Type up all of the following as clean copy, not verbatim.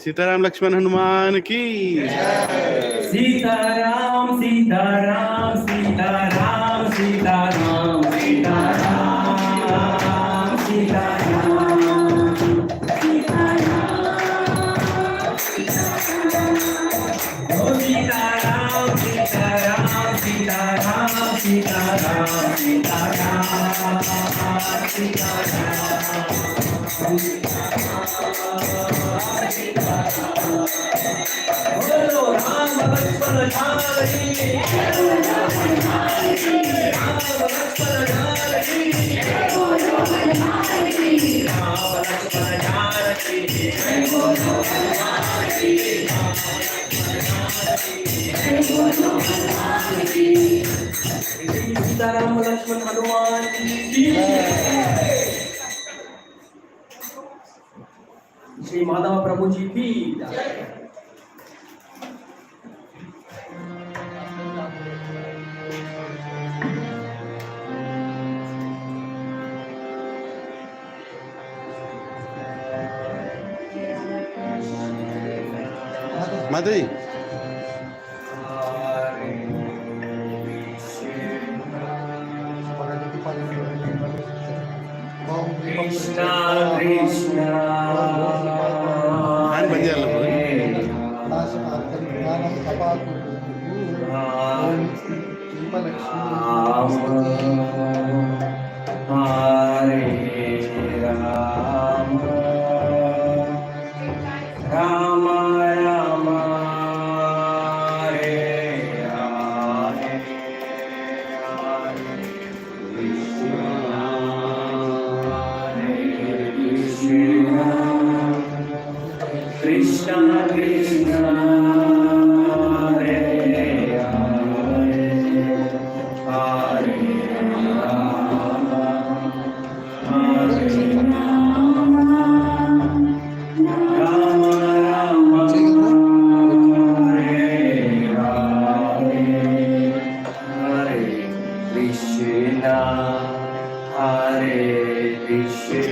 सीताराम लक्ष्मण हनुमान की सीताराम सीताराम सीताराम सीताराम सीताराम सीताराम सीताराम सीताराम सीताराम सीताराम बोलो राम लक्ष्मण जानकी सीताराम लक्ष्मण हनुमान की श्री माधव प्रभु जी की माधुरी कृष्णा कृष्णा आणि बंद झालं बघ. हरे राम राम राम हरे हरे कृष्ण कृष्ण हरे हरे हरे राम हरे राम राम राम हरे हरे हरे कृष्ण हरे कृष्ण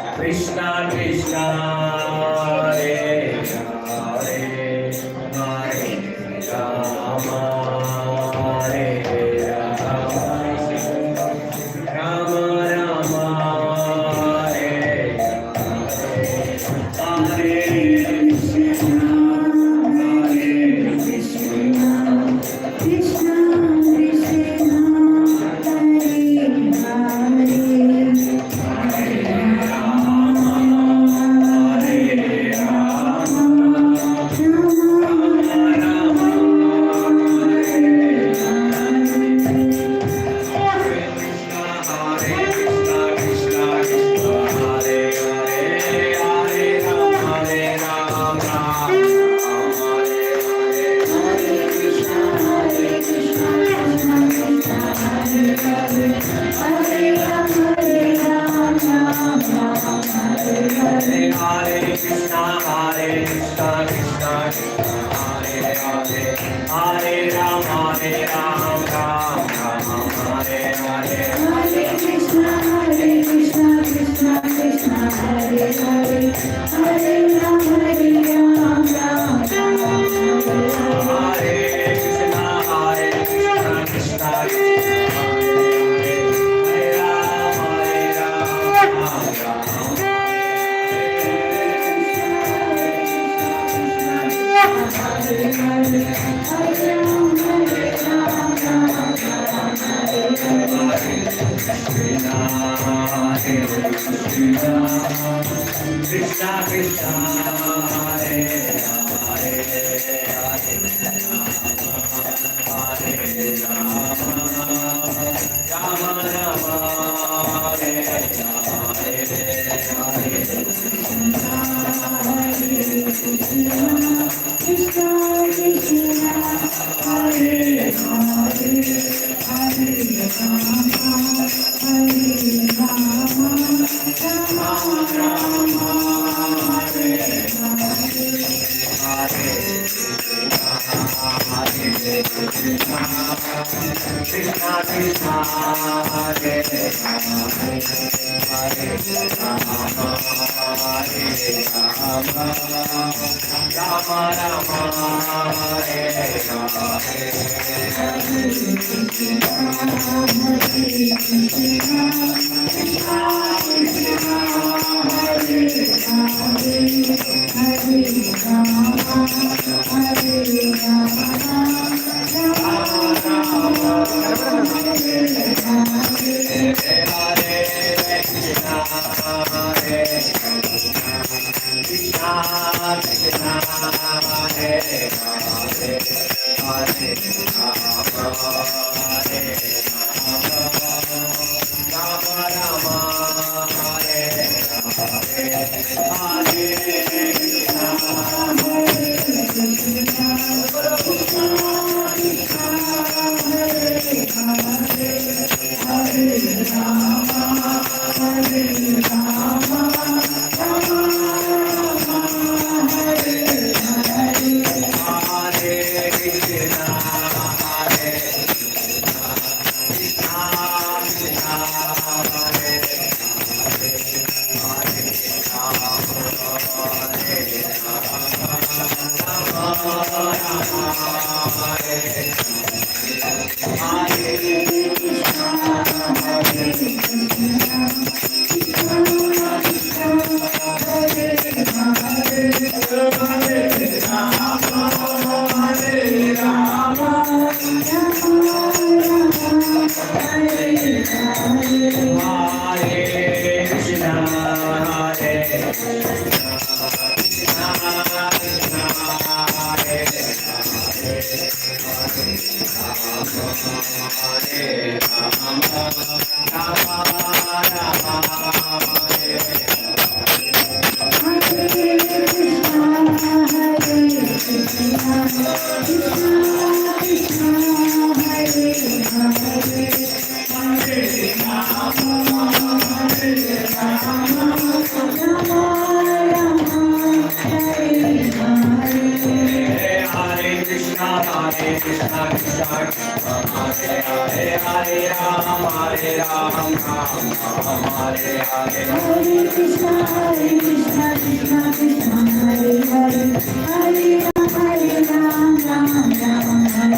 कृष्ण कृष्ण हरे हरे राम राम हरे हरे कृष्ण कृष्ण हरे हरे हरे राम हरे राम राम राम हरे हरे हरे कृष्ण हरे कृष्ण कृष्ण कृष्ण हरे हरे कृष्ण हरे कृष्ण कृष्ण कृष्ण हरे हरे हरे राम हरे राम राम राम हरे हरे कृष्ण हरे Krishna Krishna Hare Hare Hare Rama Rama Rama Hare Krishna Krishna Hare Hare Rama Rama Rama Hare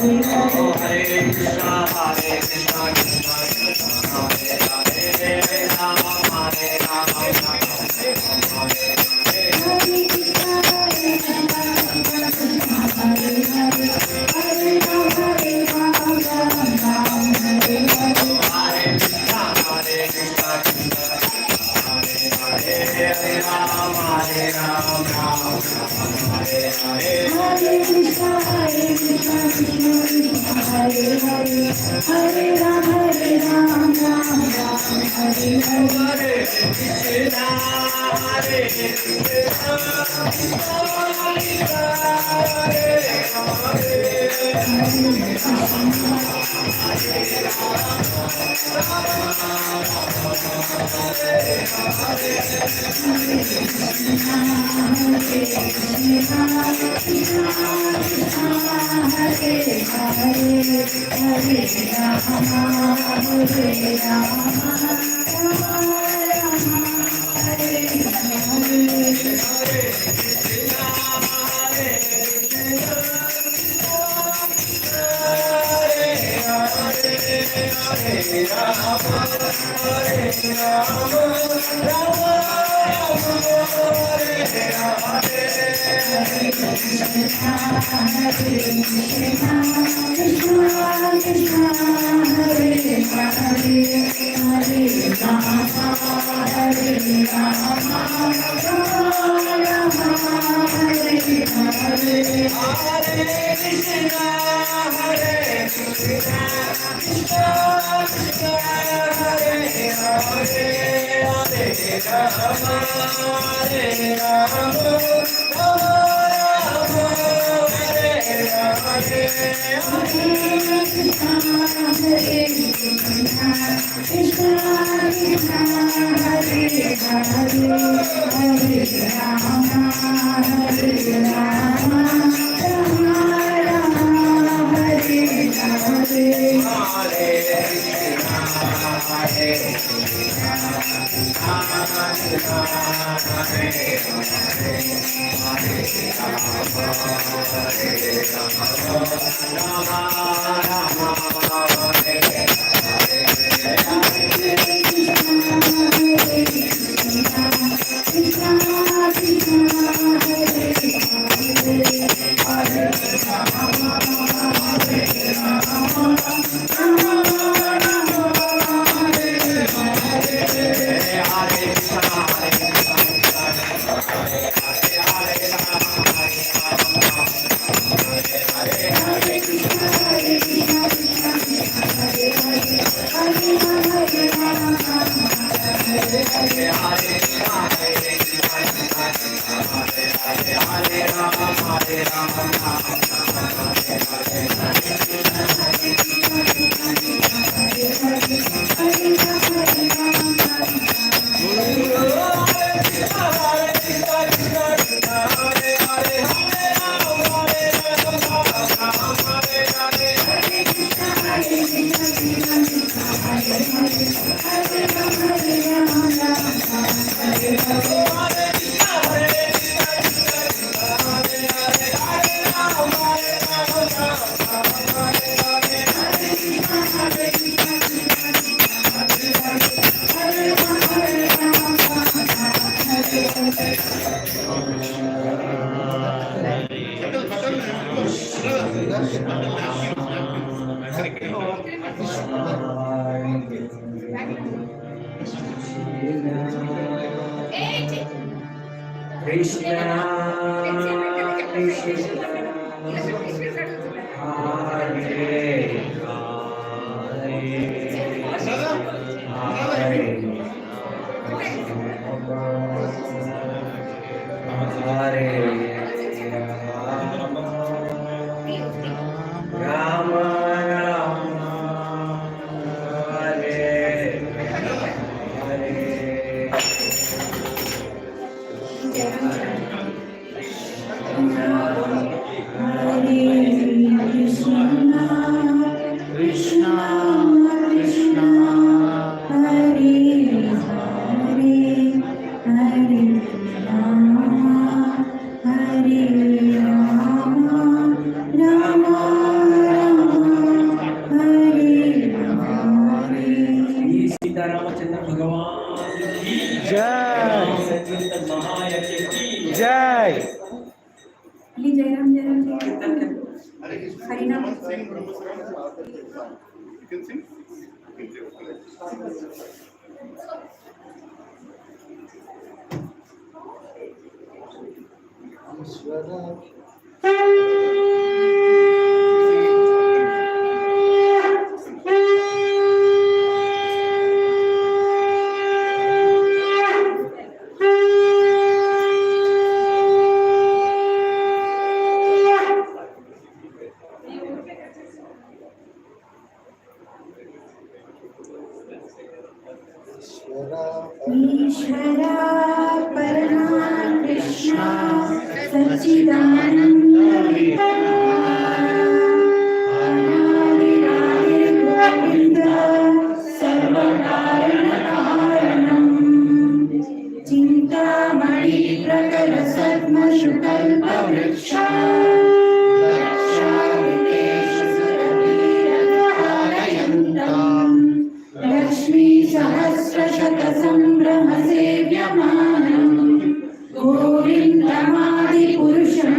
गोविन्दमादिपुरुषं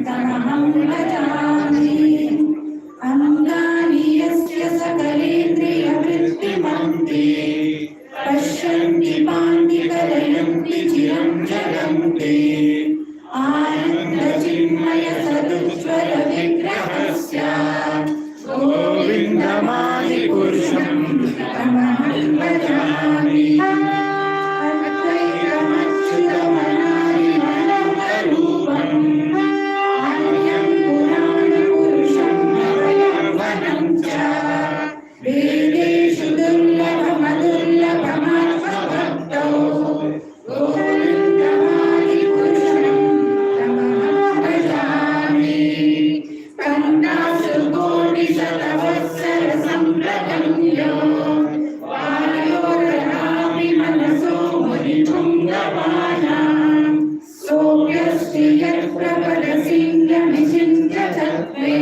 तमहं भजामि। अङ्गानि यस्य सकलेन्द्रियवृत्तिमन्ति पश्यन्ति पान्ति कलयन्ति चिरं जगन्ति। आनन्दचिन्मयसदुज्ज्वलविग्रहस्य गोविन्दमादिपुरुषं तमहं भजामि। अद्वैतमच्युतमनादिमनन्तरूपम् अन्यं पुराणपुरुषं भवयर्वणं च वेदेषु दुर्लभमदुर्लभमात्मभक्तौ गोविन्दमादिपुरुषं तमहं भजामि। कन्दासु कोटिशतवत्सरसम्प्रगम्यो वायोरनामि मनसो मुनिपुङ्गवानां सोऽप्यस्ति यत्प्रबलसिंहनिचिन्त्यतत्त्वे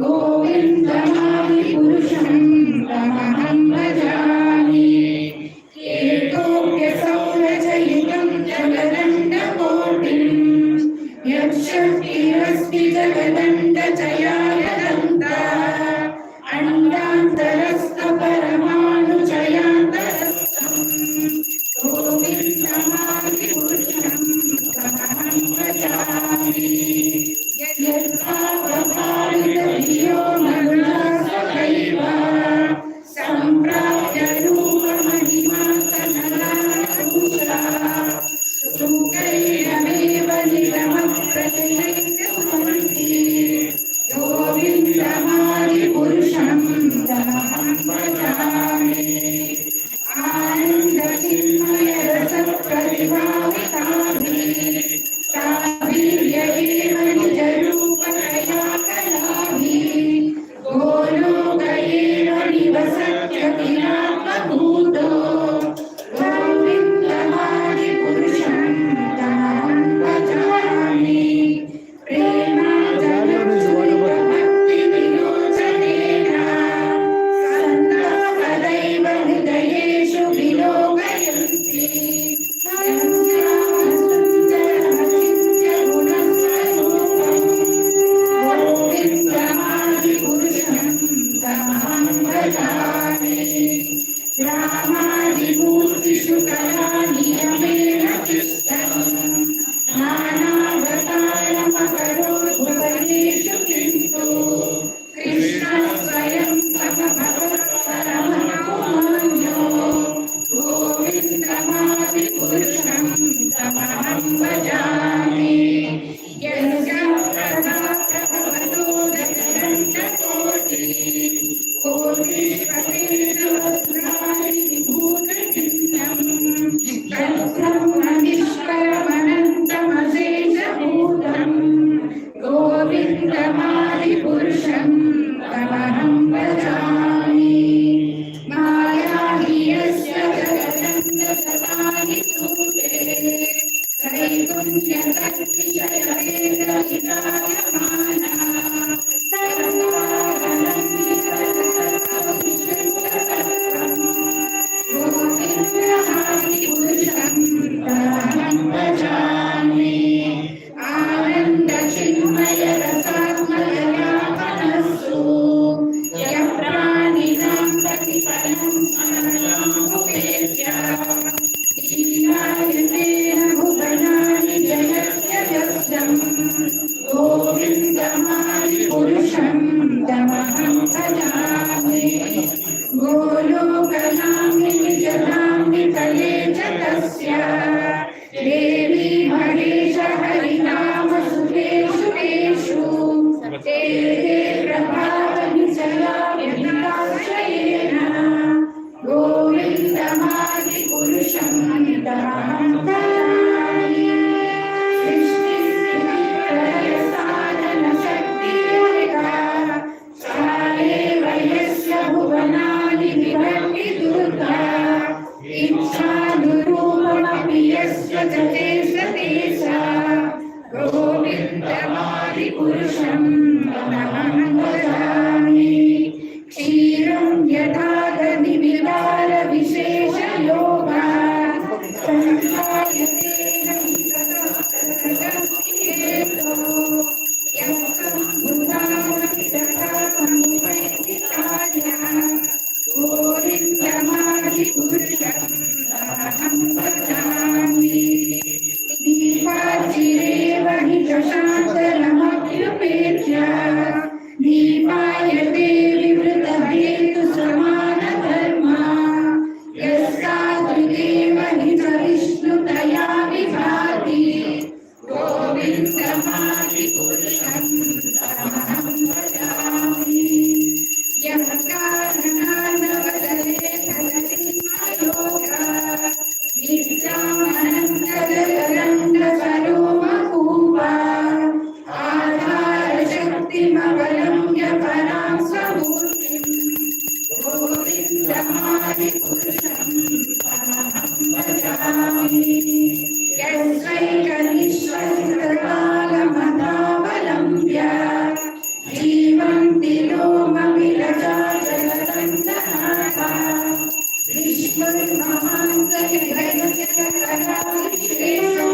गोविन्दमादिपुरुषं तमहं भजामि। एकोऽप्यसौ रचयितं जगदण्डकोटिं यच्छक्तिरस्ति जगदण्डचयाय दन्तः अण्डान्तरस्थपरमाणुचयान्तरस्थम् गोविन्दमादिपुरुषं तमहं भजामि। यद्भावभावितधियो मरुणा स्वकैव सम्प्राप्य रूपमहिमा सनलापूषा सुखैरमेव निगमप्रतिनैकमन्ति गोविन्दमादिपुरुषं तमहं भजामि। आनन्दचिन्मयरसप्रतिभाविताभिः साभिर्यैव निजरूपतया कलाभिः गोलोक एव निवसत्यखिलात्मभूतो गोविन्दमादिपुरुषं तमहं भजामि। प्रेमाजनोत्सुकभक्तिविलोचनेन सन्तः सदैव हृदयेषु विलोकयन्ति सुन्दरमचिन्त्यगुणस्वरूपं गोविन्दमादिपुरुषं तमहं भजामि। रामादिमूर्तिषु कलानियमेन तिष्ठन् नानावतारमकरोत् भुवनेषु किन्तु कृष्णः स्वयं समभवत्परमपुमान्यो गोविन्दमादिपुरुषं तमहं भजामि। यस्य प्रभाप्रभवतो दशदण्डकोटिः कोटिष्वतेषु वस्त्राणि विभूतचिह्नं तद्ब्रह्मनिष्करमनन्तमशेषभूतं गोविन्दमादिपुरुषं तमहं भजामि। माया हि यस्य जगदण्डशतानि सूते त्रैगुण्यतद्विषयवेदविदायमाना सर्वागलं गोविन्दमादिपुरुषं तमहं भजामि। आनन्दचिन्मयरसात्मकया मनस्सु यप्राणिनां प्रतिफलं स्मरणामुपेत्य लीलायतेन भुवनानि जयत्यजस्रं गोविन्दमादिपुरुषं तमहं भजामि। गोलोकनाम्नि निजनाम्नि तले च तस्य देवी महेश हरिनामसुतेषु तेषु ते प्रभावनिचया व्यतिताश्रयेण गोविन्दमादिपुरुषं तमहं भजामि। सृष्टिस्थितिप्रलयसाधनशक्तिरेका सा एव यस्य भुवनानि विभक्ति दुर्गा इच्छानुरूपमपि यस्य च तेषतेषा गोविन्दमादिपुरुषं तमहं भजामि। क्षीरं यथा दधिविदारविशेषयोगा संख्यायतेन विगतः शशाङ्करमभ्युपेत्य दीपायते विवृतहेतुसमानधर्मा यस्तादृगेव निजविष्णुतया विभाति गोविन्दमादिपुरुषं तमहं भजामि यः कारणानवदले फलतिमयोगा नित्यामनन्तरङ्गसरोमकूपा आधारशक्तिमवलम्ब्य परां स्वमूर्तिं गोविन्दमादिपुरुषं तमहं भजामि यस्वैकनिश्वसितकालमनावलम्ब्य जीवन्ति लोमविलजाजलतन्तनाः विष्णुर्महान्तविभजकराविशेषो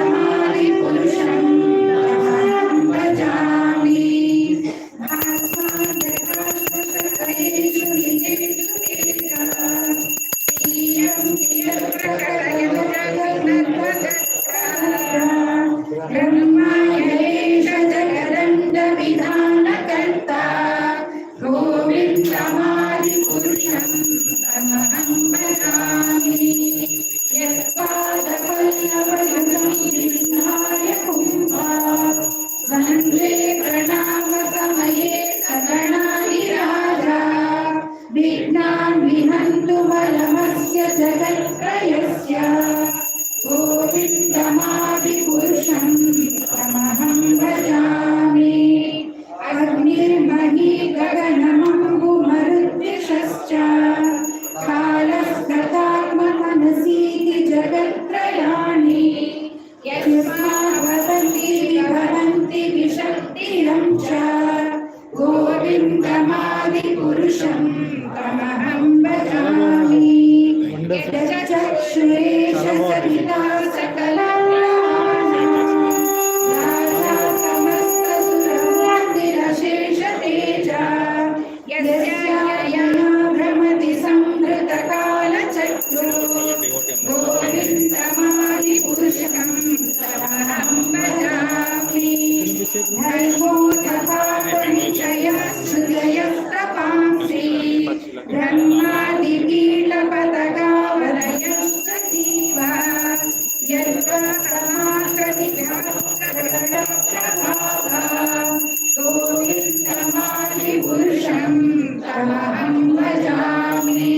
गोविन्दमादिपुरुषं तमहं भजामि भास्वान्तकाश्मशकरेषु निजेषु तेजः प्रियं कियत्प्रकटयं जगन्नद्वदत्तः ब्रह्मायणेश जगदण्डविधानकर्ता गोविन्दमादिपुरुषं तमहं भजामि यत्पादपल्लवयुगं विघ्नाय कुम्भा वन्दे प्रणामसमये सगणाधिराजा विघ्नान् विहन्तु बलमस्य जगत्त्रयस्य गोविन्दमादिपुरुषं तमहं भजामि अग्निर्मही गगनमम्बुमरुद्विषश्च कालस्तथात्ममनसीति जगत्त्रयाणि यस्माद्वदन्ति विभवन्ति विशक्तिरं च गोविन्दमादिपुरुषं तमहं भजामि यच्चक्षुरेष सविता सकलमूर्तिरशेषतेजा यस्या भ्रमति संहृतकालचक्रो गोविन्दमादिपुरुषं तमहं भजामि धर्मोऽधपापनिचयश्रुतयस्तपांसि ब्रह्मादिकीटपतकावलयस्तजीवा यद्वासमाकटिव्याप्रभावा गोविन्दमादिपुरुषं तमहं भजामि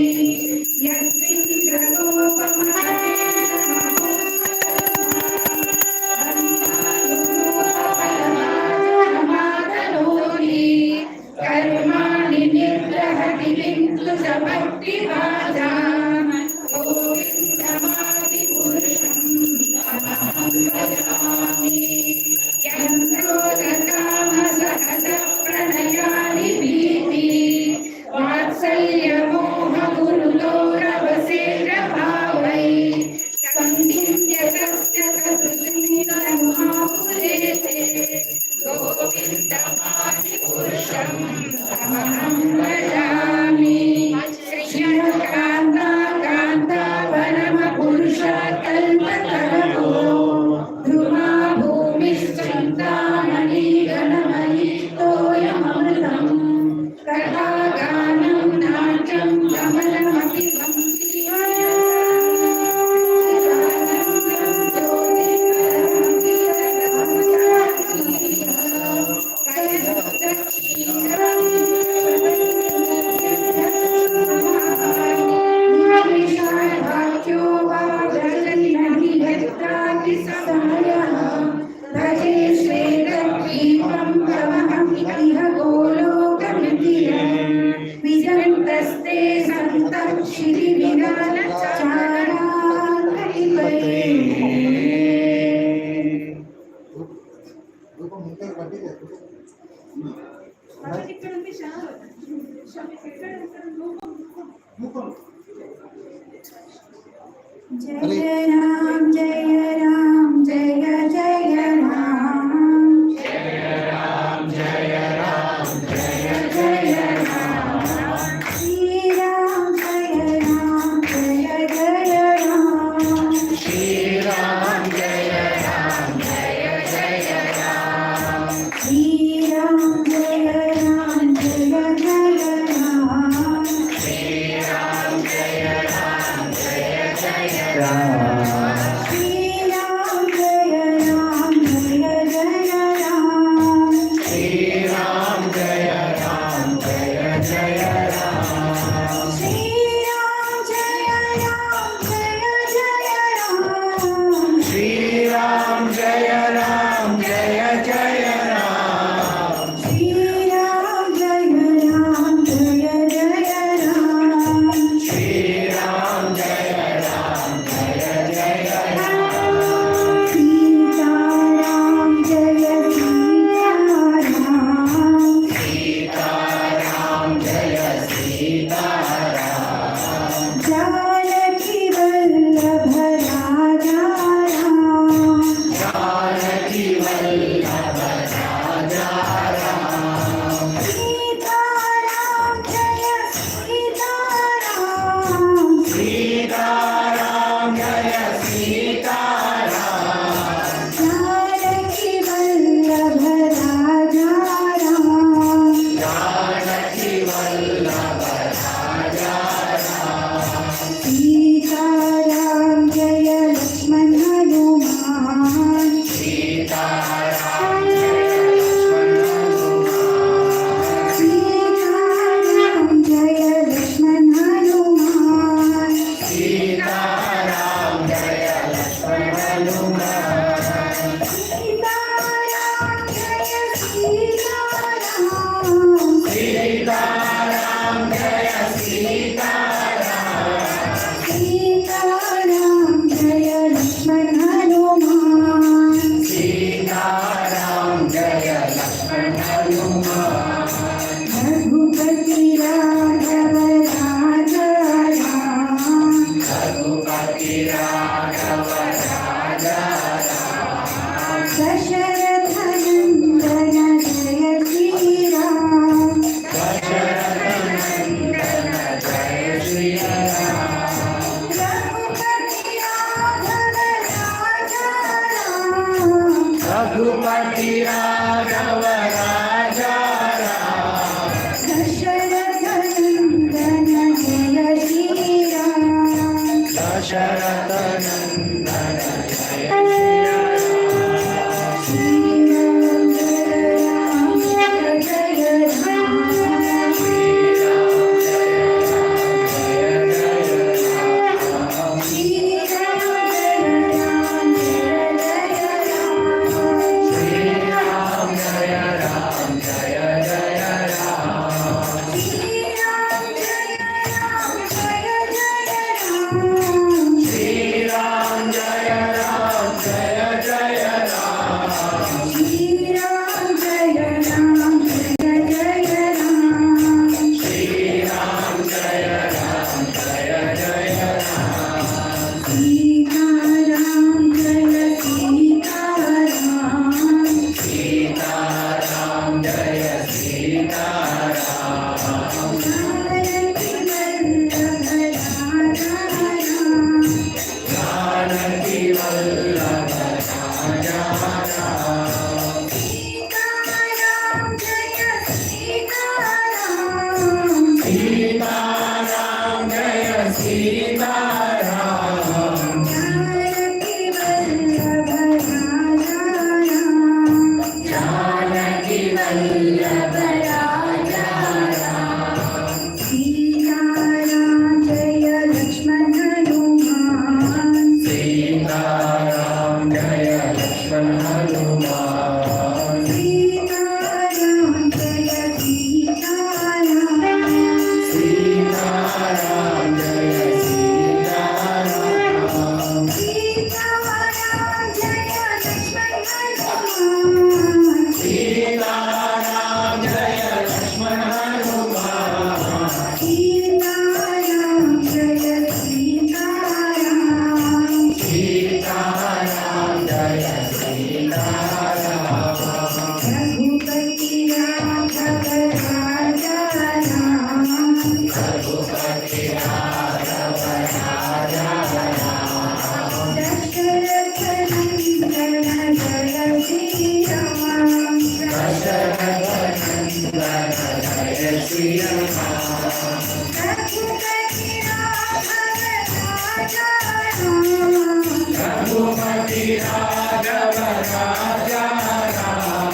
कर्माणि निग्रहति बिन्दु च भक्तिभाजाम् गोविन्दमादिपुरुषं तमहं भजामि यन्त्रोदकामसहजप्रणयानि भीति वात्सल्यमोहगुरुलोरवसेन्द्रभावै सन्निध्यतस्य सदृशनिकनुहापुरेते गोविन्दमादिपुरुषं तमहं भजामि श्रीकान्ता परमपुरुषकल्पतरो ध्रुवा भूमिश्चिन्तामणिगणमयि तोयममृतम् कथागानं नाट्यं कमलमपि भजे श्वेतद्वीपं तमहं इह गोलोकमितिरं विजन्तस्ते सन्तं श्रीविरालचाराधिपते जय राम जय राम जय जय राम जय राम जय राम जय जय राम श्री राम जय राम जय जय राम श्री राम जय राम रघुपति राघव राजा राम दशरथ नंदन जय श्री राम दशरथ नंदन जय श्री राम श्री राम जय राम श्री राम जय राम श्री राम जय राम श्री राम जय राम जय जय राम श्री राम जय राम जय जय राम श्री राम जय राम जय जय राम श्री राम जय राम जय जय राम श्री राम जय राम जय जय राम सीता राम जय सीता राम सीता राम जय सीता राम जानकी वल्लभ राजा राम जानकी वल्लभ राजा राम सीता राम जय सीता राम सीता राम जय सीता राम जानकी वल्लभ राजा राम जानकी वल्लभ राजा राम सीता राम जय लक्ष्मण हनुमान सीता राम जय लक्ष्मण हनुमान सीता राम जय सीता राम सीता राम जय सीता राम सीता राम जय लक्ष्मण हनुमान सीता राम जय लक्ष्मण हनुमान सीता राम जय सीता राम सीता राम जय सीता राम रघुपति राघव राजा राम रघुपति राघव राजा राम दशरथ नंदन जय श्री राम दशरथ नंदन जय श्री राम रघुपति राघव राजा राम रघुपति राघव राजा राम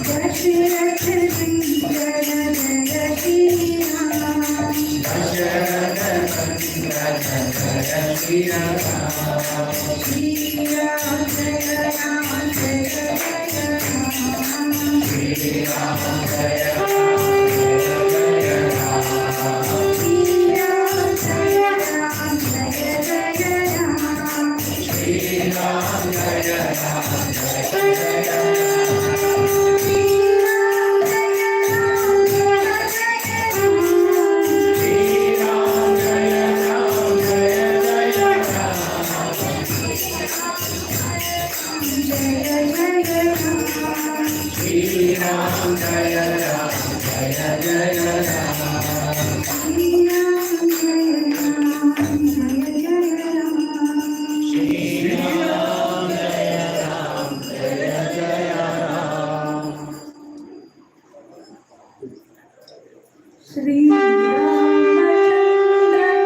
दशरथ नंदन जय श्री राम दशरथ नंदन जय श्री राम श्री राम जय राम जय जय राम श्री राम जय राम जय जय राम श्री राम जय राम जय जय राम श्री राम जय राम जय जय राम श्री राम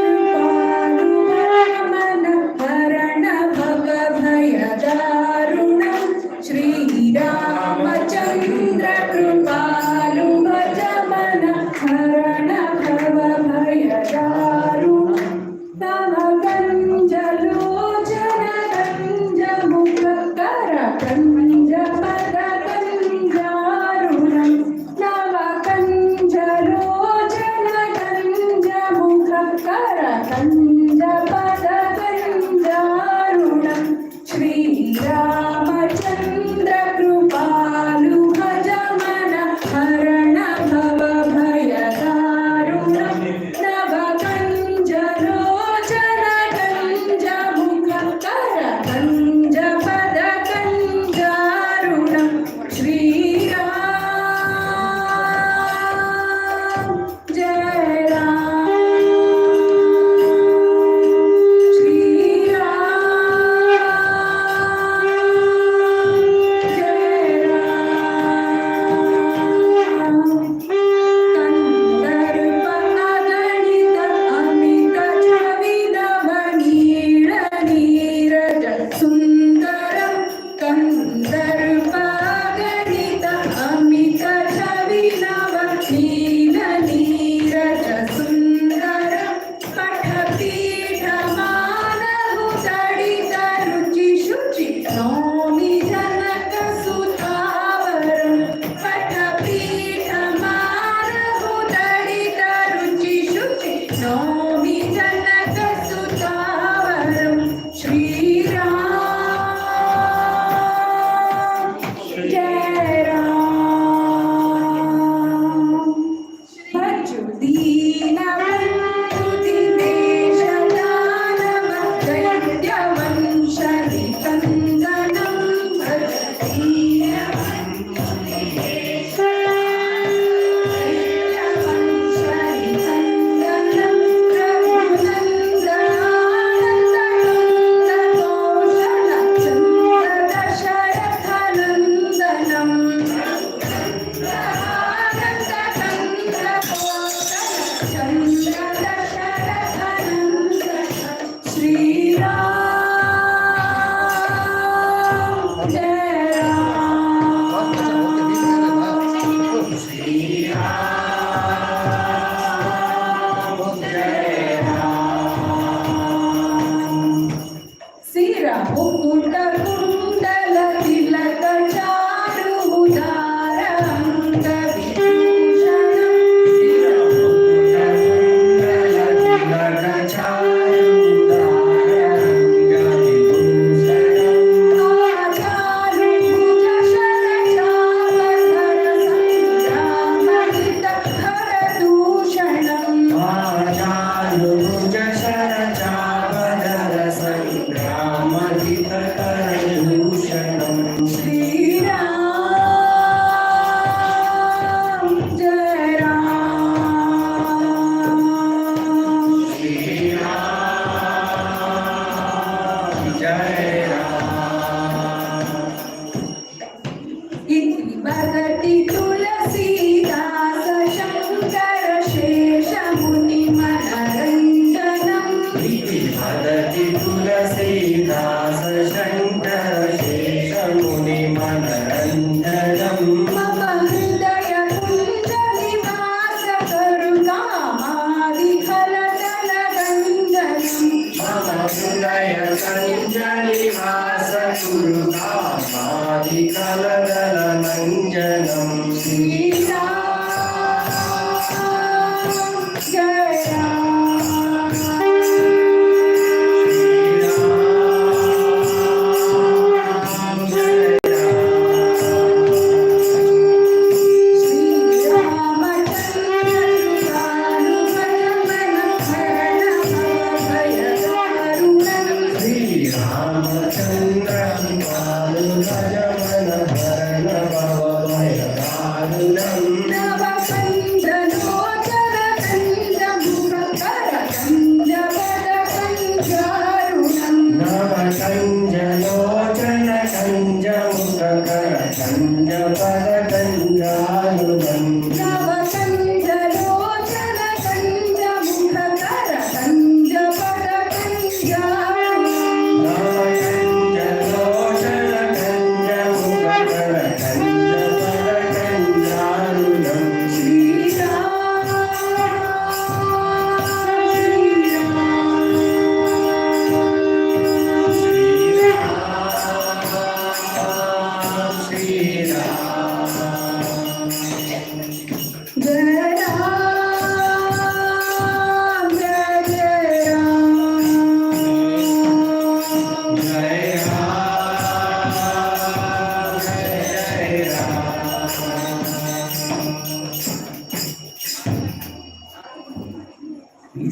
जय राम जय श्रीरामचन्द्र कृपालु भज मन हरण कामादिकलदलमञ्जनं श्रीराम जय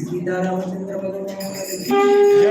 सीतारामचंद्र भगवान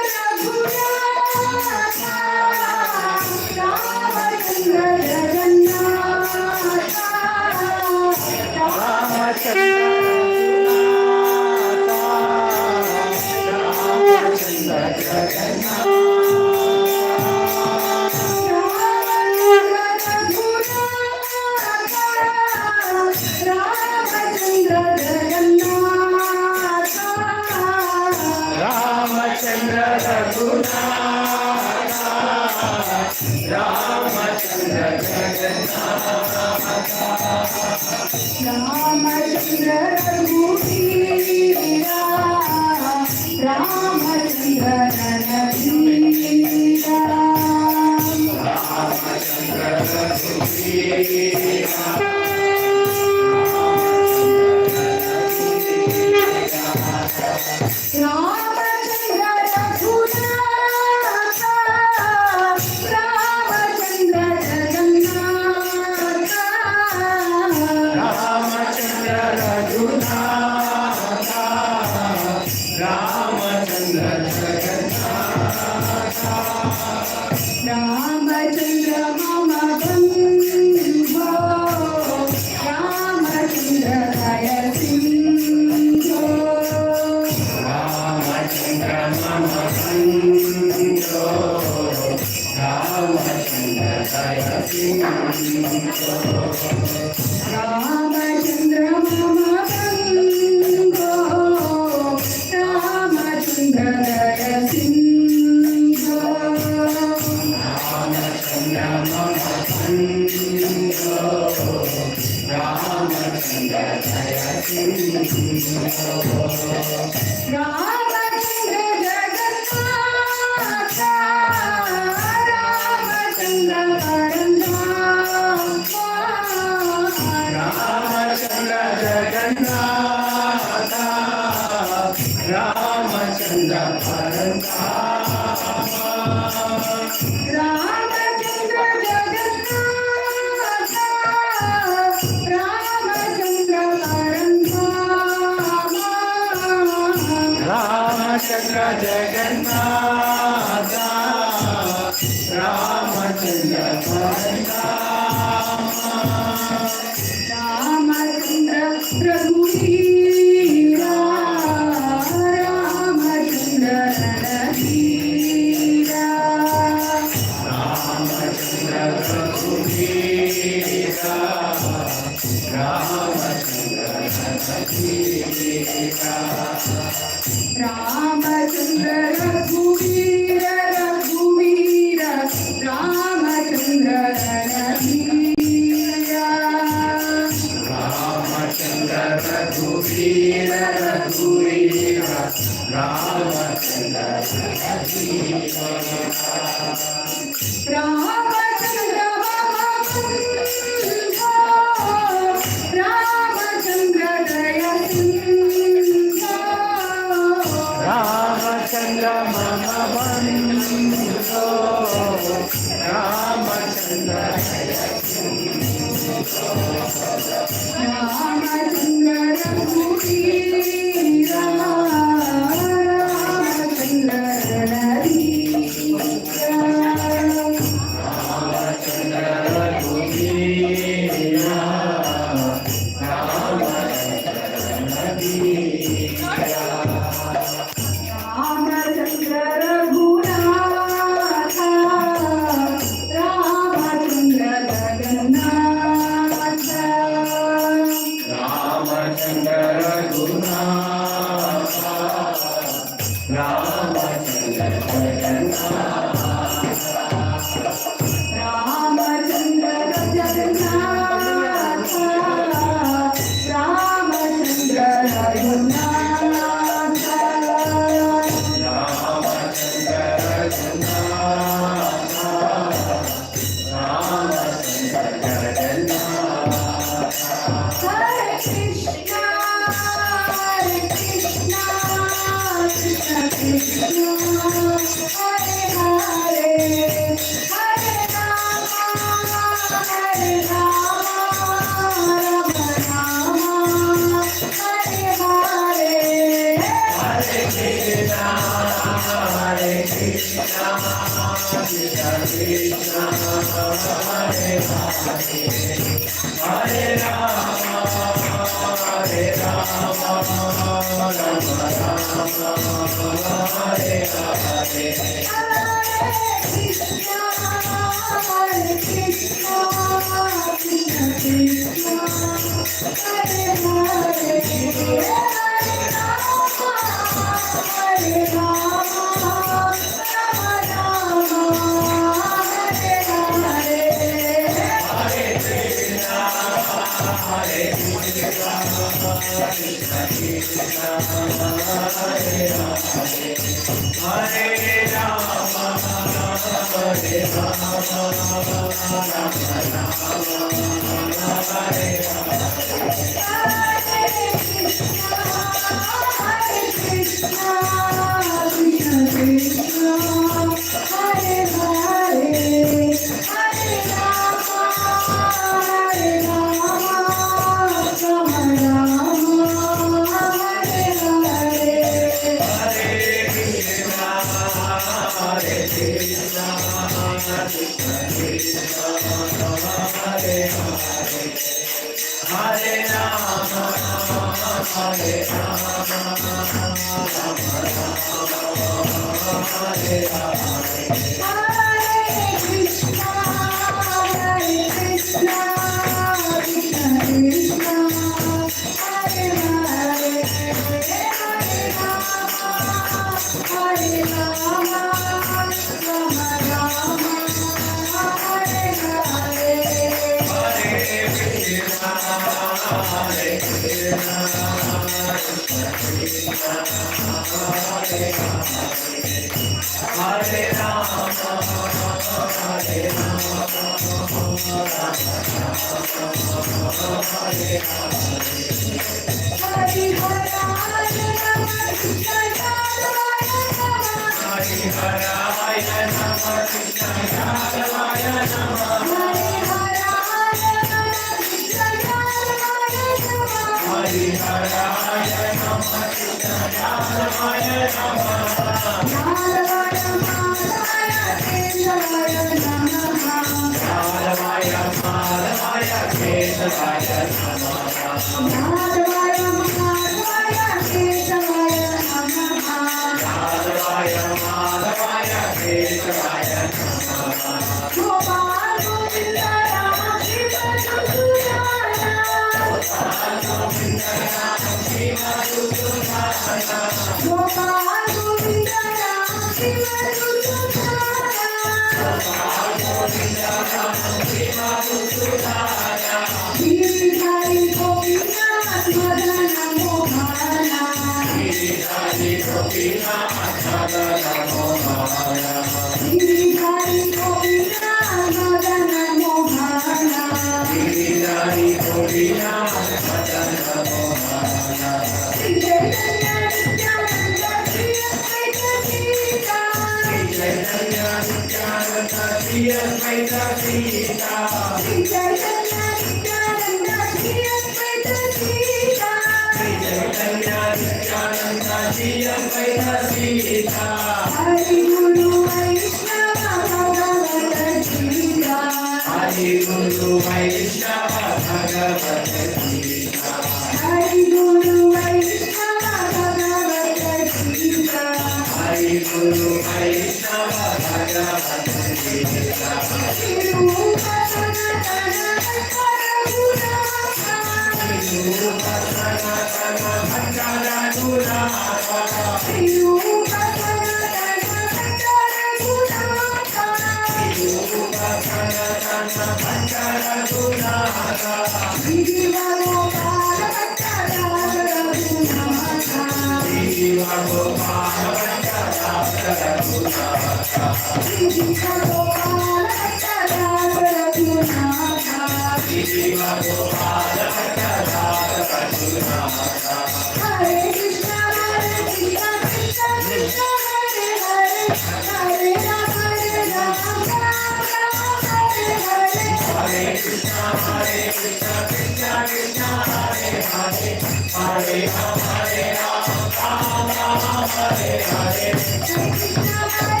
Hare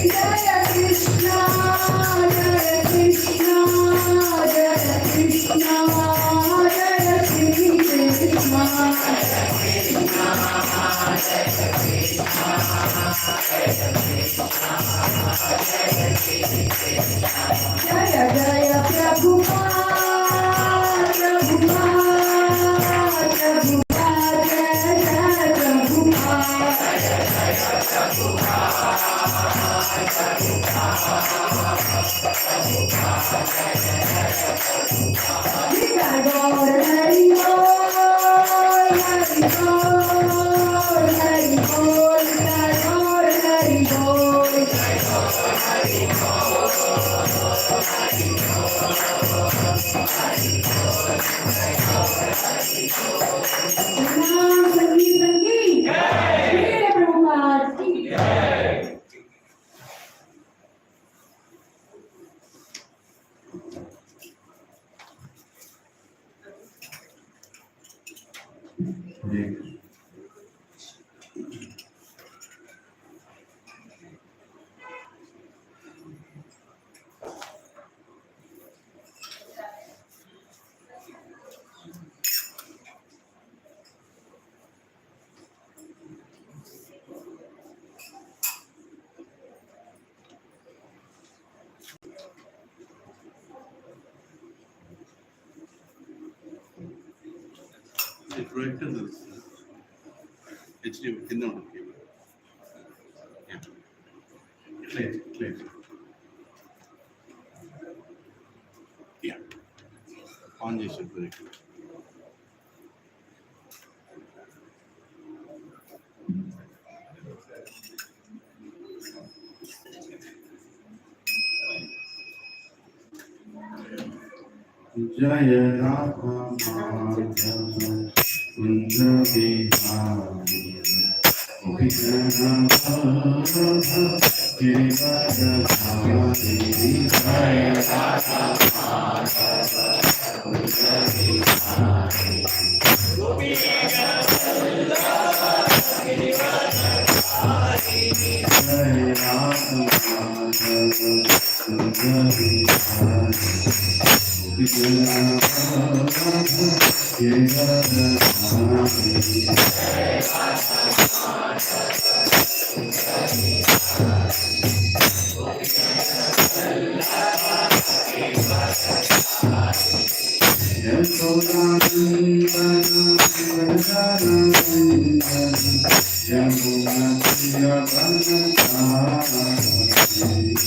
Jaya Krishna, Jaya Krishna, Jaya Krishna, Jaya Shri Krishna. Jaya Jaya Prabhupada, Prabhupada, Prabhupada, Jaya Jaya Prabhupada. Gita Gaur Hari Bol, Hari Bol, Hari Bol, Gita Gaur Hari Bol. Nam Sangeetam ki jai, Shri Prabhupada ki jai. Projector తెలుస్తుంది HD కింద ఉంటుంది cable ఇట్లా ఇట్లా yeah on చేసిన projector जय राधा माधव कुंज बिहारी गिरिवरधारी जय राधा माधव कुंज बिहारी जय राधा माधव कुंज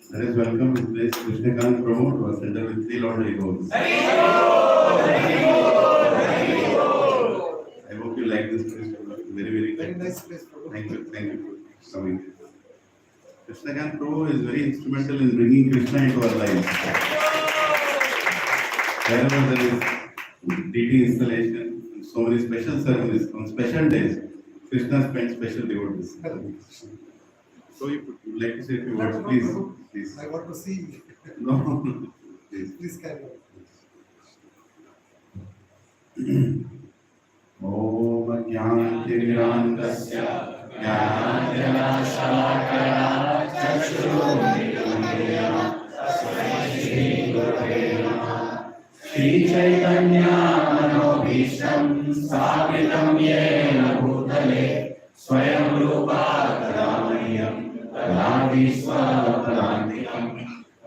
Let us welcome to this Krishnakant Prabhu to our center with 3 Lord Egos. I hope you like this place. Very, very nice place, Prabhu. Thank you for coming. Krishnakant Prabhu is very instrumental in bringing Krishna into our lives. Wherever there is deity installation, and so many special ceremonies, on special days, Krishna spends special devotees. So you would like to say a few words, please. Please. I want to see. No, please. Please carry on. Om Jnanatimirandasya Jnananjanasalakaya Chakshurumilitam Tasmai Shri Gurave Namah Shri Chaitanya Manobhishtam Sthapitam Yena Bhutale Swayam Rupa Tadamayam Tadavishwaprantikam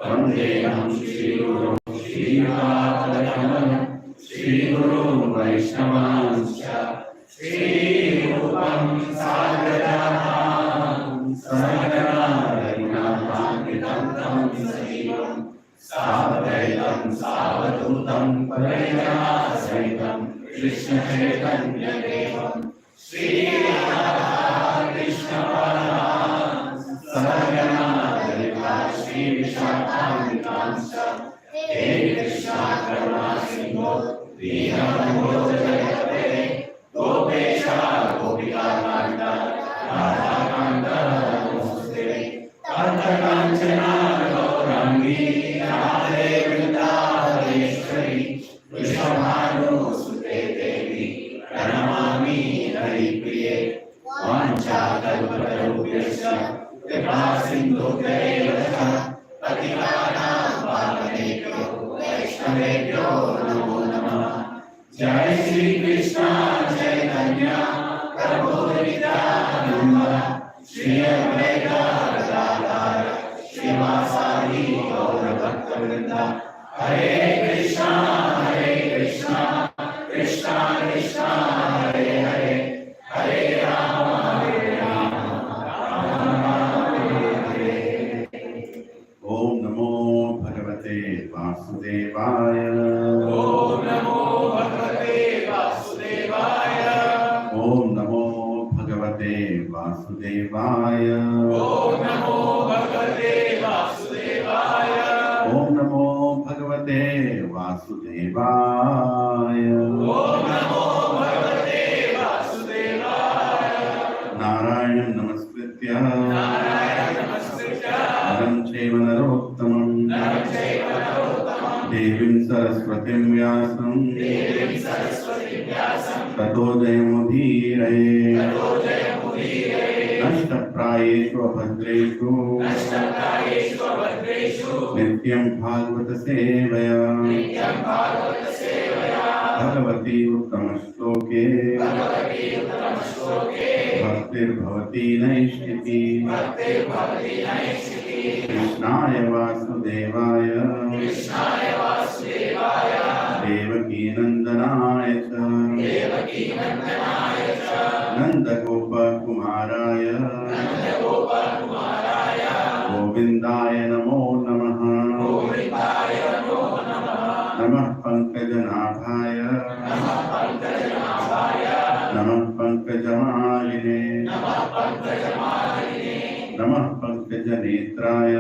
Vandeham Shri Guru Shri Radhakamanam Shri Guru Vaishnavanscha Shri Rupam Sagadam Sagana Raghunathanvitam Tam Sajivam Savadaitam Savadutam Parayasaitam Krishna Chaitanya Devam Shri Radha Krishna Param Sagana Dalita Shri Vishakhamikanscha He Krishna Karuna Sindhu Dinambo Jayate Gopesha Gopika Kanta Radha Kanta Namaste Tata Kanchana Gaurangi Radhe Vrindaveshwari Vrishabhanu Sute Devi Pranamami Hari Priye Vancha Kalpatarubhyasya Kripa Sindhu Devasya Patitanam Pavanebhyo Vaishnavebhyo Namo Namah Jai Shri Krishna Chaitanya Prabhu Nityananda Shri Advaita Gadadhara Srivasadi Gaura Bhakta-vrinda Hare Krishna Krishna Krishna Hare Hare Hare Rama Rama Rama Hare Hare ओम नमो भगवते वासुदेवाय। ओम नमो भगवते वासुदेवाय। ओम नमो भगवते वासुदेवाय। ओम नमो भगवते वासुदेवाय। नारायणं नमस्कृत्य नरं चैव नरोत्तमं देवीं सरस्वतीं व्यासं ततो जयमुदीरये। नष्टप्रायेषु अभद्रेषु नित्यं भागवत सेवया भगवती उत्तमश्लोके भक्तिर्भवति नैष्ठिकी। कृष्णाय वासुदेवाय देवकी नंदनाय च नंदगोपकुमाराय गोविन्दाय नमो नमः। नमः पंकजनाभाय नमः पंकजमालिने नमः पंकजनेत्राय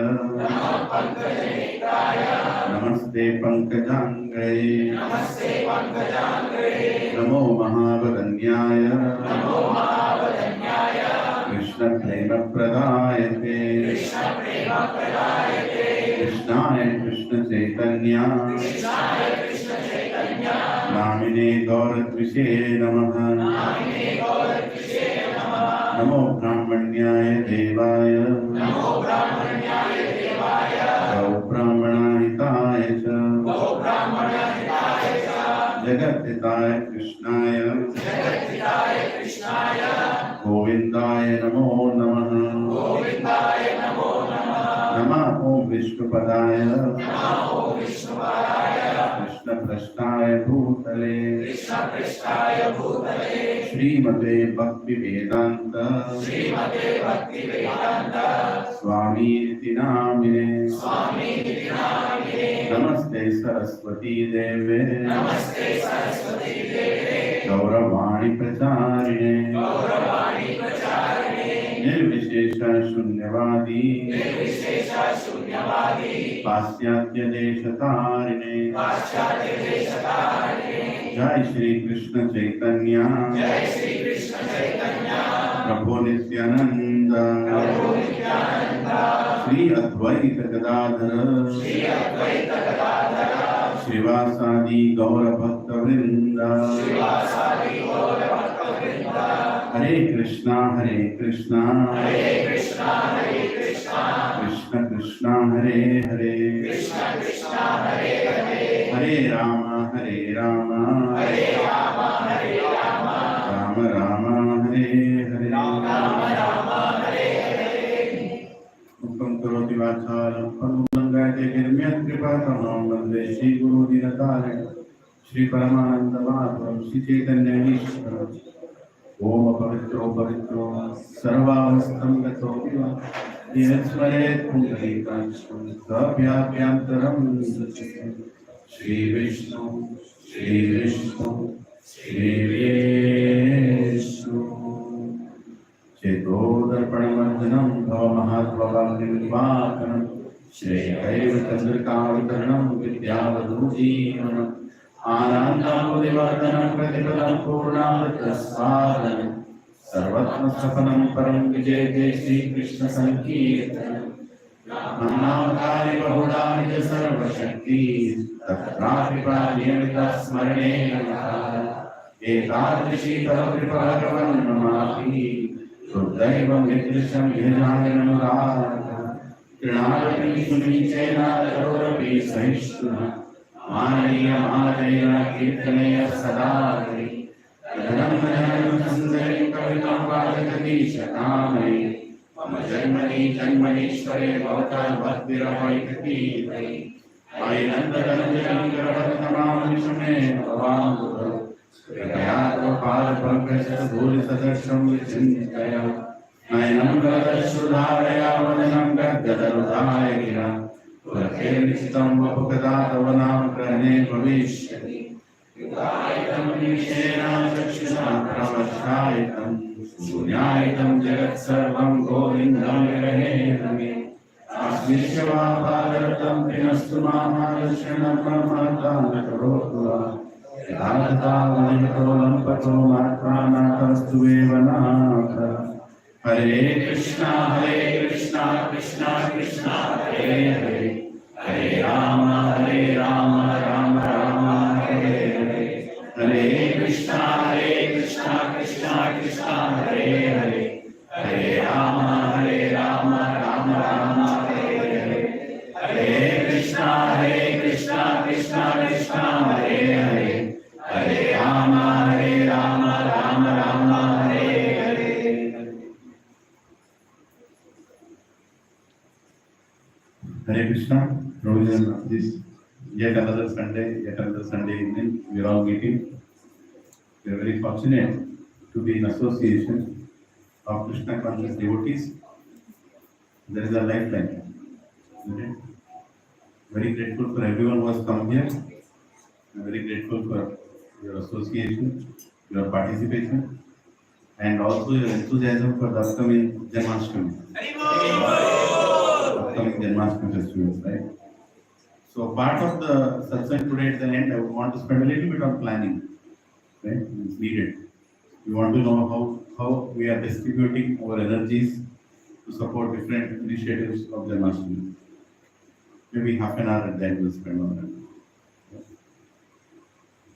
नमस्ते पंकजांग्रये। नमो महावदन्याय कृष्ण प्रेम प्रदायते। कृष्णाय कृष्ण चैतन्य नामिने गौरद्विषे नमः। नमो ब्राह्मण्याय देवाय गौ ब्राह्मणाहिताय च जगद्धिताय कृष्णाय गोविन्दाय नमो नमः। नमः ओम विष्णुपदाय कृष्णपृष्ठाय भूतले श्रीमते भक्ति वेदांत स्वामीति नामिने। नमस्ते सरस्वती देवे गौरवाणी प्रचारिणे निर्विशेष शून्यवादी पाश्चात्य देशतारिणे। जय श्री कृष्ण चैतन्य प्रभु नित्यानंद श्री अद्वैत गदाधर श्रीवासादि गौर भक्त वृंद। हरे कृष्णा कृष्ण कृष्ण हरे हरे हरे राम राम राम हरे हरे। मुखं करोति वाचालं पङ्गुलङ्घयते गिरिं कृपातमहं वन्दे श्रीगुरुदीनतारिणं श्रीपरमानन्दमाधवं श्रीचैतन्यईश्वरम्। ओम पवित्रो पवित्रो सर्वावस्थं गतोऽपि वा यस्मरेत् पुण्डरीकाक्षं सव्याप्यान्तरं श्रीविष्णु चेतोदर्पणमर्दनं भवमहात्मवाग्निर्वापनं श्रेयैवचन्द्रिकावितरणं विद्यावधूजीवनम् आनन्दानुदिवर्धनं प्रतिपदं पूर्णामृतस्वादनं सर्वत्मसफलं परं विजयते श्रीकृष्णसङ्कीर्तनं। नामकारि बहुलानि च सर्वशक्ति तत्रापि नियमितस्मरणेन एतादृशी तव कृपा भगवन्नमापि दुर्दैवं निदृशं ह्यजाननुराग तृणावपि सुनीचेनादरोरपि सहिष्णुः माननीयमानतेन कीर्तनेय सदा धनं संजयं कवितां वादकतीशकामये मम जन्मनीश्वरे भवता भक्तिरवैकती मयि नन्दनन्दनं करवतमां विष्णे भवाम्बुधौ कृपया तव पादपङ्कजधूलिसदृशं विचिन्तय नयनं गदश्रुधारया वदनं गद्गदरुधाय गिरा पुरकेर्निश्चितं वपुकदा तव नाम ग्रहणे भविष्यति। युगायतं निमिषेण चक्षुषा प्रवक्ष्य आकाशायितं शून्यायितं जगत्सर्वं गोविन्दं विरहे रमे आश्लिष्यवा भारतं विनस्तु मामादर्शनपरमार्थान् करोतु वा यथातथा वनितो लम्पतो मात्रानाथस्तु एव नाथ हरे Krishna Krishna Krishna Hare Hare Hare Ram Ram Ram Hare Hare Hare Krishna Krishna Krishna Hare Hare Hare Ram Ram Ram Hare Hare Hare Krishna Krishna Krishna Hare Hare Hare Ram Ram Ram Hare Hare Hare Krishna, provision of this yet another Sunday evening, we are all meeting. We are very fortunate to be in association of Krishna conscious devotees. There is a lifeline. Okay? Very grateful for everyone who has come here. I'm very grateful for your association, your participation, and also your enthusiasm for the upcoming Janmashtami. Upcoming Janmashtami festivals, right? So part of the satsang today at the end, I would want to spend a little bit on planning. Right? It's needed. We want to know how we are distributing our energies to support different initiatives of Janmashtami. Maybe half an hour at the end we'll spend on that.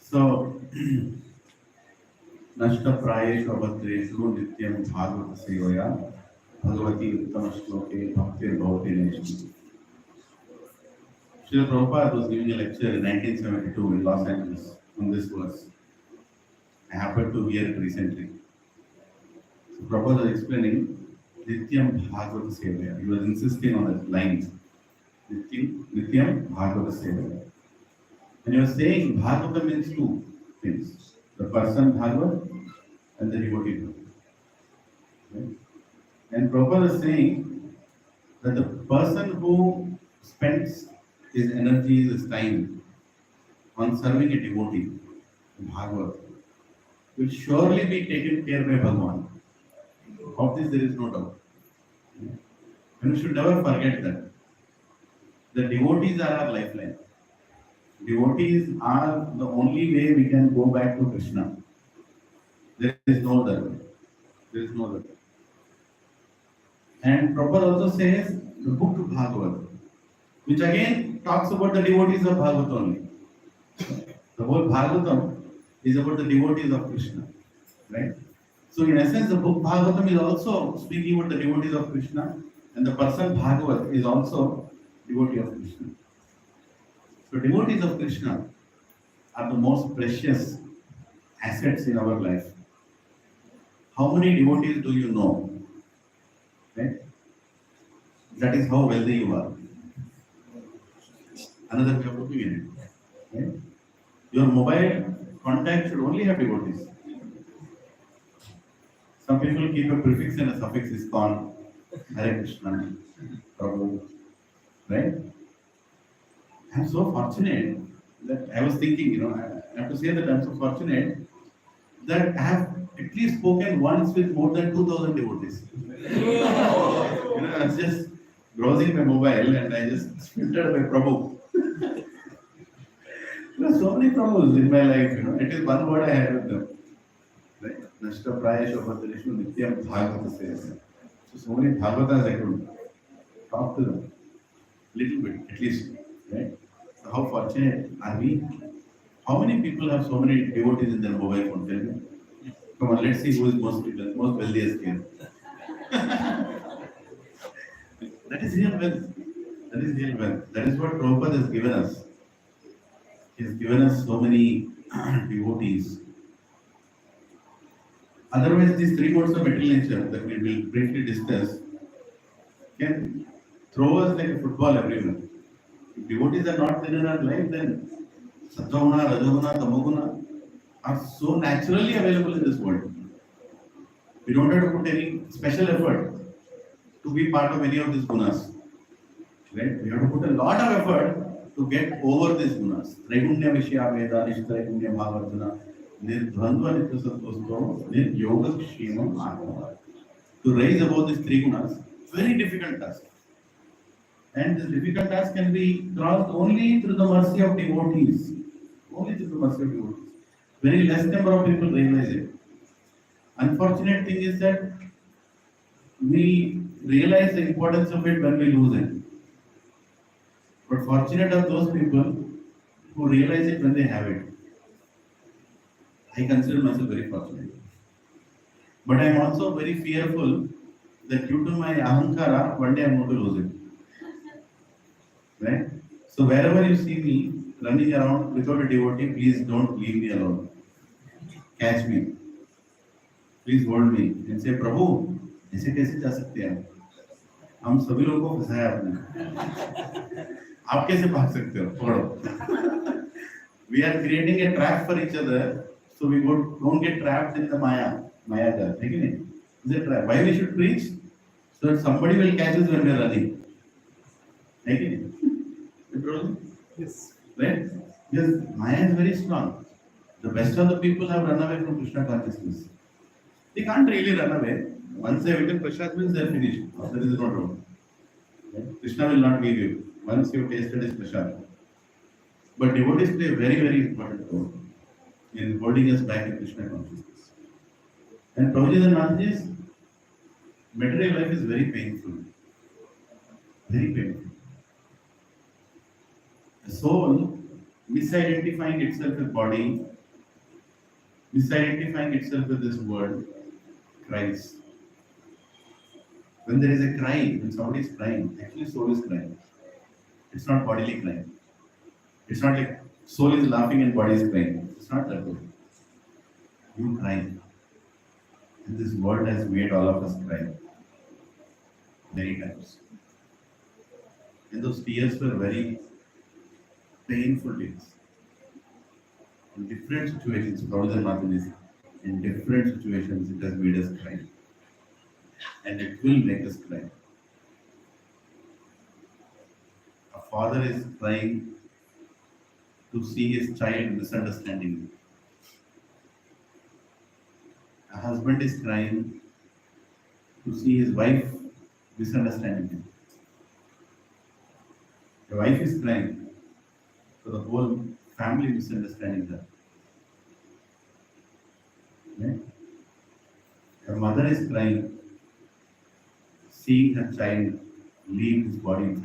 So, Nashta Prayeshu Abhadreshu Nityam Bhagavata Sevaya Bhagavati Uttama Shloke Bhaktir Bhavati Neshti. Srila Prabhupada was giving a lecture in 1972 in Los Angeles on this verse. I happened to hear it recently. So Prabhupada was explaining Nityam Bhagavata Sevaya. He was insisting on that line. Nityam Bhagavata Sevaya. And he was saying Bhagavata means two things. The person Bhagavat and the devotee Bhagavat. Right? And Prabhupada is saying that the person who spends his energy, his time on serving a devotee, Bhagavat, will surely be taken care by Bhagavan. Of this there is no doubt. And we should never forget that. The devotees are our lifeline. Devotees are the only way we can go back to Krishna. There is no other way. There is no other way. And Prabhupada also says the book Bhagavad, which again talks about the devotees of Bhagavad only. The whole Bhagavatam is about the devotees of Krishna. Right? So in essence, the book Bhagavatam is also speaking about the devotees of Krishna, and the person Bhagavat is also devotee of Krishna. So devotees of Krishna are the most precious assets in our life. How many devotees do you know? Right? That is how wealthy you are. Another way of looking at it. Right? Your mobile contact should only have devotees. Some people keep a prefix and a suffix is called Hare Krishna, Prabhu. Right? I'm so fortunate that I was thinking, I have to say that I'm so fortunate that I have at least spoken once with more than 2,000 devotees. I was just browsing my mobile and I just filtered by Prabhu. There are so many Prabhus in my life, It is one word I had with them. Right? Nashta Prayeshu Abhadreshu Nityam Bhagavata Sevaya. So many Bhagavatas I could talk to them. Little bit, at least. Right? So how fortunate are we? How many people have so many devotees in their mobile phone? Tell me. Come on, let's see who is most wealthiest here. That is real wealth. That is real wealth. That is what Prabhupada has given us. He has given us so many devotees. Otherwise, these three modes of material nature that we will briefly discuss can throw us like a football everywhere. If devotees are not there in our life, then Sattva-guna, Raja-guna, Tamo-guna are so naturally available in this world. We don't have to put any special effort to be part of any of these gunas. Right? We have to put a lot of effort to get over these gunas. Traigunya Vishya Veda, Nishtraigunya Bhavarjuna, Nirdvandva Nityasatvasto, Niryogakshamam Atma. To rise above these three gunas, very difficult task. And this difficult task can be crossed only through the mercy of devotees. Only through the mercy of devotees. Very less number of people realize it. Unfortunate thing is that we realize the importance of it when we lose it. But fortunate are those people who realize it when they have it. I consider myself very fortunate. But I am also very fearful that due to my ahankara, one day I am going to lose it. Right? So wherever you see me running around without a devotee, please don't leave me alone. Catch me. Please hold me and say, प्रभु ऐसे कैसे जा सकते हैं हम सभी लोगों को फंसाया आपने आप कैसे भाग सकते हो पकड़ो we are creating a trap for each other so we don't get trapped in the maya jar है कि नहीं is a trap why we should preach so that somebody will catch us when we are running है कि नहीं yes right yes maya is very strong the best of the people have run away from Krishna consciousness. They can't really run away. Once they have eaten prasad means they are finished. There is no road. Krishna will not give you. Once you have tasted his prasad. But devotees play a very, very important role in holding us back in Krishna consciousness. And Prabhuji and Mataji's material life is very painful. Very painful. The soul misidentifying itself with body, misidentifying itself with this world, cries. When there is a cry, when somebody is crying, actually soul is crying. It's not bodily crying. It's not like soul is laughing and body is crying. It's not that way. You cry. And this world has made all of us cry. Many times. And those tears were very painful tears. In different situations, Prabhupada Mataji, in different situations, it has made us cry. And it will make us cry. A father is crying to see his child misunderstanding him. A husband is crying to see his wife misunderstanding him. A wife is crying for the whole family misunderstanding her. Right? Her mother is crying, seeing her child leave his body in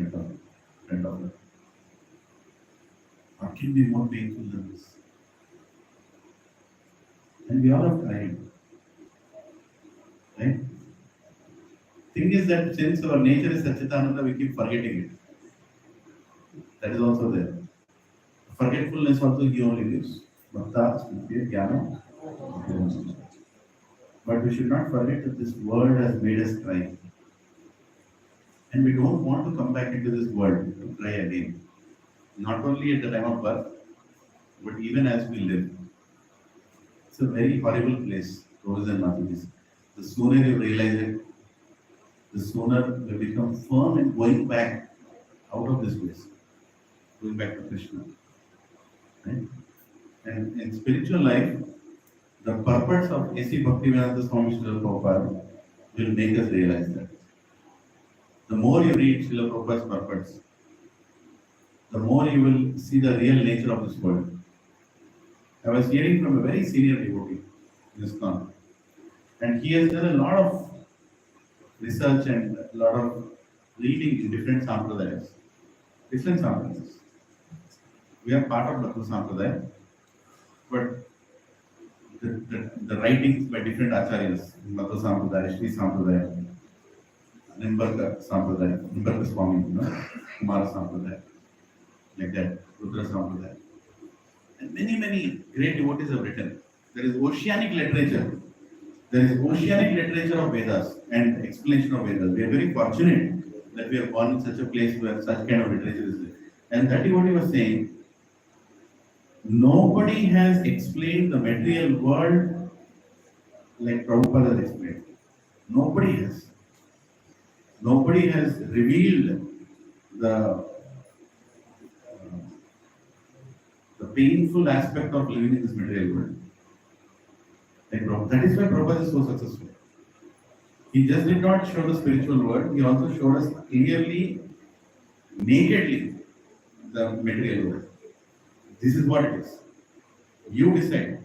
front of her. What can be more painful than this? And we all have cried. Right? Thing is that since our nature is Satchitananda, we keep forgetting it. That is also there. Forgetfulness also he only gives. Bhakta, Smriti, Jnana. But we should not forget that this world has made us cry. And we don't want to come back into this world to cry again. Not only at the time of birth, but even as we live. It's a very horrible place, Rose and Mataji. The sooner you realize it, the sooner you become firm in going back out of this place. Going back to Krishna. Right? And in spiritual life, the purpose of A.C. Bhaktivedanta Swami Srila Prabhupada will make us realize that. The more you read Srila Prabhupada's purpose, the more you will see the real nature of this world. I was hearing from a very senior devotee in ISKCON, and he has done a lot of research and a lot of reading in different sampradayas. Different sampradayas. We are part of Bhakti Sampradaya, but the writings by different acharyas, Bhakti Sampradaya, Shri Sampradaya, Nimbarka Sampradaya, Nimbarka Swami, Kumara Sampradaya, like that, Rudra Sampradaya. And many great devotees have written. There is oceanic literature. There is oceanic literature of Vedas and explanation of Vedas. We are very fortunate that we are born in such a place where such kind of literature is there. And that devotee was saying, nobody has explained the material world like Prabhupada has explained. Nobody has. Nobody has revealed the painful aspect of living in this material world. Like, that is why Prabhupada is so successful. He just did not show the spiritual world, he also showed us clearly, nakedly, the material world. This is what it is. You decide.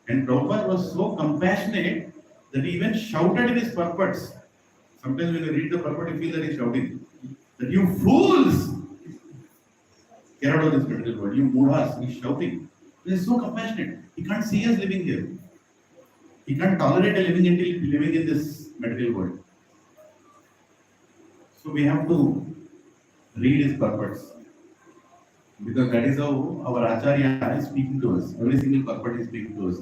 And Prabhupada was so compassionate that he even shouted in his purports. Sometimes when you read the purport, you feel that he's shouting, that you fools! Get out of this material world, you mudras, he's shouting. He is so compassionate. He can't see us living here. He can't tolerate a living in this material world. So we have to read his purports. Because that is how our Acharya is speaking to us. Every single purport is speaking to us.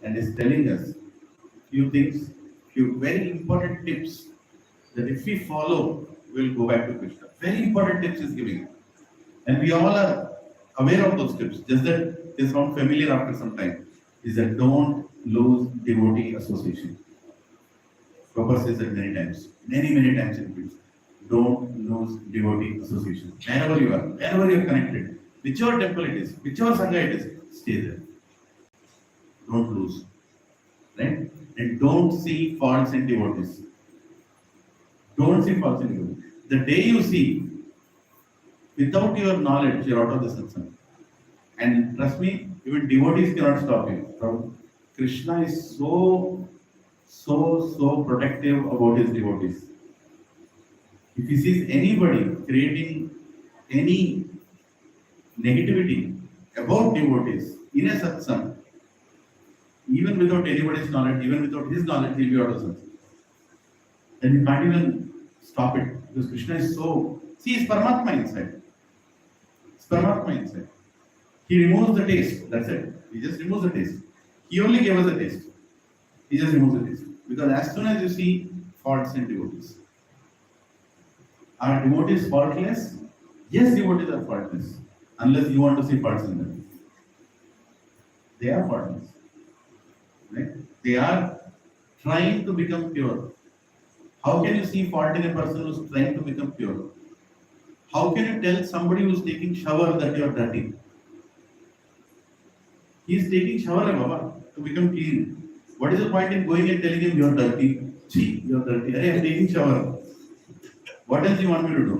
And is telling us few things, few very important tips that if we follow, we'll go back to Krishna. Very important tips is giving. And we all are aware of those tips. Just that they sound familiar after some time. Is that don't lose devotee association. Prabhupada says that many times. Many times in Krishna. Don't lose devotee association. Wherever you are connected, whichever temple it is, whichever sangha it is, stay there. Don't lose. Right? And don't see faults in devotees. Don't see faults in devotees. The day you see, without your knowledge, you're out of the satsang. And trust me, even devotees cannot stop you. Krishna is so protective about his devotees. If he sees anybody creating any negativity about devotees in a satsang, even without anybody's knowledge, even without his knowledge, he'll be out of satsang. Then you can't even stop it because Krishna is so. See, it's Paramatma inside. It's Paramatma inside. He removes the taste. That's it. He just removes the taste. He only gave us the taste. He just removes the taste. Because as soon as you see faults in devotees, are devotees faultless? Yes, devotees are faultless. Unless you want to see faults in them. They are faultless. Right? They are trying to become pure. How can you see fault in a person who's trying to become pure? How can you tell somebody who's taking shower that you are dirty? He is taking shower, Baba, to become clean. What is the point in going and telling him you are dirty? Gee, you are dirty. Hey, I am taking shower. What else do you want me to do?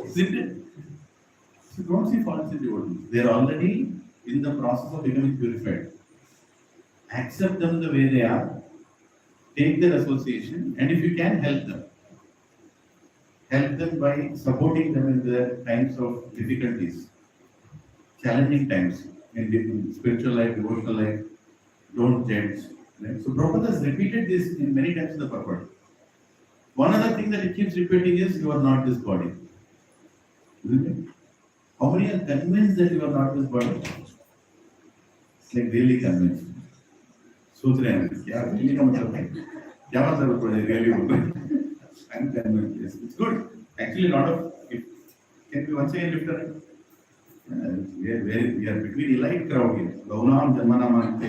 Isn't it? So don't see faults in devotees. They are already in the process of becoming purified. Accept them the way they are. Take their association, and if you can, help them. Help them by supporting them in their times of difficulties, challenging times in spiritual life, devotional life. Don't judge. Right? So Prabhupada has repeated this in many times in the purport. One other thing that he keeps repeating is, you are not this body. Isn't it? How many are convinced that you are not this body? It's like really convinced. सोच रहे हैं क्या really का मतलब है क्या मतलब है really बोल I'm convinced. Yes, it's good. Actually, a lot of it can be once again lifted. We are between elite crowd here. Gaunam Janmanamante,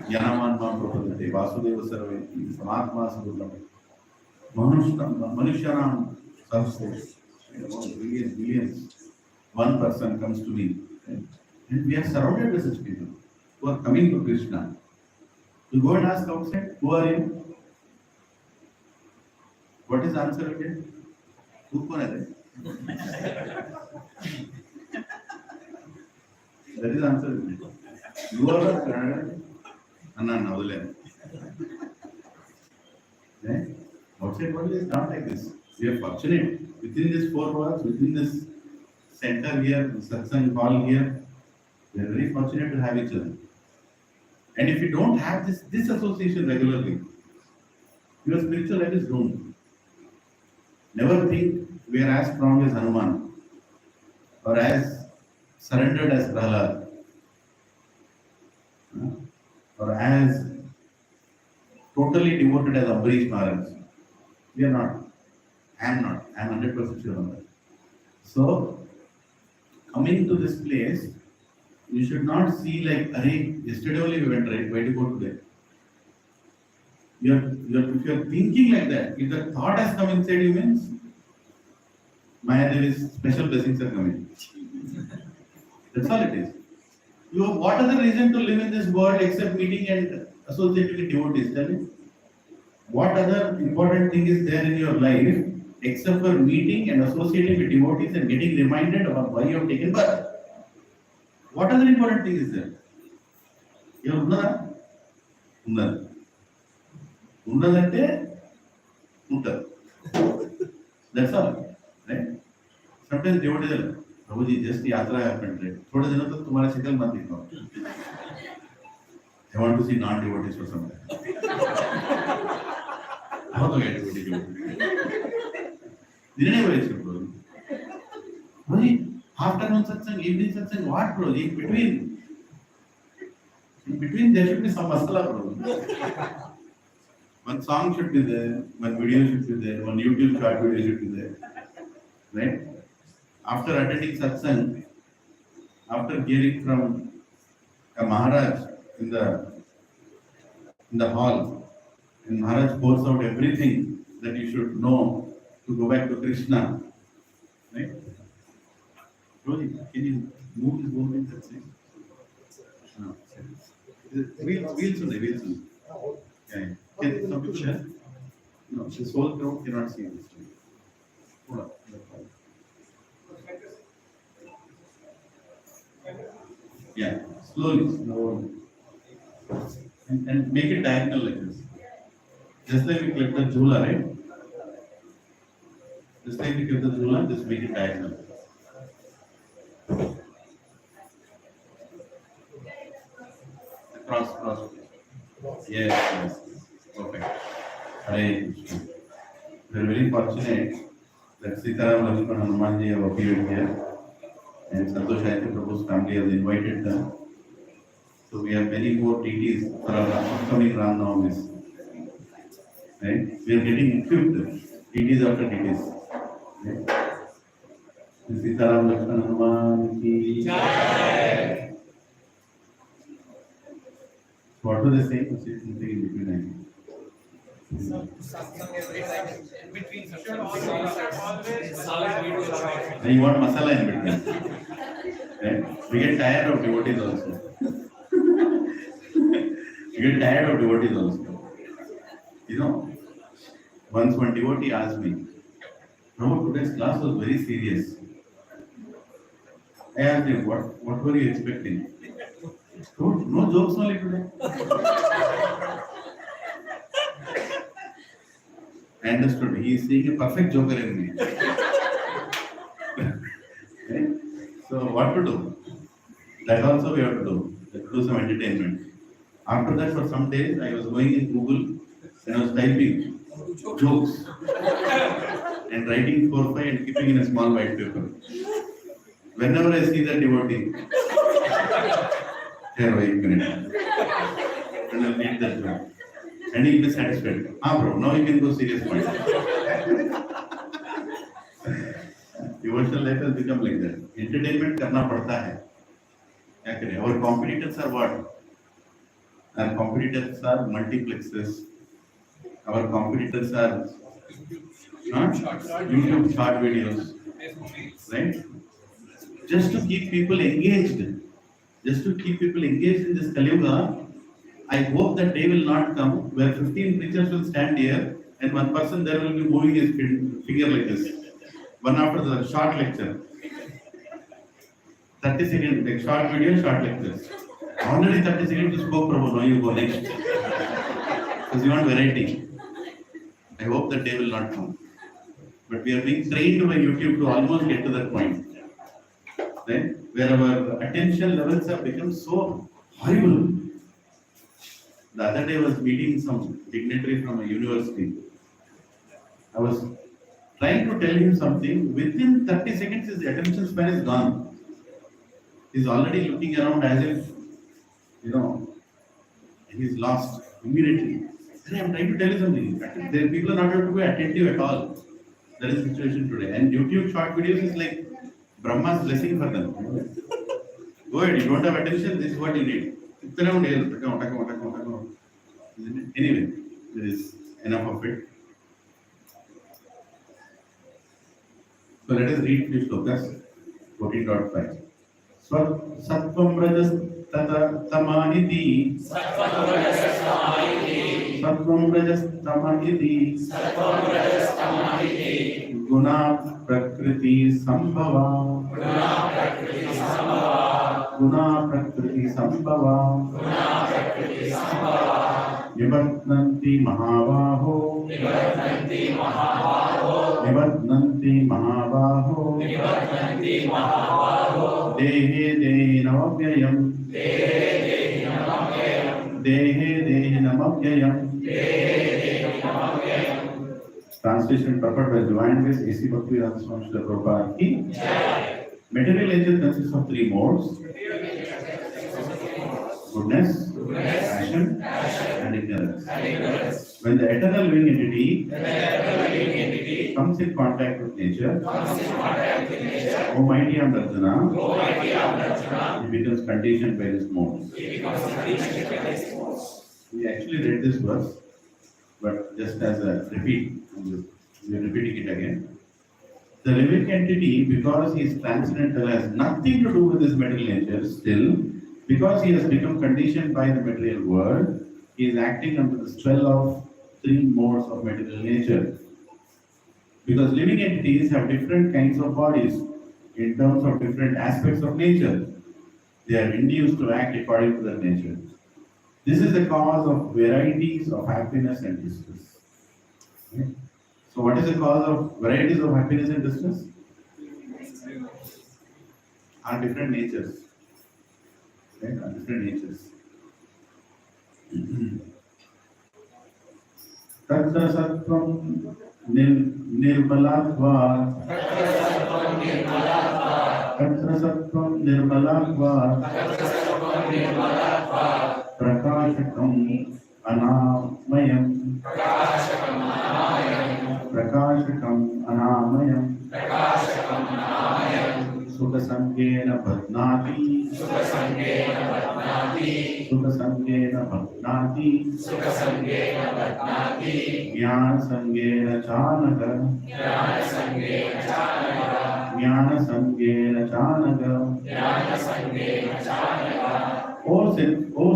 Yanaman Mam Prabhadate, Vasudeva Sarve, Samatma Sadhulam, Manushyanam Sahasras, billions. One person comes to me, and we are surrounded by such people who are coming to Krishna. You go and ask outside, who are you? What is the answer again? Who are they? That is the answer. You are the Kannada. Anna Navale. Outside world is not like this. We are fortunate. Within this four walls, within this center here, satsang hall here, we are very fortunate to have each other. And if you don't have this association regularly, your spiritual life is doomed. Never think we are as strong as Hanuman or as surrendered as Prahlad or as totally devoted as Ambarish Maharaj. We are not. I am not. I am 100% sure on that. So, coming to this place, you should not see like, Arey, yesterday only we went right, why to go today? If you are thinking like that, if the thought has come inside you means, Maya, there is special blessings are coming. That's all it is. You have what other reason to live in this world except meeting and associating with devotees? Tell me. What other important thing is there in your life except for meeting and associating with devotees and getting reminded about why you have taken birth? What other important thing is there? You have ఉన్నది ఉన్నదంటే ఉంటుంది. That's all, right? Sometimes devotees are like, Prabhuji, just yatra happened, right? थोड़े दिनों तक तुम्हारा शक्ल मत दिखाओ. I want to see non-devotees for some time. बहुत हो गया devotee. निर्णय हुए इसके bro. Prabhuji, afternoon satsang, evening satsang, what bro? In between there should be some masala, bro. One song should be there, one video should be there, one YouTube short video should be there, right? After attending satsang, after hearing from a Maharaj in the hall, and Maharaj pours out everything that you should know to go back to Krishna, right? Rohit, can you move this whole thing? That's it. No, wheels on. Yeah. Can some people share? No, this whole crowd cannot see this. Hold on. Yeah, slowly. And make it diagonal like this. Just like we clip the jhula, right? Just like we clip the jhula, just make it diagonal. Cross. Yes. Perfect. Hare Krishna. We are very fortunate that Sitaram Lakshman Hanumanji have appeared here, and Santosh Chaitanya Prabhu's family has invited them. So we have many more TTs for our upcoming Ram Navamis. Right? We are getting equipped TTs after TTs. Right? Sitaram Lakshman Hanuman ki Jai. What do they say? Say something in between. Satsang every time. In between Should always And you want masala in between. Right? We get tired of devotees also. You know, once one devotee asked me, Prabhu, today's class was very serious. I asked him, what were you expecting? No jokes only today. I understood. He is seeing a perfect joker in me. Okay? So what to do? That also we have to do. We have to do some entertainment. After that, for some days, I was going in Google and I was typing jokes and writing 4-5 and keeping in a small white paper. Whenever I see that devotee, here, wait a minute. And I'll read that joke. And he'll be satisfied. Bro, now you can go serious point. Devotional life has become like that. Entertainment करना पड़ता है. क्या करें? Our competitors are what? Our competitors are multiplexes. Our competitors are YouTube short videos, right? Just to keep people engaged. Just to keep people engaged in this Kaliyuga, I hope that day will not come where 15 preachers will stand here and one person there will be moving his finger like this. One after the short lecture. 30 seconds, like short video, short lectures. Already 30 seconds you spoke, Prabhu, now you go next. Because you want variety. I hope that day will not come. But we are being trained by YouTube to almost get to that point. Right? Where our attention levels have become so horrible. The other day I was meeting some dignitary from a university. I was trying to tell him something. Within 30 seconds his attention span is gone. He's already looking around as if, he's lost immediately. I'm trying to tell you something. People are not able to be attentive at all. That is the situation today. And YouTube short videos is like Brahma's blessing for them. Go ahead, you don't have attention, this is what you need. Anyway, there is enough of it. So let us read the shlokas 14.5. Sattvam rajas tama iti sattvam rajas tama iti guna prakriti sambhava nivartanti mahabaho dehe dehe namavyayam. Translation purport by Divine Grace A.C. Bhakti Swami Prabhupada ki. Material nature consists of three modes: goodness, passion, and ignorance. When the eternal living entity comes in contact with nature, O mighty Arjuna, he becomes conditioned by this mode. We actually read this verse, but just as a repeat, we are repeating it again. The living entity, because he is transcendental, has nothing to do with his material nature. Still, because he has become conditioned by the material world, he is acting under the spell of three modes of material nature. Because living entities have different kinds of bodies in terms of different aspects of nature. They are induced to act according to their nature. This is the cause of varieties of happiness and distress. Okay? So what is the cause of varieties of happiness and distress? Are different natures. Okay? Are different natures. Tatra sattvam nirmalatva. Tatra sattvam nirmalatva. Prakashakam anamayam. Prakashakam anamayam. Sukasangena bhadnati. Sukasangena bhadnati. Jnana sangena chanaka. O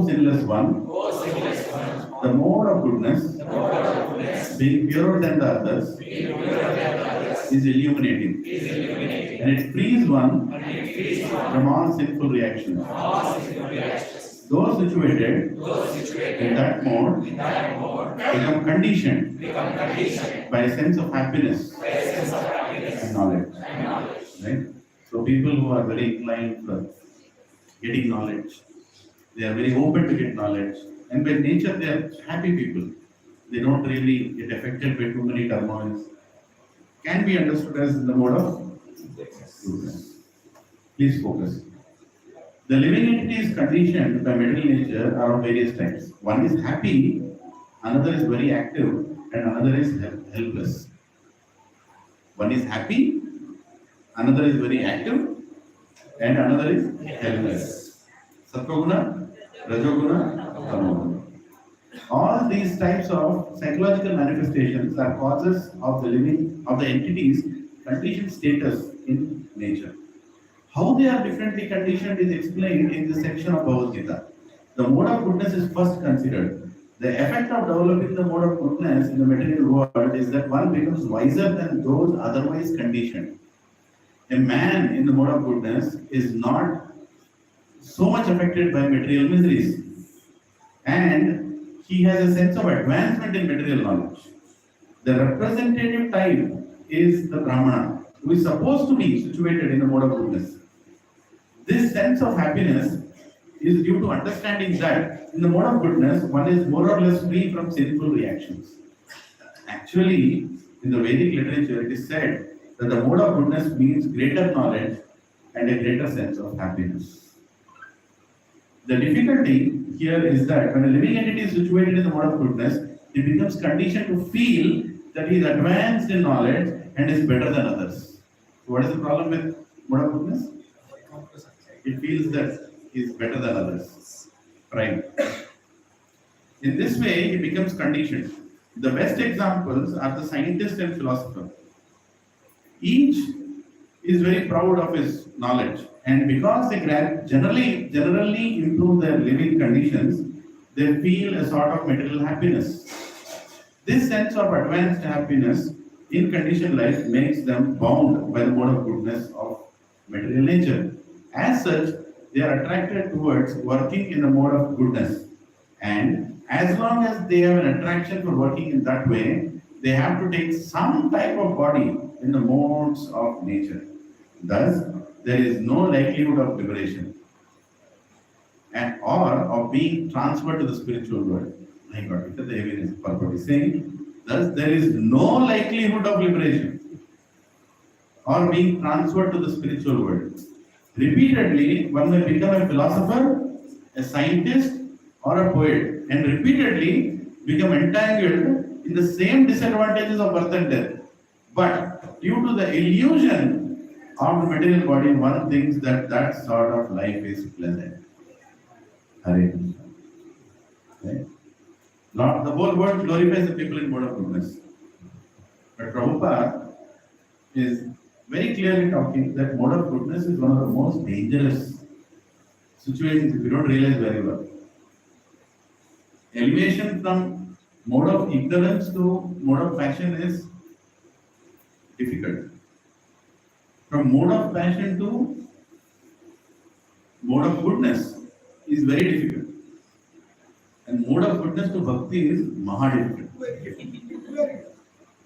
sinless one, the mode of goodness, being purer than the others, is illuminating. And it frees one from all sinful reactions. Those situated in that mode become conditioned by a sense of happiness and knowledge. Right? So people who are very inclined for getting knowledge, they are very open to get knowledge, and by nature they are happy people. They don't really get affected by too many turmoils. Can be understood as the mode of goodness. Please focus. The living entities conditioned by material nature are of various types. One is happy, another is very active, and another is helpless. One is happy, another is very active, and another is helpless. Sattva-guna, Rajoguna, Tamoguna. All these types of psychological manifestations are causes of the entity's conditioned status in nature. How they are differently conditioned is explained in this section of Bhagavad Gita. The mode of goodness is first considered. The effect of developing the mode of goodness in the material world is that one becomes wiser than those otherwise conditioned. A man in the mode of goodness is not so much affected by material miseries, and he has a sense of advancement in material knowledge. The representative type is the Brahmana, who is supposed to be situated in the mode of goodness. This sense of happiness is due to understanding that in the mode of goodness, one is more or less free from sinful reactions. Actually, in the Vedic literature, it is said that the mode of goodness means greater knowledge and a greater sense of happiness. The difficulty here is that when a living entity is situated in the mode of goodness, he becomes conditioned to feel that he is advanced in knowledge and is better than others. So what is the problem with mode of goodness? It feels that he is better than others. Right. In this way, he becomes conditioned. The best examples are the scientist and philosopher. Each is very proud of his knowledge And because they generally improve their living conditions, they feel a sort of material happiness. This sense of advanced happiness in conditioned life makes them bound by the mode of goodness of material nature. As such, they are attracted towards working in the mode of goodness. And as long as they have an attraction for working in that way, they have to take some type of body in the modes of nature. Thus, there is no likelihood of liberation and or of being transferred to the spiritual world. My God, look at the heaviness. Purport is saying, thus there is no likelihood of liberation or being transferred to the spiritual world. Repeatedly, one may become a philosopher, a scientist, or a poet, and repeatedly become entangled in the same disadvantages of birth and death. But due to the illusion of the material body, one thinks that that sort of life is pleasant. Hare Krishna. Right? Not the whole world glorifies the people in mode of goodness. But Prabhupada is very clearly talking that mode of goodness is one of the most dangerous situations if you don't realize very well. Elevation from mode of ignorance to mode of passion is difficult. From mode of passion to mode of goodness is very difficult. And mode of goodness to bhakti is maha difficult.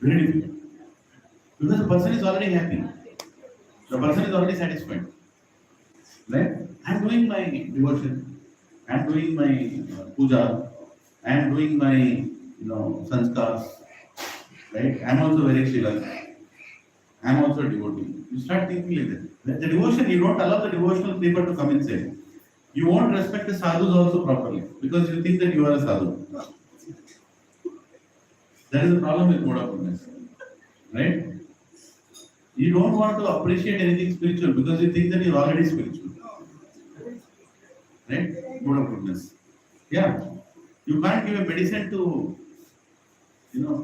Very difficult. Because the person is already happy. The person is already satisfied. Right? I am doing my devotion. I am doing my puja. I am doing my sanskars. Right? I am also very shilak. I am also a devotee. You start thinking like that. The devotion, you don't allow the devotional people to come inside. You won't respect the sadhus also properly because you think that you are a sadhu. That is the problem with mode of goodness. Right? You don't want to appreciate anything spiritual because you think that you're already spiritual. Right? Mode of goodness. Yeah. You can't give a medicine to,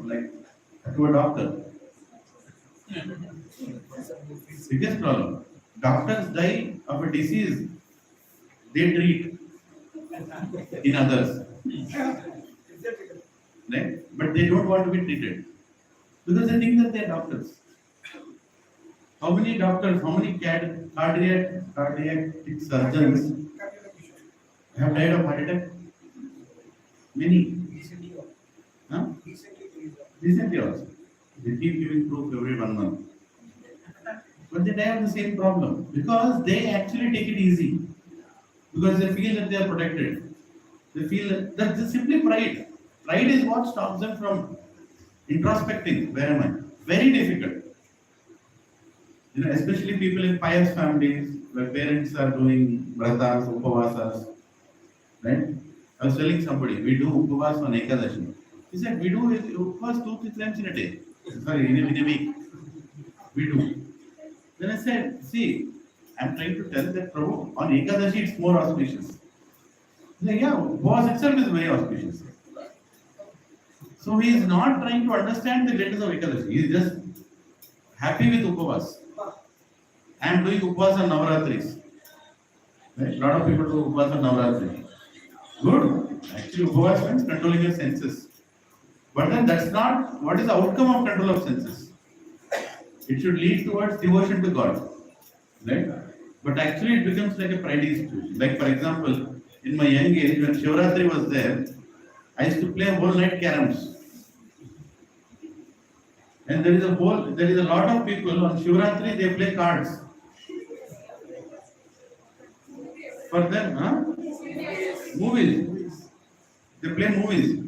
like to a doctor. Biggest problem. Doctors die of a disease they treat in others. Right? But they don't want to be treated because they think that they are doctors. How many doctors, how many cardiac surgeons have died of heart attack? Many. Huh? Recently also. They keep giving proof every 1 month. But they die of the same problem because they actually take it easy. Because they feel that they are protected. They feel that's simply pride. Pride is what stops them from introspecting. Where am I? Very difficult. Especially people in pious families where parents are doing vratas, upavasas. Right? I was telling somebody, we do upavas on Ekadashi. He said, we do upavas 2-3 times in a day. Sorry, in a week. We do. Then I said, see, I'm trying to tell that Prabhu, on Ekadashi it's more auspicious. Like, yeah, upavas itself is very auspicious. So he is not trying to understand the greatness of Ekadashi. He is just happy with upavas. I am doing upavas on Navaratris. Right? A lot of people do upavas on Navaratri. Good. Actually, upavas means controlling your senses. But then that's not what is the outcome of control of senses. It should lead towards devotion to God. Right? But actually it becomes like a pridey situation. Like for example, in my young age when Shivratri was there, I used to play whole night caroms. And there is a lot of people on Shivratri they play cards. For them, movies. They play movies.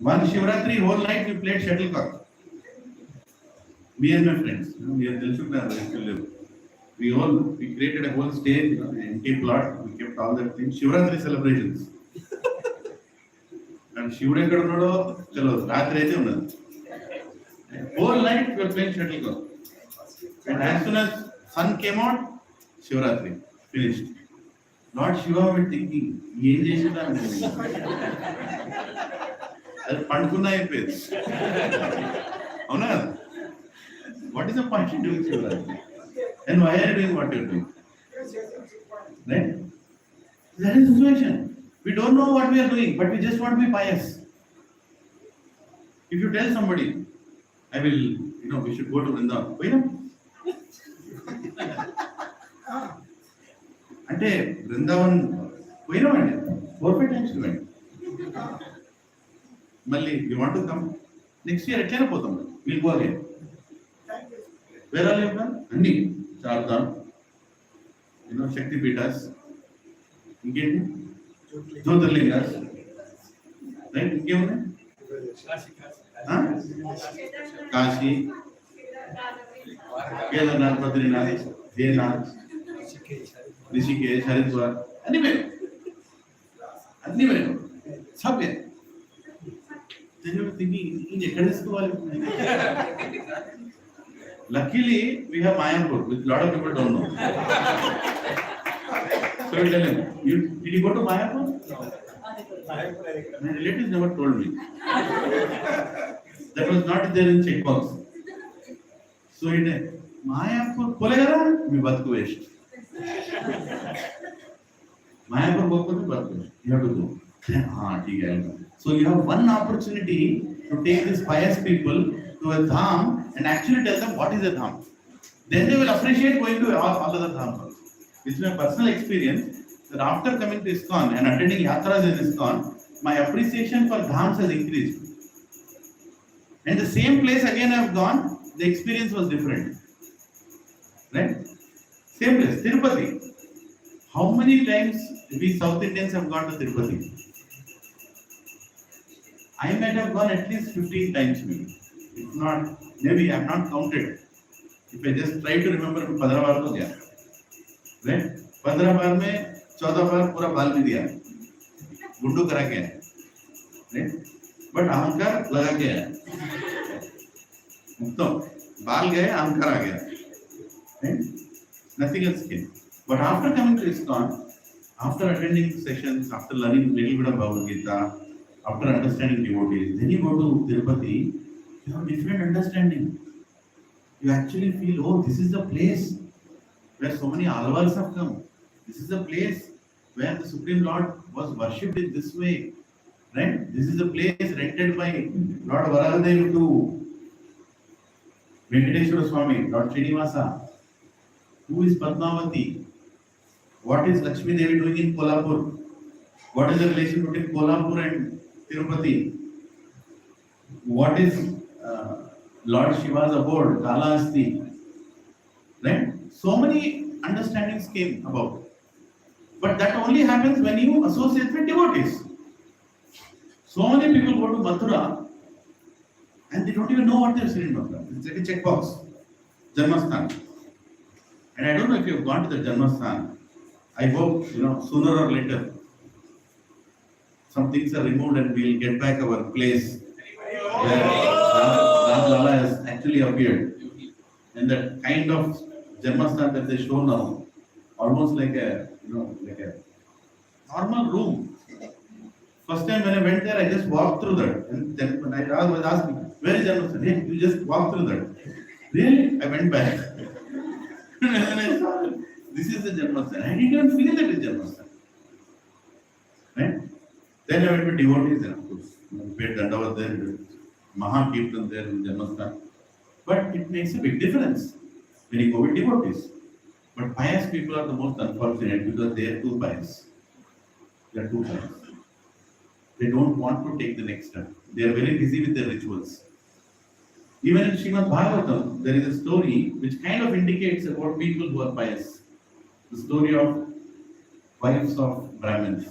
One Shivratri whole night we played shuttlecock. Me and my friends, we are Dilshukna, we created a whole stage, an empty plot. We kept all that things. Shivratri celebrations. And Shivude Kadanodo, chalo, Ratri aithe unnadu. Whole night we were playing shuttlecock. And as soon as sun came out, Shivratri finished. Lord Shiva was thinking, ఏం చేసినా అది పండుకున్నా అయిపోయింది అవునా what is the point in doing Shivratri? And why are you doing what you're doing? Right? That is the situation. We don't know what we are doing, but we just want to be pious. If you tell somebody, I will, we should go to Vrindavan. Why not? అంటే Brindavan పోయినామండి 4-5 times వెళ్ళండి. మళ్ళీ you want to come next year ఎట్లయినా పోతాం. We'll go again. Where are you plan? అన్ని చార్ధామ్, శక్తి పీఠాస్, ఇంకేంటి jyotirlingas, right? ఇంకేమున్నాయి? కాశీ, కేదార్నాథ్, బద్రీనాథ్, దేనాథ్, ऋषिकेश, हरिद्वार, అన్ని వేరు సబ్ వేరు. ఇది ఎక్కడ తీసుకోవాలి? Luckily, we have Mayapur, which a lot of people don't know. So I tell him, did you go to Mayapur? My relatives never told me. That was not there in checkbox. So he said, Mayapur, పోలేగరా మీ బతుకు waste. Mayapur పోకపోతే బతుకు waste. You have to go. ठीक है. So you have one opportunity to take these pious people to a dham and actually tell them what is a dham. Then they will appreciate going to all other dhams also. It's my personal experience that after coming to ISKCON and attending yatras in ISKCON, my appreciation for dhams has increased. And the same place again I have gone, the experience was different. Right? Same place, Tirupati. How many times we South Indians have gone to Tirupati? I might have gone at least 15 times maybe. If not, maybe I have not counted. If I just try to remember, 15 बार तो गया. Right? 15 बार में 14 बार पूरा बाल भी दिया, गुंडू करा के, right? But अहंकार लगा के है. तो बाल गए, अहंकार आ गया. Right? Nothing else came. But after coming to ISKCON, after attending sessions, after learning a little bit of Bhagavad Gita, after understanding devotees, then you go to Tirupati, you have different understanding. You actually feel, oh, this is the place where so many alvars have come. This is the place where the Supreme Lord was worshipped in this way. Right? This is the place rented by Lord Varahadev to Venkateshwara Swami, Lord Srinivasa. Who is Padmavati? What is Lakshmi Devi doing in Kolhapur? What is the relation between Kolhapur and Tirupati? What is Lord Shiva's abode, Kalahasti? Right? So many understandings came about. But that only happens when you associate with devotees. So many people go to Mathura and they don't even know what they're saying in Mathura. It's like a checkbox. Janmasthan. And I don't know if you've gone to the Janmasthan. I hope, sooner or later, some things are removed and we'll get back our place where Ram Lala has actually appeared. And that kind of Janmasthan that they show now, almost like a normal room. First time when I went there, I just walked through that. And then when I was asking, where is Janmasthan? Hey, you just walk through that. Really? I went back. And I saw, this is the Janmasthan. I didn't even feel that it's Janmasthan. Right? Then I went to devotees and of course, paid Dandavad there, Mahakirtan there in Janmasthan. But it makes a big difference when you go with devotees. But pious people are the most unfortunate because they are too pious. They are too pious. They don't want to take the next step. They are very busy with their rituals. Even in Srimad Bhagavatam, there is a story which kind of indicates about people who are pious. The story of wives of Brahmins.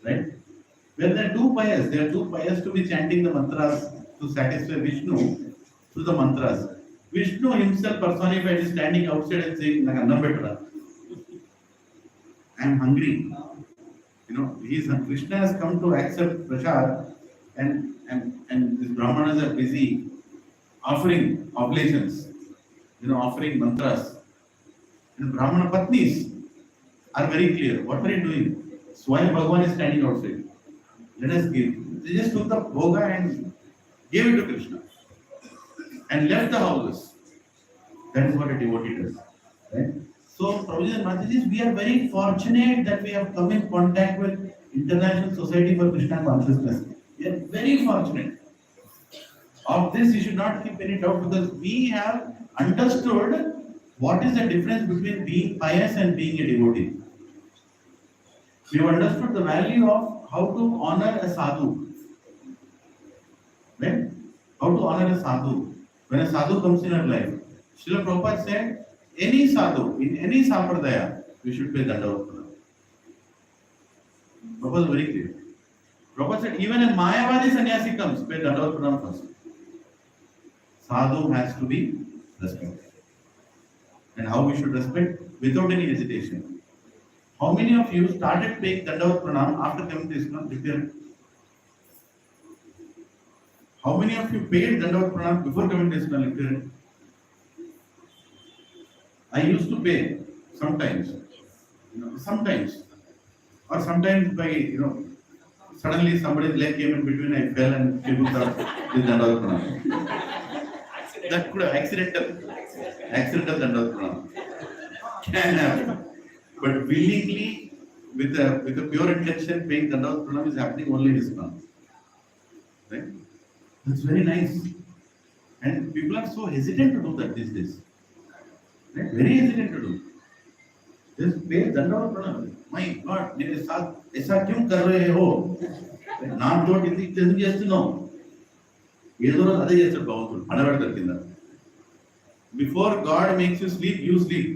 Right? When they are too pious to be chanting the mantras to satisfy Vishnu through the mantras. Vishnu himself personified is standing outside and saying, Annam betra. I am hungry. Krishna has come to accept prasad and these Brahmanas are busy offering oblations, offering mantras. And Brahmana Patnis are very clear. What are you doing? Swayam Bhagavan is standing outside. Let us give. They just took the bhoga and gave it to Krishna and left the houses. That is what a devotee does. Right? So, Prabhuji and Mataji, we are very fortunate that we have come in contact with International Society for Krishna Consciousness. We are very fortunate. Of this, you should not keep any doubt because we have understood what is the difference between being pious and being a devotee. We have understood the value of how to honor a sadhu. Right? How to honor a sadhu. When a sadhu comes in our life, Srila Prabhupada said, any sadhu, in any sampradaya, we should pay dandavat pranam. Prabhupada was very clear. Prabhupada said, even a Mayavadi sannyasi comes, pay dandavat pranam first. Sadhu has to be respected. And how we should respect? Without any hesitation. How many of you started paying dandavat pranam after coming to Islam? Declare. How many of you paid dandavat pranam before coming to Islam? Declare. I used to pay sometimes, sometimes, or sometimes by, suddenly somebody's leg came in between, I fell and people thought this dandavat pranam. That could have accidental dandavat pranam. Can happen. But willingly, with a pure intention, paying dandavat pranam is happening only in Islam. Right? That's very nice. And people are so hesitant to do that these days. Right? Very hesitant to do. Just pay dandavat pranam. My God, ऐसा क्यों कर रहे हो? नाम तो it doesn't just know. ఏదో రోజు అదే చేస్తాడు భగవంతుడు అనబెడతాడు కింద. Before God makes you sleep, you sleep.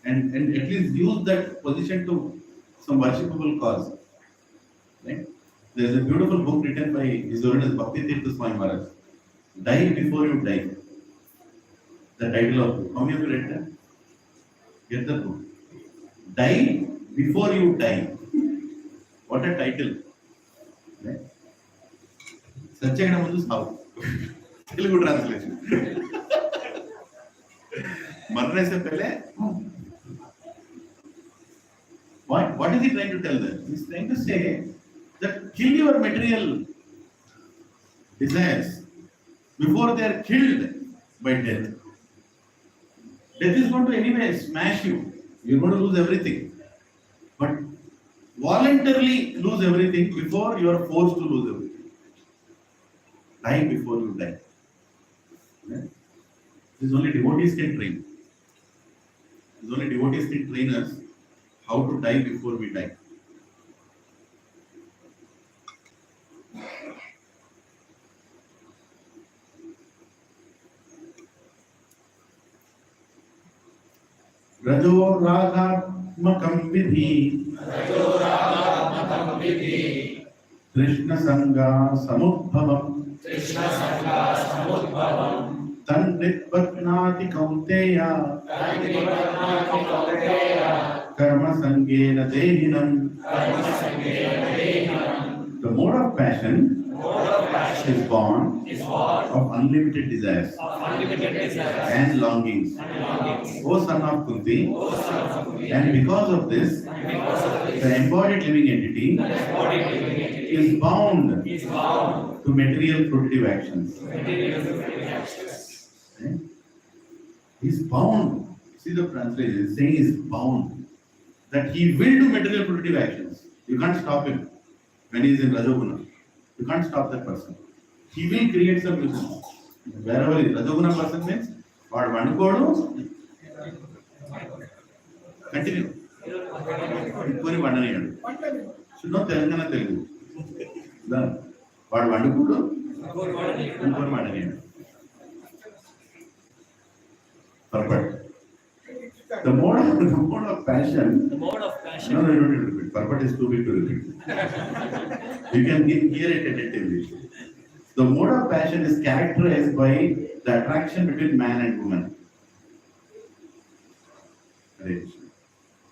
And at least use that position to some worshipable cause. Right? There is a beautiful book written by His Holiness Bhakti Swami Maharaj. Die before you die. The title of the book. How many of you read that? Get the book. Die before you die. What a title. Right? సత్యగణ ముందు సావు Telugu translation मरने से पहले what is he trying to tell them? He's trying to say that kill your material desires before they are killed by death. Death is going to anyway smash you. You're going to lose everything. But voluntarily lose everything before you are forced to lose everything. Die before you die. Right? This only devotees can train. This only devotees can train us how to die before we die. Rajo ragatmakam vidhi Krishna Sangha Samudbhavam Tannitpatnati Kaunteya Karma Sangena Dehinam. The mode of passion is born of unlimited desires and longings. O son of Kunti, and because of this, the embodied living entity is bound to material fruitive actions. Right? He's bound. See the translation, it's saying he's bound. That he will do material fruitive actions. You can't stop him when he's in Rajoguna. You can't stop that person. He will create some nuisance. Wherever is Rajoguna person means, what one go continue. Koni vandaniyandu. Should not Telangana Telugu. What one go Koni vandaniyandu. Perfect. The mode of passion. The mode of passion. No, I don't need to repeat. Purport is too big to repeat. You can hear it attentively. The mode of passion is characterized by the attraction between man and woman. Right.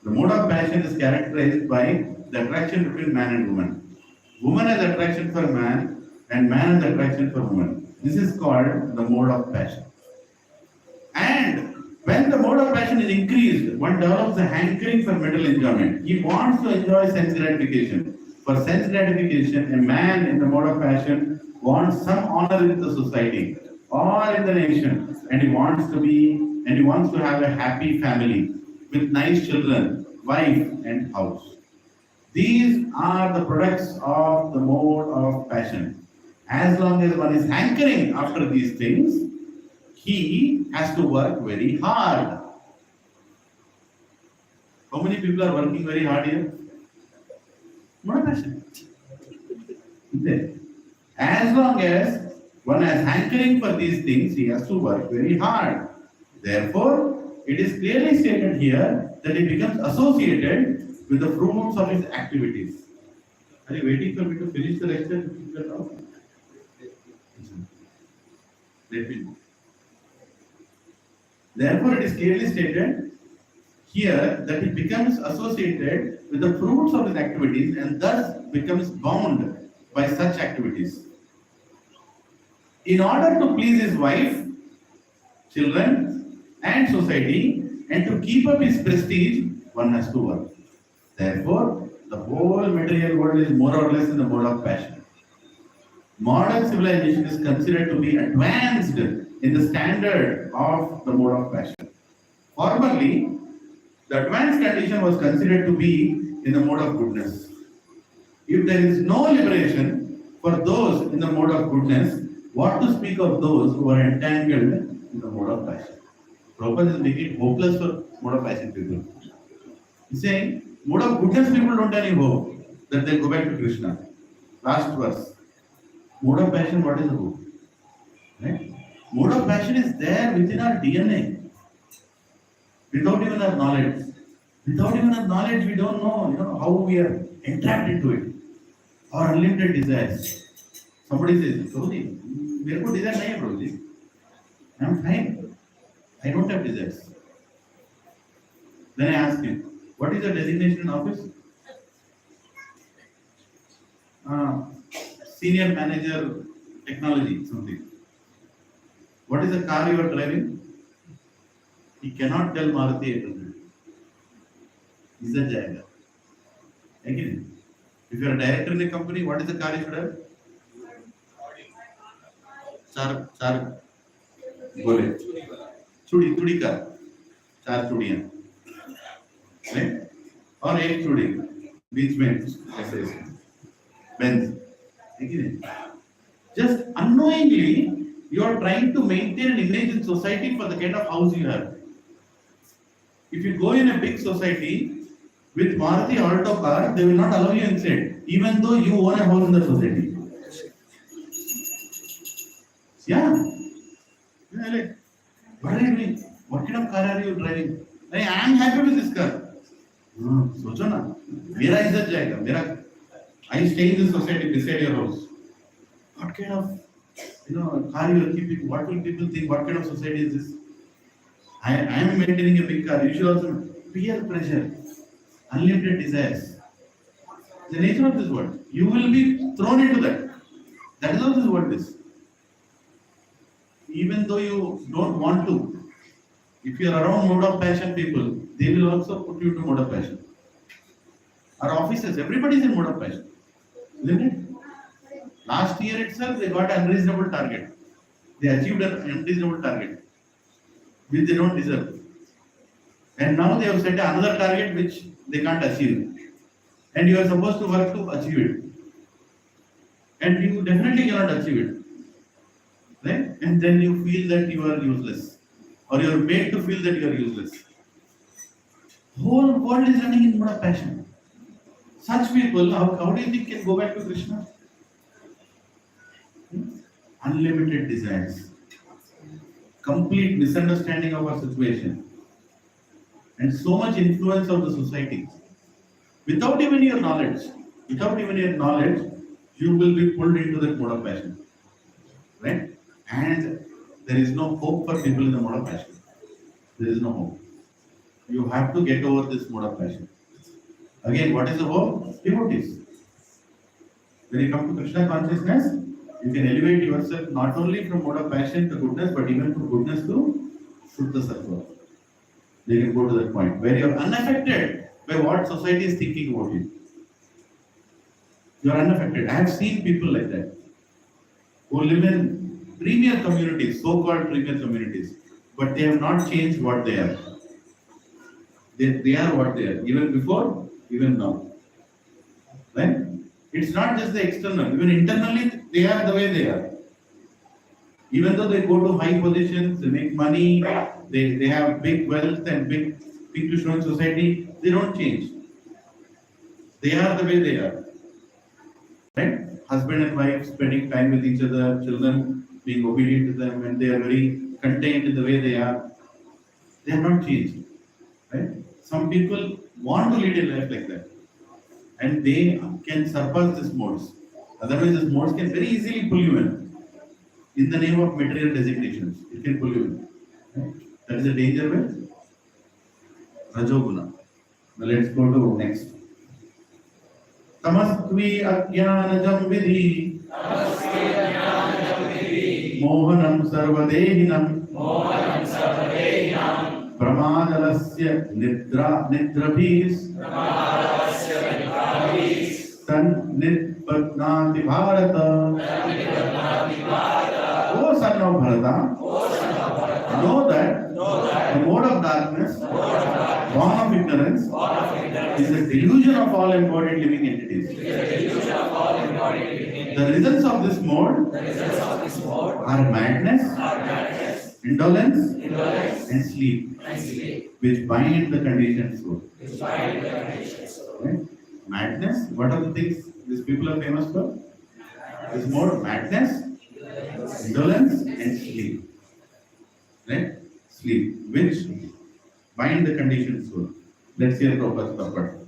The mode of passion is characterized by the attraction between man and woman. Woman has attraction for man and man has attraction for woman. This is called the mode of passion. And when the mode of passion is increased, one develops a hankering for mental enjoyment. He wants to enjoy sense gratification. For sense gratification, a man in the mode of passion wants some honor in the society or in the nation, and he wants to have a happy family. with nice children, wife, and house. These are the products of the mode of passion. As long as one is hankering after these things, he has to work very hard. How many people are working very hard here? Not passion. Okay. As long as one is hankering for these things, he has to work very hard. Therefore, it is clearly stated here that he becomes associated with the fruits of his activities. Are you waiting for me to finish the lecture? Let me know. Therefore, it is clearly stated here that he becomes associated with the fruits of his activities and thus becomes bound by such activities. In order to please his wife, children, and society, and to keep up his prestige, one has to work. Therefore, the whole material world is more or less in the mode of passion. Modern civilization is considered to be advanced in the standard of the mode of passion. Formerly, the advanced condition was considered to be in the mode of goodness. If there is no liberation for those in the mode of goodness, what to speak of those who are entangled in the mode of passion? Prabhupada is making it hopeless for mode of passion people. He's saying, mode of goodness people don't have any hope that they'll go back to Krishna. Last verse. Mode of passion, what is the hope? Right? Mode of passion is there within our DNA. Without even our knowledge. Without even our knowledge, we don't know, how we are entrapped into it. Our unlimited desires. Somebody says, Prabhuji, मेरे को desire नहीं है Prabhuji. I'm fine. I don't have desires. Then I ask him, what is your designation in office? Senior manager technology, something. What is the car you are driving? He cannot tell Maruti 800. Izzat jayega. Again, if you are a director in a company, what is the car you should have? चार बोले चूड़ी का 4 चूड़ियां, और एक चूड़ी बीच में ऐसे bench. Just unknowingly, you are trying to maintain an image in society for the kind of house you have. If you go in a big society with Maruti Alto car, they will not allow you inside, even though you own a house in the society. Yeah. Like, what are you doing? What kind of car are you driving? I am happy with this car. सोचो ना, मेरा इज्जत जाएगा, मेरा. I stay in this society beside your house. What kind of, car you are keeping? What will people think? What kind of society is this? I am maintaining a big car. You should also peer pressure, unlimited desires. The nature of this world. You will be thrown into that. That is how this world is. Even though you don't want to, if you are around mode of passion people, they will also put you to mode of passion. Our offices, everybody is in mode of passion, isn't it? Last year itself, they got an unreasonable target. They achieved an unreasonable target, which they don't deserve. And now they have set another target which they can't achieve. And you are supposed to work to achieve it. And you definitely cannot achieve it. Right? And then you feel that you are useless. Or you are made to feel that you are useless. Whole world is running in mode of passion. Such people, how do you think can go back to Krishna? Unlimited desires. Complete misunderstanding of our situation. And so much influence of the society. Without even your knowledge, you will be pulled into that mode of passion. Right? And there is no hope for people in the mode of passion. There is no hope. You have to get over this mode of passion. Again, what is the hope? Devotees. When you come to Krishna consciousness, you can elevate yourself not only from mode of passion to goodness, but even from goodness to Shuddha Sattva. You can go to that point where you are unaffected by what society is thinking about you. You are unaffected. I have seen people like that who live in premier communities, so-called premier communities, but they have not changed what they are. They are what they are, even before, even now. Right? It's not just the external, even internally, they are the way they are. Even though they go to high positions, they make money, they have big wealth and big thing to show in society, they don't change. They are the way they are. Right? Husband and wife spending time with each other, children being obedient to them, and they are very contained in the way they are. They have not changed. Right? Some people want to lead a life like that, and they can surpass these modes. Otherwise, these modes can very easily pull you in the name of material designations. It can pull you in. Right? That is the danger with Rajoguna. Now let's go to next. Tamastvi ajnanajam vidhi mohanam sarvadehinam Pramadalasya nidrabhis San nitpadnati bharata. O son of Bharata, know that the mode of darkness, born of ignorance, is a delusion of all embodied living entities. The results of this mode are madness, indolence, and sleep, which bind the conditioned soul. Right? Madness, what are the things these people are famous for? This mode, madness, indolence, and sleep. Right? Sleep, which bind the conditioned soul. Let's hear Prabhupada's purport.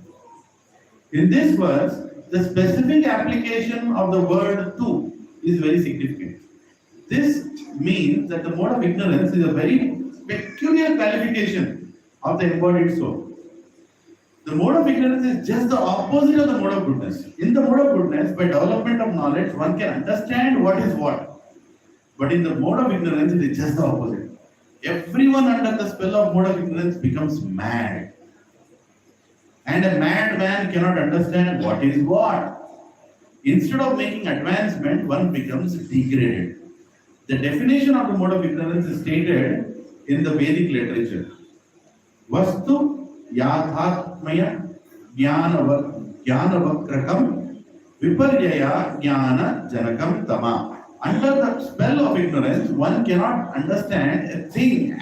In this verse, the specific application of the word tu is very significant. This means that the mode of ignorance is a very peculiar qualification of the embodied soul. The mode of ignorance is just the opposite of the mode of goodness. In the mode of goodness, by development of knowledge, one can understand what is what. But in the mode of ignorance, it is just the opposite. Everyone under the spell of mode of ignorance becomes mad. And a mad man cannot understand what is what. Instead of making advancement, one becomes degraded. The definition of the mode of ignorance is stated in the Vedic literature. Vastu yathatmaya jnanavakrakam viparyaya jnana janakam tama. Under the spell of ignorance, one cannot understand a thing.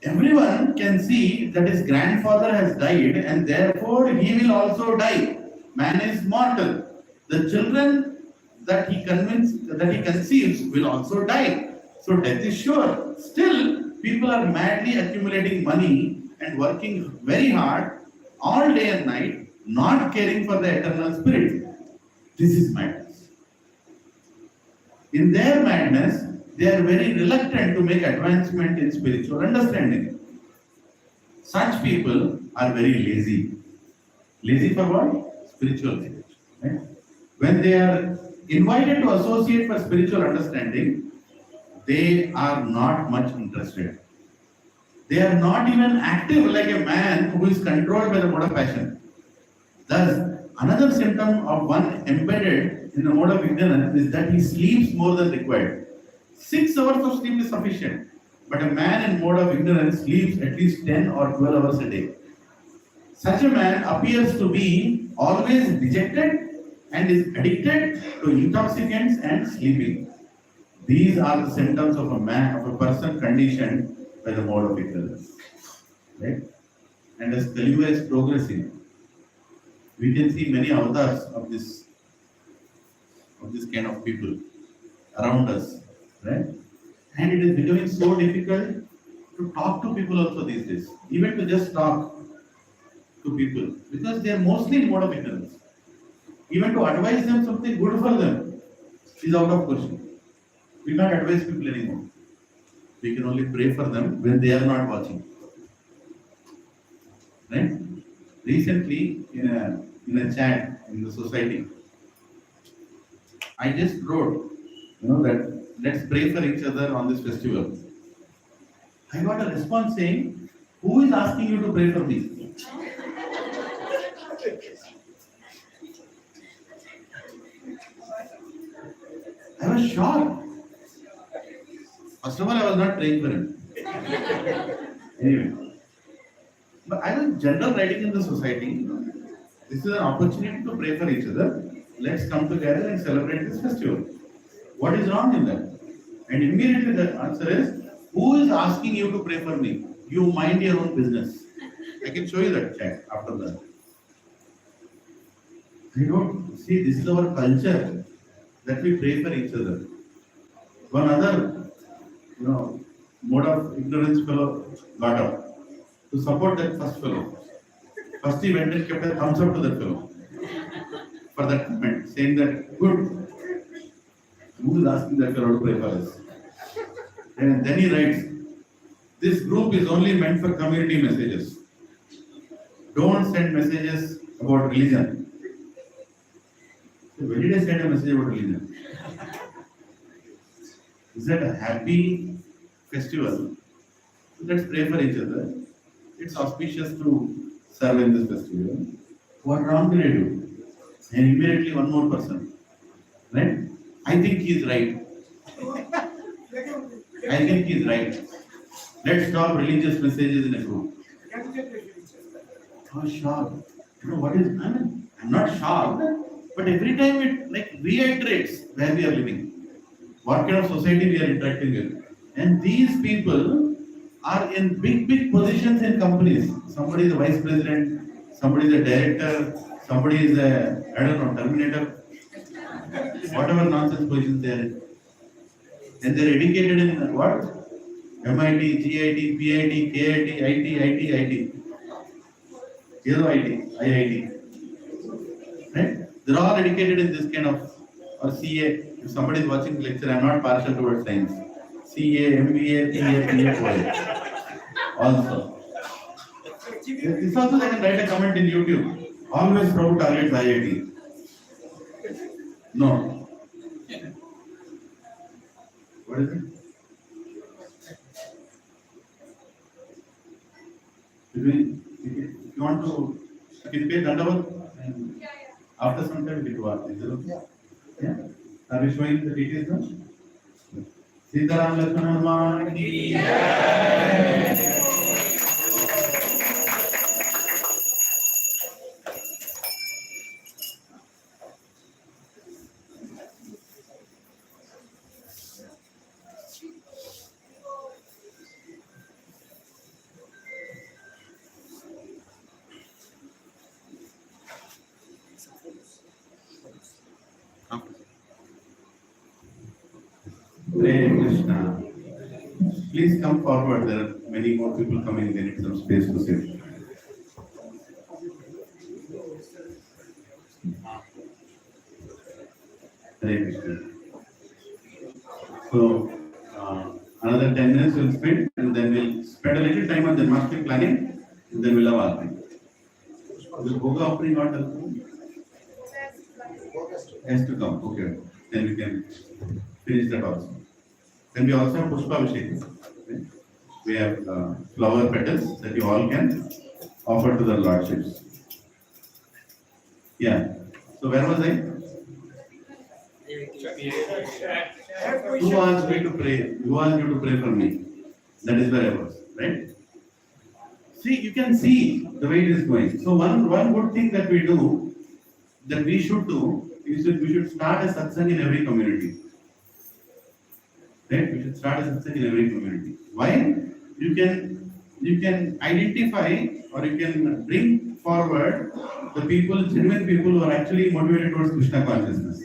Everyone can see that his grandfather has died and therefore he will also die. Man is mortal. The children that he conceives will also die. So death is sure. Still, people are madly accumulating money and working very hard all day and night, not caring for the eternal spirit. This is madness. In their madness, they are very reluctant to make advancement in spiritual understanding. Such people are very lazy. Lazy for what? Spiritual knowledge. Right? When they are invited to associate for spiritual understanding, they are not much interested. They are not even active like a man who is controlled by the mode of passion. Thus, another symptom of one embedded in the mode of ignorance is that he sleeps more than required. 6 hours of sleep is sufficient, but a man in mode of ignorance sleeps at least 10 or 12 hours a day. Such a man appears to be always dejected and is addicted to intoxicants and sleeping. These are the symptoms of a person conditioned by the mode of ignorance. Right? And as Kali Yuga is progressing, we can see many avatars of this kind of people around us. Right? And it is becoming so difficult to talk to people also these days, even to just talk to people, because they are mostly in mode of ignorance. Even to advise them something good for them is out of question. We can't advise people anymore. We can only pray for them when they are not watching. Right? Recently, in a chat in the society, I just wrote, that let's pray for each other on this festival. I got a response saying, who is asking you to pray for me? I was shocked. First of all, I was not praying for him. Anyway, But as a general writing in the society, this is an opportunity to pray for each other. Let's come together and celebrate this festival. What is wrong in that? And immediately the answer is, who is asking you to pray for me? You mind your own business. I can show you that chat after that. I don't see, this is our culture that we pray for each other. One other, mode of ignorance fellow got up to support that first fellow. First he went and kept a thumbs up to that fellow for that comment, saying that, good, who is asking that fellow to pray for us? And then he writes, this group is only meant for community messages. Don't send messages about religion. So when did I send a message about religion? Is that a happy festival? Let's pray for each other. It's auspicious to serve in this festival. What wrong did I do? And immediately one more person. Right? I think he's right. I think he's right. Let's stop religious messages in a group. Oh, shocked. What is, I'm not shocked, but every time it reiterates where we are living, what kind of society we are interacting with. And these people are in big positions in companies. Somebody is a vice president, somebody is a director, somebody is a, terminator, whatever nonsense positions they are in. And they are educated in what? MIT, GIT, PIT, KIT, IT. IIT. Right? They're all educated in this kind of, or CA. If somebody is watching the lecture, I'm not partial towards science. CA, MBA, PA, also. This also they can write a comment in YouTube. Always Prabhu targets IIT. No. What is it? If you want to, you can pay Dandavat and after some time we do art. Is it okay? Yeah? Are we showing the details now? Sitaram Lakshmana Hanuman ki Jai. Hare Krishna. Please come forward. There are many more people coming. They need some space to sit. Hare Krishna. So, another 10 minutes we'll spend, and then we'll spend a little time on the master planning, and then we'll have Aarti. The Bhoga offering not helpful? Has to come. Okay. Then we can finish that also. Then we also have Pushpa Abhishek. Okay. We have flower petals that you all can offer to the Lordships. Yeah. So where was I? Who asked me to pray? Who asked you to pray for me? That is where I was, right? See, you can see the way it is going. So one good thing that we do, that we should do, is that we should start a satsang in every community. Right? We should start a satsang in every community. Why? You can identify or you can bring forward the people, genuine people who are actually motivated towards Krishna consciousness.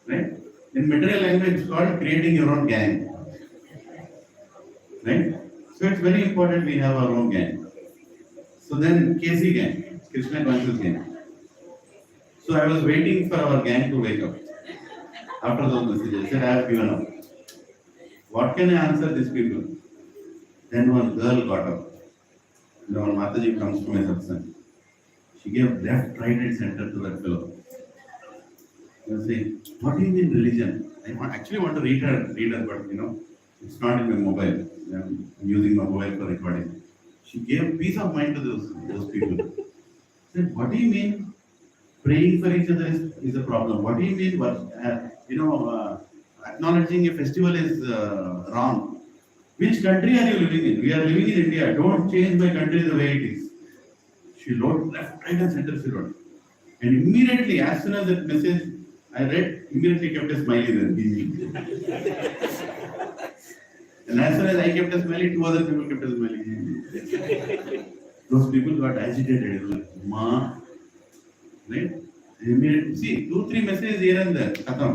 Right? In material language, it's called creating your own gang. Right? So it's very important we have our own gang. So then KC gang, Krishna conscious gang. So I was waiting for our gang to wake up. After those messages, I said, I have given up. What can I answer these people? Then one girl got up. When Mataji comes to my satsang, she gave left, right, and center to that fellow. I was saying, what do you mean religion? I actually want to read her, but it's not in my mobile. I'm using my mobile for recording. She gave peace of mind to those people. I said, what do you mean praying for each other is a problem? What do you mean acknowledging a festival is wrong? Which country are you living in? We are living in India. Don't change my country the way it is. She wrote left, right, and center. She wrote. And immediately, as soon as that message I read, immediately kept a smiley there. And as soon as I kept a smiley, two other people kept a smiley. Those people got agitated. Like, Ma, right? Immediately, see, 2-3 messages here and there. Khatam.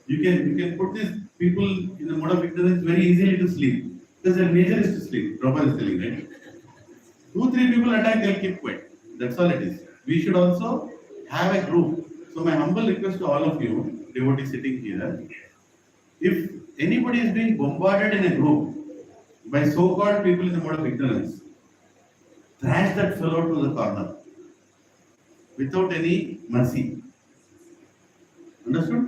You can put these people in the mode of ignorance very easily to sleep. Because their nature is to sleep. Prabhupada is telling, right? 2-3 people attack, they'll keep quiet. That's all it is. We should also have a group. So my humble request to all of you, devotees sitting here, if anybody is being bombarded in a group by so-called people in the mode of ignorance, thrash that fellow to the corner without any mercy. Understood?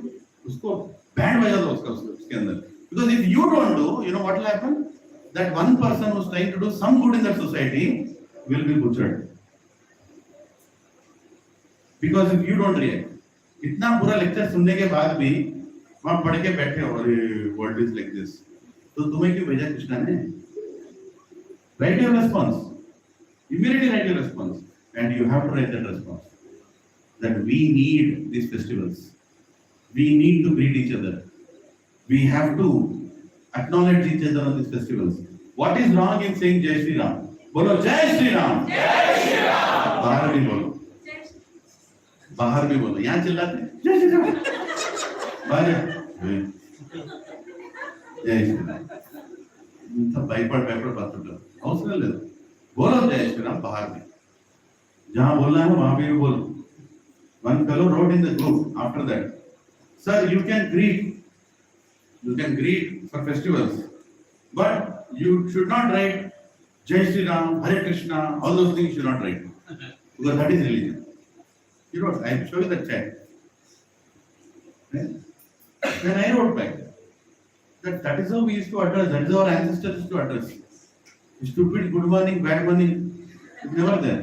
उसको band बजा दो उसके अंदर. Because if you don't do, you know what will happen? That one person who's trying to do some good in that society will be butchered. Because if you don't react, इतना पूरा lecture सुनने के बाद भी वहां पढ़ के बैठे हो, वर्ल्ड इज लाइक दिस, तो तुम्हें क्यों भेजा कृष्णा ने? Write your response. Immediately write your response, and you have to write that response. That we need these festivals. We need to greet each other. We have to acknowledge each other on these festivals. What is wrong in saying Jai Shri Ram? बोलो जय श्री राम. जय श्री राम. बाहर भी बोलो. बाहर भी बोलो. यहाँ चिल्लाते जय श्री राम. बाहर जय श्री राम. इंత భయపడి బతుకుతారు. అవసరం లేదు. बोलो जय श्री राम बाहर भी. जहाँ बोलना है वहाँ भी बोलो. One fellow wrote in the group after that, sir, you can greet for festivals, but you should not write Jai Shri Ram, Hare Krishna, all those things you should not write, because that is religion. You wrote, I show you the chat. Then I wrote back that is how we used to address, that is how our ancestors used to address. Stupid, good morning, bad morning, it's never there.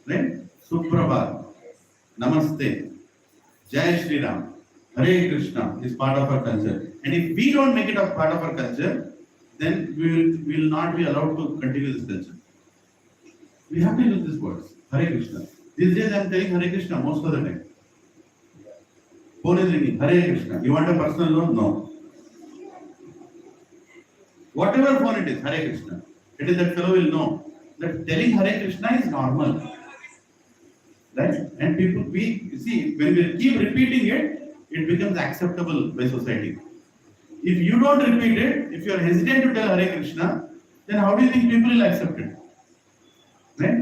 Right? Suprabhat, Namaste, Jai Shri Ram, Hare Krishna is part of our culture. And if we don't make it a part of our culture, then we will not be allowed to continue this culture. We have to use these words, Hare Krishna. These days I am telling Hare Krishna most of the time. Phone is ringing, Hare Krishna. You want a personal loan? No. Whatever phone it is, Hare Krishna. It is that fellow will know that telling Hare Krishna is normal. Right? And people, we see, when we keep repeating it, it becomes acceptable by society. If you don't repeat it, if you are hesitant to tell Hare Krishna, then how do you think people will accept it? Right?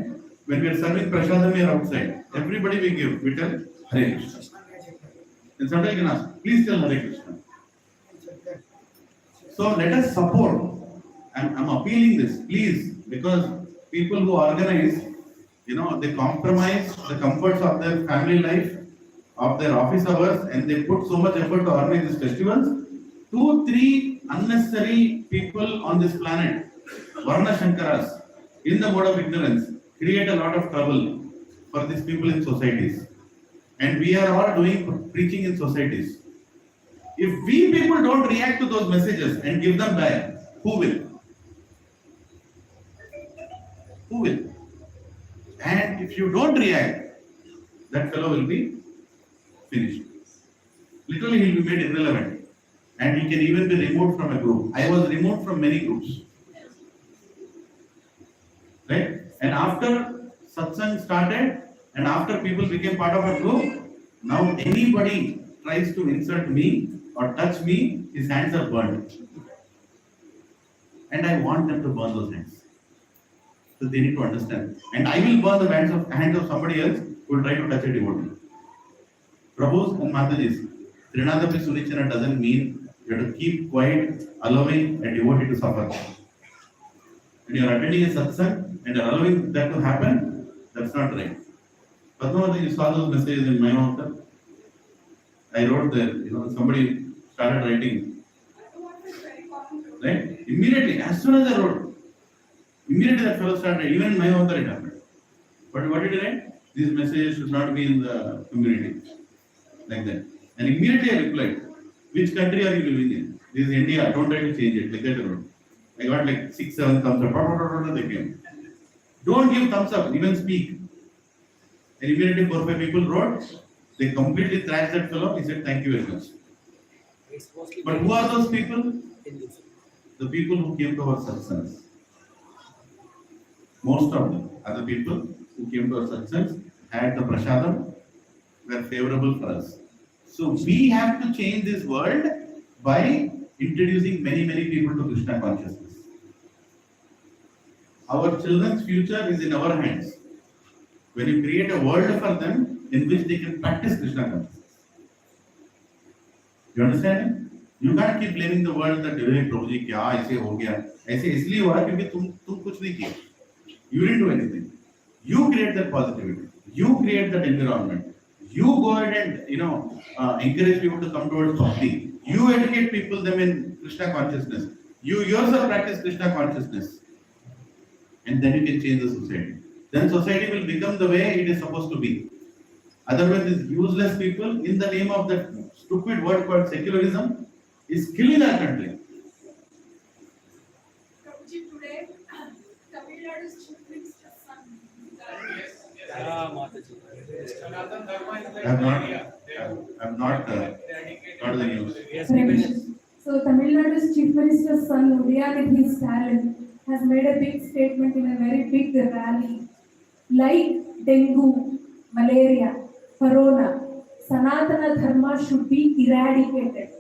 When we are serving prasadam here outside, everybody we give, we tell Hare Krishna. And somebody can ask, please tell Hare Krishna. So let us support. I'm appealing this, please, because people who organize, they compromise the comforts of their family life, of their office hours, and they put so much effort to organize these festivals. 2-3 unnecessary people on this planet, Varna Shankaras, in the mode of ignorance, create a lot of trouble for these people in societies. And we are all doing preaching in societies. If we people don't react to those messages and give them back, who will? Who will? And if you don't react, that fellow will be finished. Literally, he will be made irrelevant. And he can even be removed from a group. I was removed from many groups. Right? And after satsang started, and after people became part of a group, now anybody tries to insult me or touch me, his hands are burned. And I want them to burn those hands. So they need to understand. And I will burn the hands of somebody else who will try to touch a devotee. Prabhus and Matajis, Trinadapi Sunichana doesn't mean you have to keep quiet, allowing a devotee to suffer. When you are attending a satsang and you are allowing that to happen, that's not right. Padmavati, you saw those messages in my altar. I wrote there, somebody started writing. Right? Immediately, as soon as I wrote, immediately that fellow started, even in my altar it happened. But what did he write? These messages should not be in the community. Like that. And immediately I replied, which country are you living in? This is India, don't try to change it. Like that. I got like 6, 7 thumbs up. They came. Don't give thumbs up, even speak. And immediately 4, 5 people wrote, they completely thrashed that fellow. He said, thank you very much. It's mostly But who are those people? Hindus. The people who came to our satsangs. Most of them are the people who came to our satsangs, had the prasadam, were favorable for us. So we have to change this world by introducing many, many people to Krishna consciousness. Our children's future is in our hands. When you create a world for them in which they can practice Krishna consciousness. You understand? You can't keep blaming the world that hey प्रभु जी क्या ऐसे हो गया ऐसे इसलिए हुआ क्योंकि तुम कुछ नहीं किए. You didn't do anything. You create that positivity. You create that environment. You go ahead and encourage people to come towards Bhakti. You educate people them in Krishna consciousness. You yourself practice Krishna consciousness, and then you can change the society. Then society will become the way it is supposed to be. Otherwise, these useless people, in the name of that stupid word called secularism, is killing our country. Prabhuji, today, Tamil Nadu's chief minister's son. I have not got the news. So Tamil Nadu's Chief Minister's son, Udayanithi Stalin, has made a big statement in a very big rally. Like dengue, malaria, corona, Sanatana Dharma should be eradicated.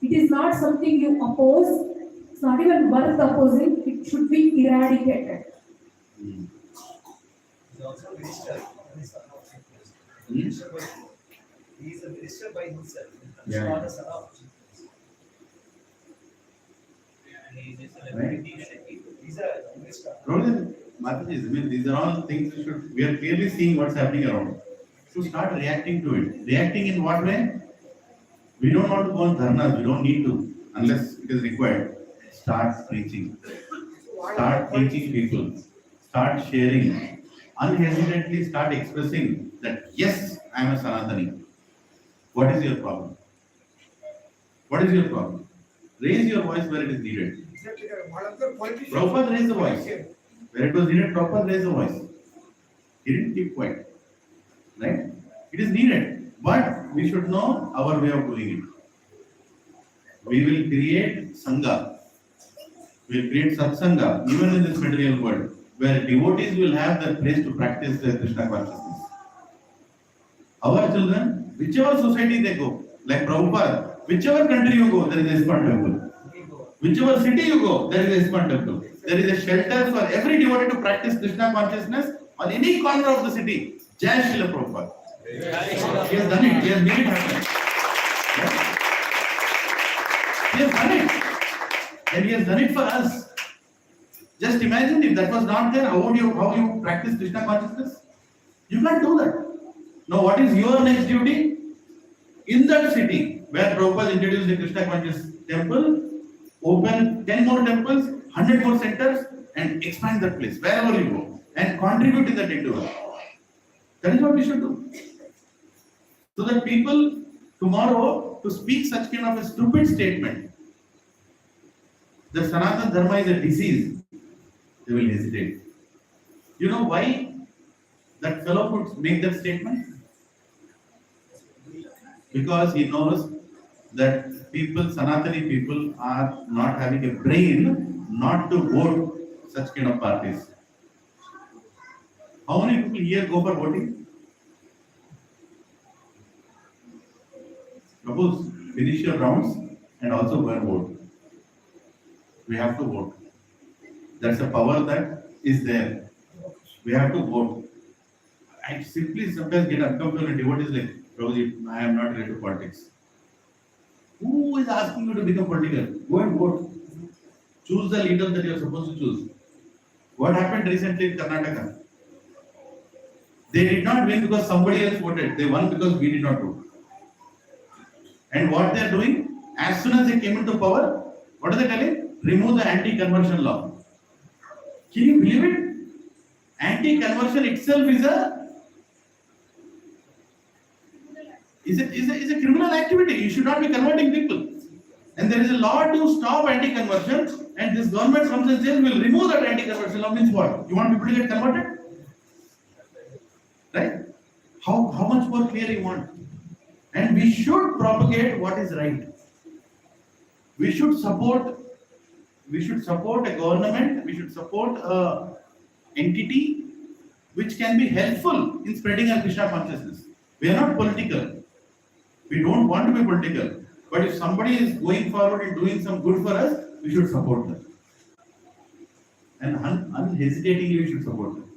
It is not something you oppose, it's not even worth opposing, it should be eradicated. Hmm. He's also a minister. Hmm? He is a minister by himself. He's Yeah. not a son of chief minister. And he is a very decent people. He's a minister. Brother, Mataji, I mean, these are all things we are clearly seeing what's happening around. To start reacting to it. Reacting in what way? We don't want to go on dharnas, we don't need to, unless it is required. Start preaching. Start teaching people. Start sharing. Unhesitantly start expressing that, yes, I am a Sanatani. What is your problem? What is your problem? Raise your voice where it is needed. Prabhupada raised the voice. Where it was needed, Prabhupada raised the voice. He didn't keep quiet. Right? It is needed. But we should know our way of doing it. We will create Sangha. We will create Satsanga, even in this material world, where devotees will have the place to practice their Krishna consciousness. Our children, whichever society they go, like Prabhupada, whichever country you go, there is a ISKCON temple. Whichever city you go, there is a ISKCON temple. There is a shelter for every devotee to practice Krishna consciousness on any corner of the city. Jai Srila Prabhupada. He has done it. He has made it happen. Yeah? He has done it. And he has done it for us. Just imagine if that was not there, how you practice Krishna consciousness? You can't do that. Now what is your next duty? In that city where Prabhupada introduced the Krishna conscious temple, open 10 more temples, 100 more centers, and expand that place wherever you go and contribute in that endeavor. That is what we should do. So that people tomorrow to speak such kind of a stupid statement that Sanatana Dharma is a disease, they will hesitate. You know why that fellow could make that statement? Because he knows that people, Sanatani people, are not having a brain not to vote such kind of parties. How many people here go for voting? Suppose finish your rounds and also go and vote. We have to vote. That's a power that is there. We have to vote. I simply sometimes get uncomfortable and devotees like, Prabhuji, I am not related to politics. Who is asking you to become political? Go and vote. Choose the leader that you are supposed to choose. What happened recently in Karnataka? They did not win because somebody else voted. They won because we did not vote. And what they are doing, as soon as they came into power, what are they telling? Remove the anti-conversion law. Can you believe it? Anti-conversion itself is a criminal activity. You should not be converting people. And there is a law to stop anti-conversion, and this government comes and says will remove that anti-conversion law. Means what? You want people to get converted? Right? How much more clear you want? And we should propagate what is right. We should support a government, we should support a entity which can be helpful in spreading our Krishna consciousness. We are not political. We don't want to be political. But if somebody is going forward and doing some good for us, we should support them. And unhesitatingly we should support them.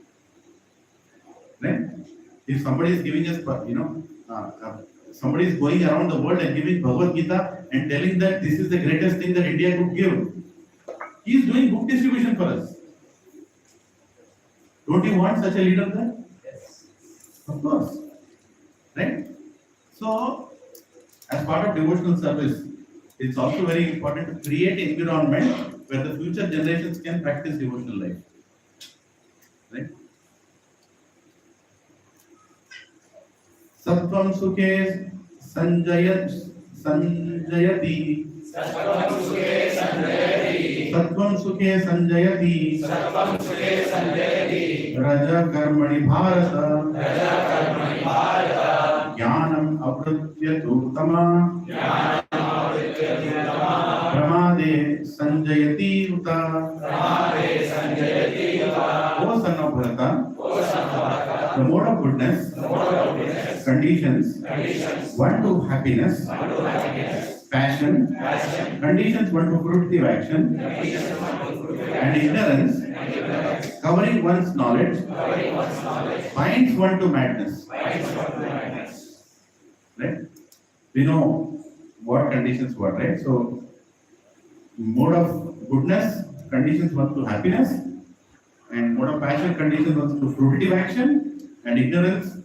Right? If somebody is giving us, somebody is going around the world and giving Bhagavad Gita and telling that this is the greatest thing that India could give, he is doing book distribution for us. Don't you want such a leader there? Yes. Of course. Right? So, as part of devotional service, it's also very important to create an environment where the future generations can practice devotional life. Right? Sattvam sukhe sanjayati. Sattvam sukhe sanjayati. Raja karmani bharata. Jnanam apratyatu tama. Pramade sanjayati uta. O son of Bharata, the mode of goodness, conditions, one to happiness, passion, conditions one to fruitive action, and ignorance, covering one's knowledge, binds one to madness. Right? We know what conditions were, right? So, mode of goodness, conditions one to happiness, and mode of passion, conditions one to fruitive action, and ignorance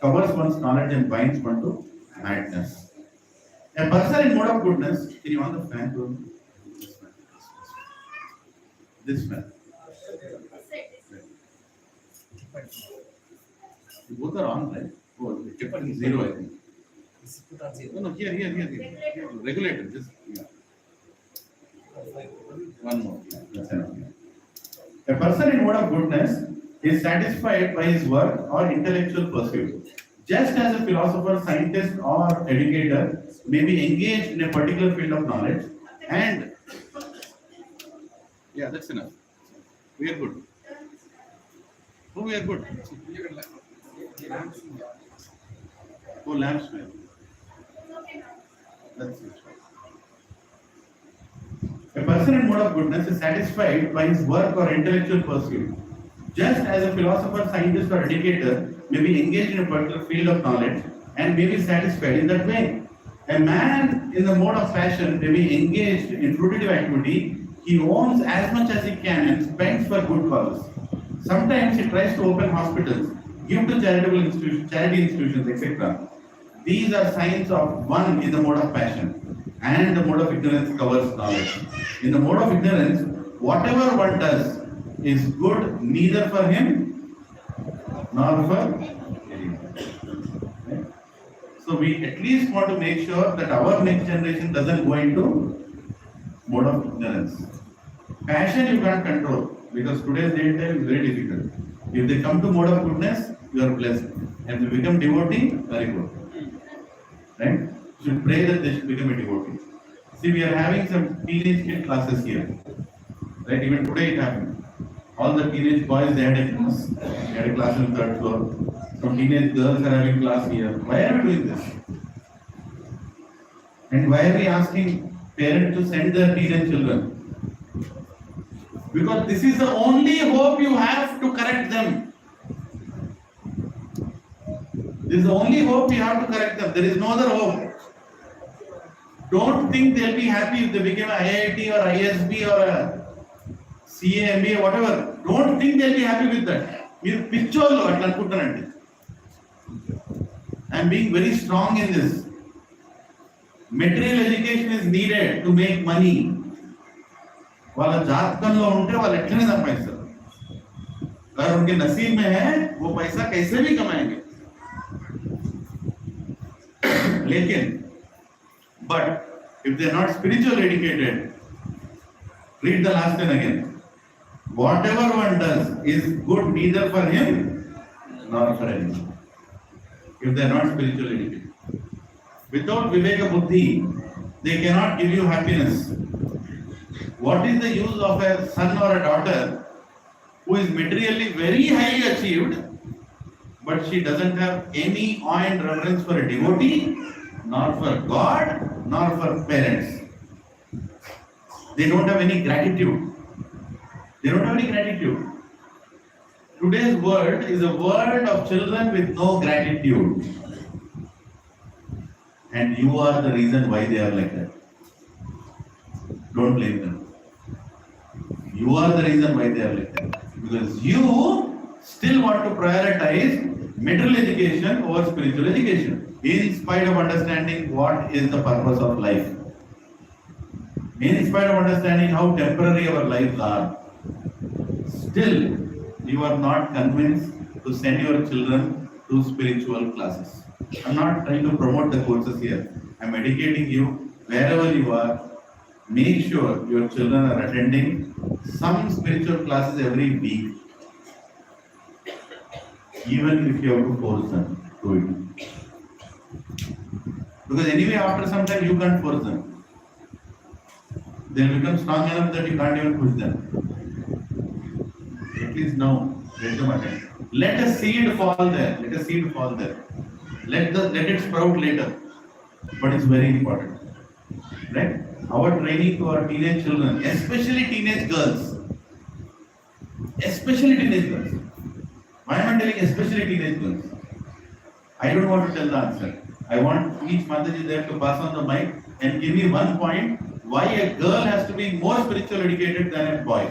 covers one's knowledge and binds one to madness. A person in mode of goodness, can you on the fan to this fan? Both are on, right? Oh, kept in zero, I think. No, here. Regulator, just, yeah. One more, yeah, that's enough. A person in mode of goodness is satisfied by his work or intellectual pursuit. Just as a philosopher, scientist, or educator may be engaged in a particular field of knowledge, and yeah, that's enough. We are good. Oh, we are good. Oh, lamps, man. That's it. A person in mode of goodness is satisfied by his work or intellectual pursuit. Just as a philosopher, scientist, or educator may be engaged in a particular field of knowledge and may be satisfied in that way. A man in the mode of passion may be engaged in fruitive activity. He owns as much as he can and spends for good causes. Sometimes he tries to open hospitals, give to charitable institutions, charity institutions, etc. These are signs of one in the mode of passion, and the mode of ignorance covers knowledge. In the mode of ignorance, whatever one does is good neither for him nor for anyone. Right? So we at least want to make sure that our next generation doesn't go into mode of ignorance. Passion you can't control, because today's date time is very difficult. If they come to mode of goodness, you are blessed. If they become devotee, very good. Right? You should pray that they should become a devotee. See, we are having some teenage kid classes here. Right? Even today it happened. All the teenage boys, they had a class. They had a class on the third floor. Some teenage girls are having class here. Why are we doing this? And why are we asking parents to send their teenage children? Because this is the only hope you have to correct them. This is the only hope you have to correct them. There is no other hope. Don't think they'll be happy if they become a IIT or ISB or a CA, MBA, whatever. Don't think they'll be happy with that. You picture it. I'm being very strong in this. Material education is needed to make money. వాళ్ళ జాతకంలో ఉంటే వాళ్ళు ఎట్లనే సంపాదిస్తారు. अगर उनके नसीब में है वो पैसा कैसे भी कमाएंगे. लेकिन but If they are not spiritually educated, read the last line again. Whatever one does is good neither for him nor for anyone. If they are not spiritually educated. Without Viveka Buddhi, they cannot give you happiness. What is the use of a son or a daughter who is materially very highly achieved, but she doesn't have any awe and reverence for a devotee, nor for God, nor for parents? They don't have any gratitude. They don't have any gratitude. Today's world is a world of children with no gratitude. And you are the reason why they are like that. Don't blame them. You are the reason why they are like that. Because you still want to prioritize material education over spiritual education, in spite of understanding what is the purpose of life. In spite of understanding how temporary our lives are, still you are not convinced to send your children to spiritual classes. I'm not trying to promote the courses here. I'm educating you wherever you are. Make sure your children are attending some spiritual classes every week. Even if you have to force them to it. Because anyway, after some time, you can't force them. They'll become strong enough that you can't even push them. At least now, let them attend. Let a seed fall there. Let a seed fall there. Let it sprout later. But it's very important. Right? Our training to our teenage children, especially teenage girls. Especially teenage girls. Why am I telling especially teenage girls? I don't want to tell the answer. I want each Mataji there to pass on the mic and give me one point why a girl has to be more spiritually educated than a boy.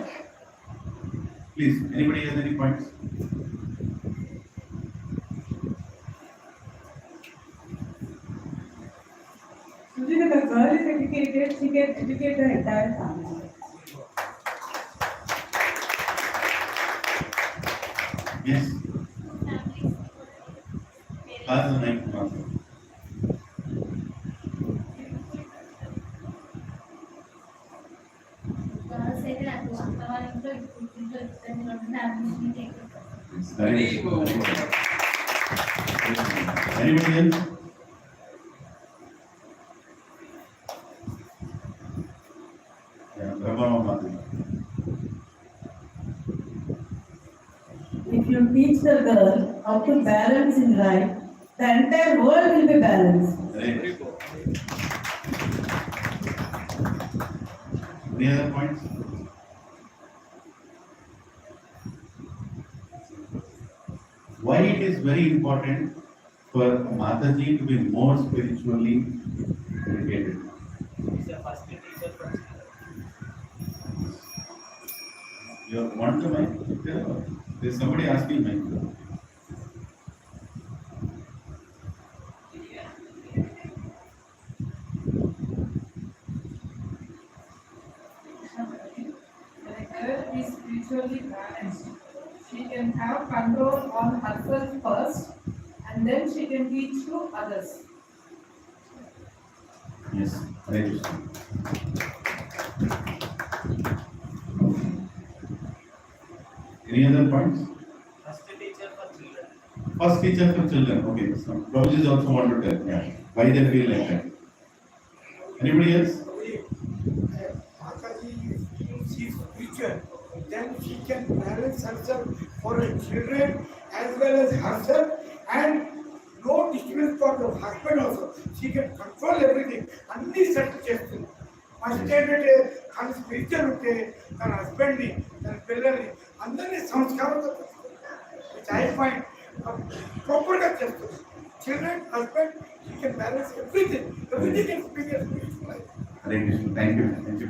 Please, anybody has any points? If a girl is educated, she can educate her entire family. Yes. Pass the mic to Mata. Very good. Anybody else? Yeah, Brahma Mata. If you teach the girl how to balance in life, the entire world will be balanced. Right. Any other points? Why it is very important for Mataji to be more spiritually educated? You want the mic? There's somebody asking mic. When a girl is spiritually balanced, she can have control on herself first and then she can teach to others. Yes, right. Any other points? First teacher for children. Okay, so Prabhuji also want to tell. Yeah, why they feel like that. Anybody else? Mataji, if she is spiritual, then she can balance herself for her children as well as herself, and no disturbance for the husband also. She can control everything. Only set చేస్తుంది. First ఏంటంటే తన spiritual ఉంటే తన హస్బెండ్ని తన పిల్లల్ని అందరినీ సంస్కారంతో which I find ప్రాపర్గా చేస్తుంది. Children husband she can balance everything in spiritual life. Hare Krishna. Thank you. Thank you.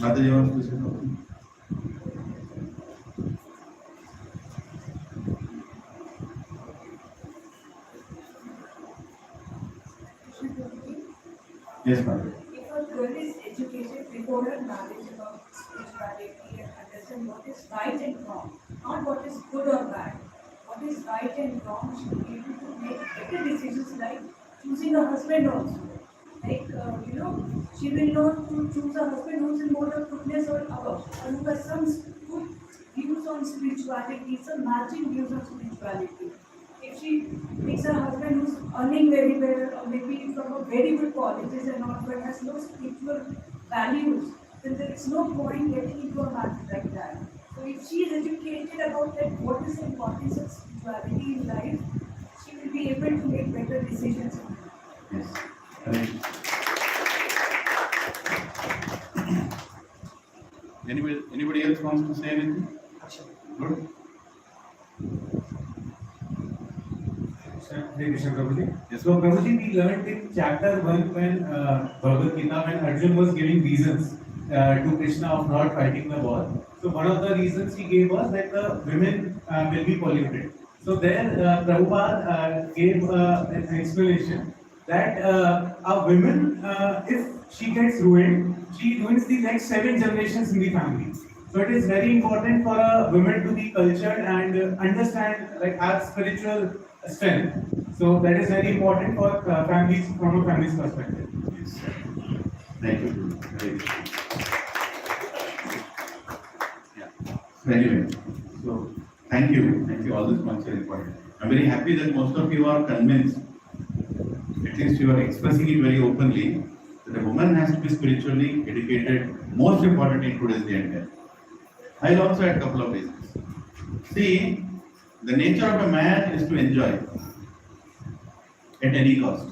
Mataji wants to say something. Yes, Mataji. If a girl is educated before her knowledge about spirituality and understand what is right and wrong, not what is good or bad, what is right and wrong, she will be able to make better decisions like choosing a husband also. Like, she will not to choose a husband who's in mode of goodness or above, or who has some good views on spirituality, some matching views on spirituality. If she picks a husband who's earning very well, or maybe from a very good colleges and all, but has no spiritual values, then there is no point getting into a marriage like that. So if she is educated about that, what is the importance of spirituality in life, she will be able to make better decisions. Yes. Correct. Anybody else wants to say anything? Good. Hare Krishna, Prabhuji. So, Prabhuji, we learned in chapter 1 when Bhagavad Gita, when Arjun was giving reasons to Krishna of not fighting the war. So, one of the reasons he gave was that the women will be polluted. So, there Prabhupada gave an explanation that a woman, if she gets ruined, she ruins the next 7 generations in the family. So it is very important for a woman to be cultured and understand, like, have spiritual strength. So that is very important for families, from a family's perspective. Yes. Thank you. Very good. Yeah. So anyway, so thank you. All these points are important. I'm very happy that most of you are convinced, at least you are expressing it very openly, that a woman has to be spiritually educated, most important in today's day and time. I'll also add a couple of reasons. See, the nature of a man is to enjoy at any cost.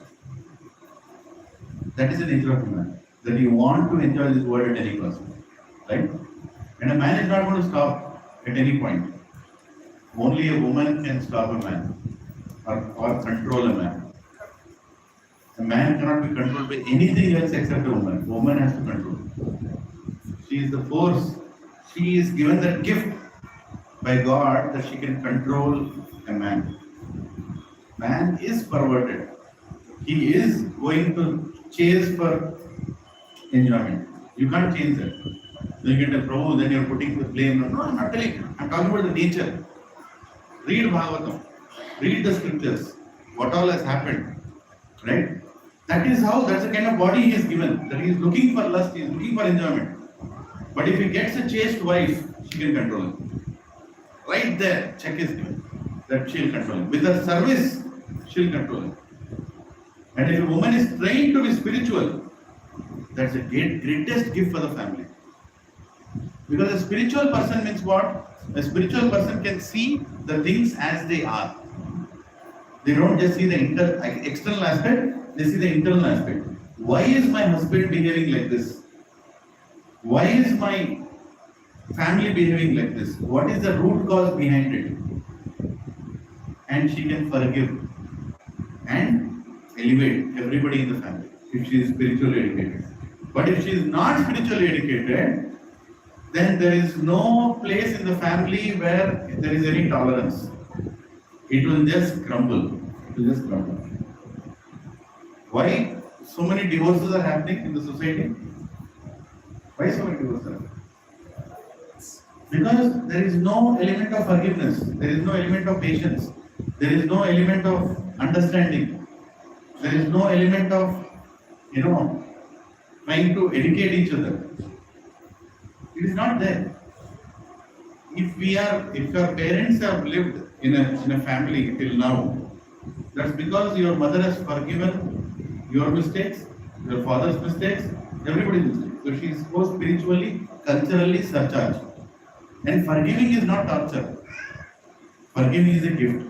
That is the nature of a man. That you want to enjoy this world at any cost. Right? And a man is not going to stop at any point. Only a woman can stop a man or control a man. A man cannot be controlled by anything else except a woman. Woman has to control. She is the force. She is given that gift by God that she can control a man. Man is perverted. He is going to chase for enjoyment. You can't change that. You get a Prabhu, then you're putting the blame. No, I'm not telling you. I'm talking about the nature. Read Bhagavatam. Read the scriptures. What all has happened. Right? That's the kind of body he is given. That he is looking for lust, he is looking for enjoyment. But if he gets a chaste wife, she can control him. Right there, check is given. That she'll control him. With her service, she'll control him. And if a woman is trained to be spiritual, that's the greatest gift for the family. Because a spiritual person means what? A spiritual person can see the things as they are. They don't just see the external aspect, they see the internal aspect. Why is my husband behaving like this? Why is my family behaving like this? What is the root cause behind it? And she can forgive and elevate everybody in the family if she is spiritually educated. But if she is not spiritually educated, then there is no place in the family where there is any tolerance. It will just crumble. Why so many divorces are happening in the society? Why so many divorces are happening? Because there is no element of forgiveness. There is no element of patience. There is no element of understanding. There is no element of, trying to educate each other. It is not there. If your parents have lived in a family till now, that's because your mother has forgiven your mistakes, your father's mistakes, everybody's mistakes. So she is so spiritually, culturally surcharged. And forgiving is not torture. Forgiving is a gift.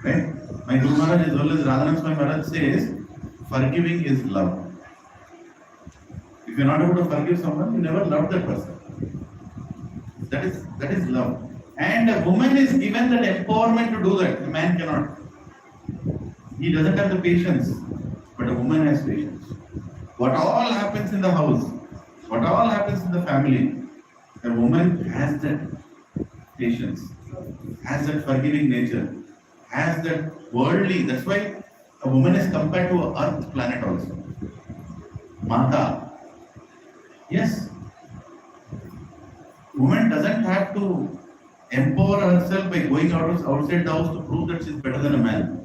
Right? My Guru Maharaj, as well as Radhanand Swami Maharaj says, forgiving is love. If you're not able to forgive someone, you never loved that person. That is love. And a woman is given that empowerment to do that. A man cannot. He doesn't have the patience, but a woman has patience. What all happens in the house, what all happens in the family, a woman has that patience, has that forgiving nature, has that worldly. That's why a woman is compared to an earth planet also. Mata. Yes. Woman doesn't have to empower herself by going outside the house to prove that she's better than a man.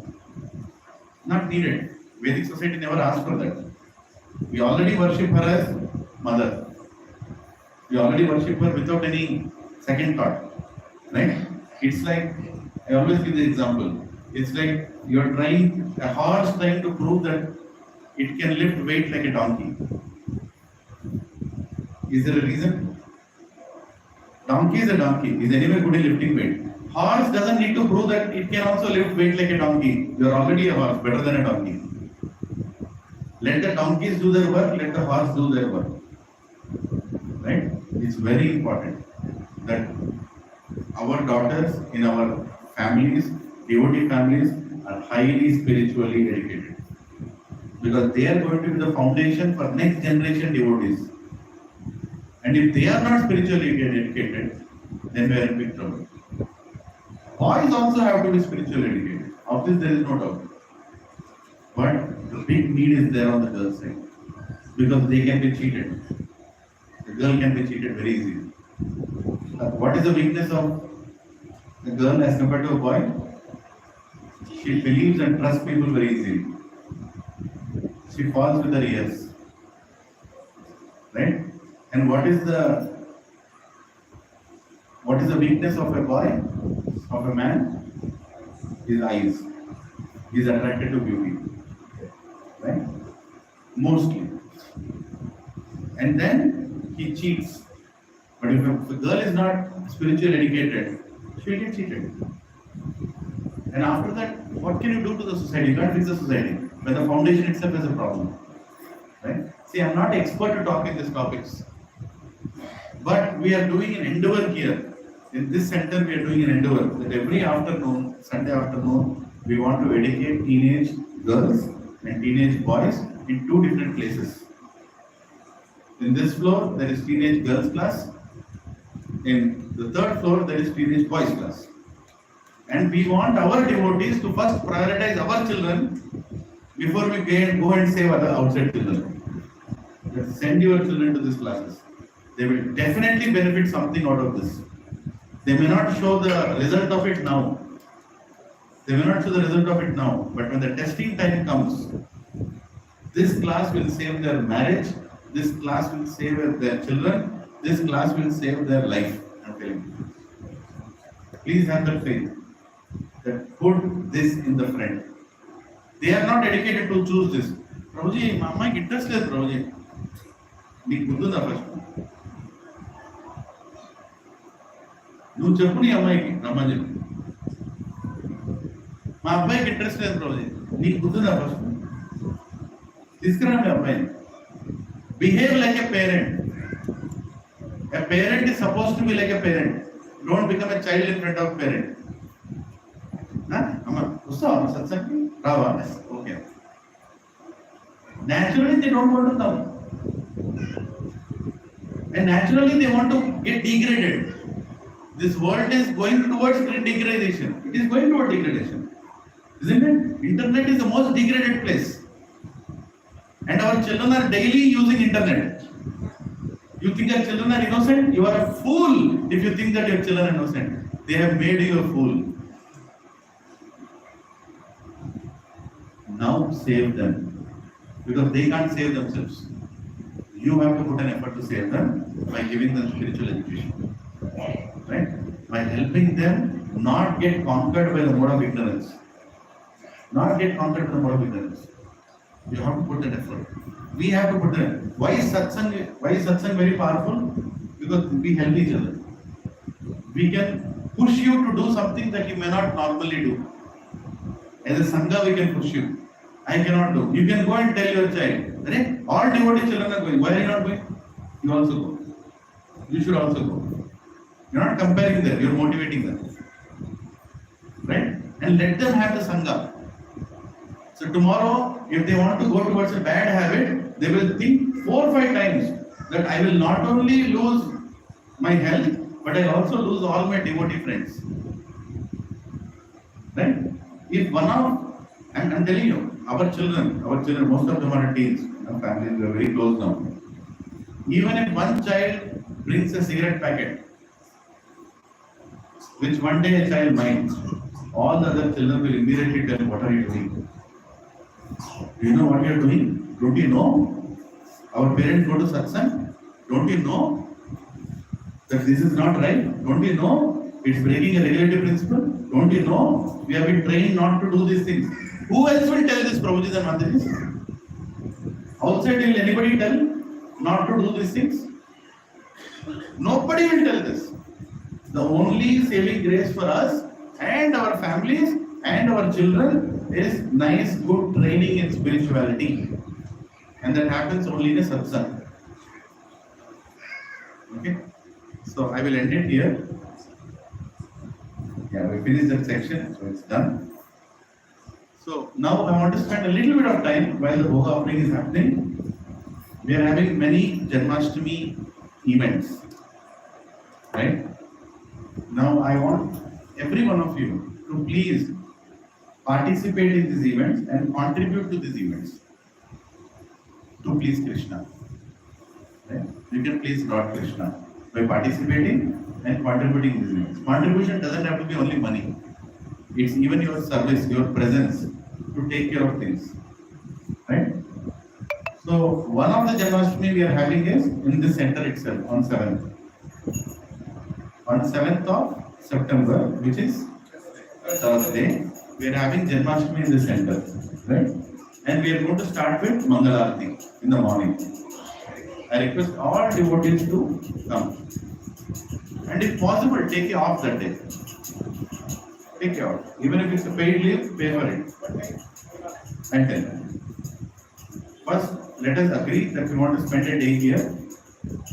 Not needed. Vedic society never asked for that. We already worship her as mother. We already worship her without any second thought. Right? It's like, I always give the example. It's like you're trying, a horse trying to prove that it can lift weight like a donkey. Is there a reason? Donkey is a donkey. Is anywhere good in lifting weight? Horse doesn't need to prove that it can also lift weight like a donkey. You are already a horse, better than a donkey. Let the donkeys do their work, let the horse do their work. Right? It's very important that our daughters in our families, devotee families, are highly spiritually educated. Because they are going to be the foundation for next generation devotees. And if they are not spiritually educated, then we are in big trouble. Boys also have to be spiritually educated. Of this there is no doubt. But the big need is there on the girl side. Because they can be cheated. The girl can be cheated very easily. What is the weakness of the girl as compared to a boy? She believes and trusts people very easily. She falls with her ears. Right? And what is the weakness of a boy, of a man? His eyes. He is attracted to beauty. Right? Mostly. And then he cheats. But if a girl is not spiritually educated, she will get cheated. And after that, what can you do to the society? You can't fix the society. When the foundation itself is a problem. Right? See, I'm not expert to talk in these topics. But we are doing an endeavor here. In this center, we are doing an endeavor that every afternoon, Sunday afternoon, we want to educate teenage girls and teenage boys in 2 different places. In this floor, there is teenage girls class. In the 3rd floor, there is teenage boys class. And we want our devotees to first prioritize our children before we go and save other outside children. Send your children to these classes. They will definitely benefit something out of this. They may not show the result of it now. But when the testing time comes, this class will save their marriage, this class will save their children, this class will save their life. I'm telling you. Please have that faith. That put this in the front. They are not educated to choose this. Prabhuji, my interest is Prabhuji. Need Buddha the first. నువ్వు చెప్పు నీ అమ్మాయికి రమ్మని చెప్పు. మా అబ్బాయికి interest లేదు రోజు, నీకు గుర్తుందా ఫస్ట్ తీసుకురా మీ అబ్బాయిని. Behave like a parent. A parent is suppose to be like a parent. Don't become a child in front of parent. అమ్మ వస్తావా సత్సంగి రావా? Okay. Naturally they don't want to come. And naturally they want to get degraded. This world is going towards degradation. It is going towards degradation. Isn't it? Internet is the most degraded place. And our children are daily using internet. You think your children are innocent? You are a fool if you think that your children are innocent. They have made you a fool. Now save them. Because they can't save themselves. You have to put an effort to save them by giving them spiritual education. Right? By helping them not get conquered by the mode of ignorance. You have to put that effort. We have to put that. Why is satsang very powerful? Because we help each other. We can push you to do something that you may not normally do. As a sangha, we can push you. I cannot do. You can go and tell your child, all devotee children are going. Why are you not going? You also go. You should also go. You're not comparing them, you're motivating them. Right? And let them have the sangha. So tomorrow, if they want to go towards a bad habit, they will think 4 or 5 times that I will not only lose my health, but I also lose all my devotee friends. Right? If one of, and I'm telling you, our children, most of them are teens, families, we are very close now. Even if one child brings a cigarette packet, which one day a child minds, all the other children will immediately tell, what are you doing? Do you know what you are doing? Don't you know? Our parents go to satsang. Don't you know that this is not right? Don't you know it's breaking a regulative principle? Don't you know we have been trained not to do these things? Who else will tell this, Prabhuji and Mataji? Outside, will anybody tell not to do these things? Nobody will tell this. The only saving grace for us and our families and our children is nice, good training in spirituality. And that happens only in a satsang. Okay? So I will end it here. Yeah, we finished that section, so it's done. So now I want to spend a little bit of time while the Bhoga offering is happening. We are having many Janmashtami events. Right? Now I want every one of you to please participate in these events and contribute to these events to please Krishna. Right? You can please Lord Krishna by participating and contributing in these events. Contribution doesn't have to be only money. It's even your service, your presence to take care of things. Right? So one of the Janmashtami we are having is in the center itself on 7th. On 7th of September, which is Thursday, we are having Janmashtami in the center, right? And we are going to start with Mangalarti in the morning. I request all devotees to come. And if possible, take it off that day. Take it off. Even if it's a paid leave, pay for it. And 10. First, let us agree that we want to spend a day here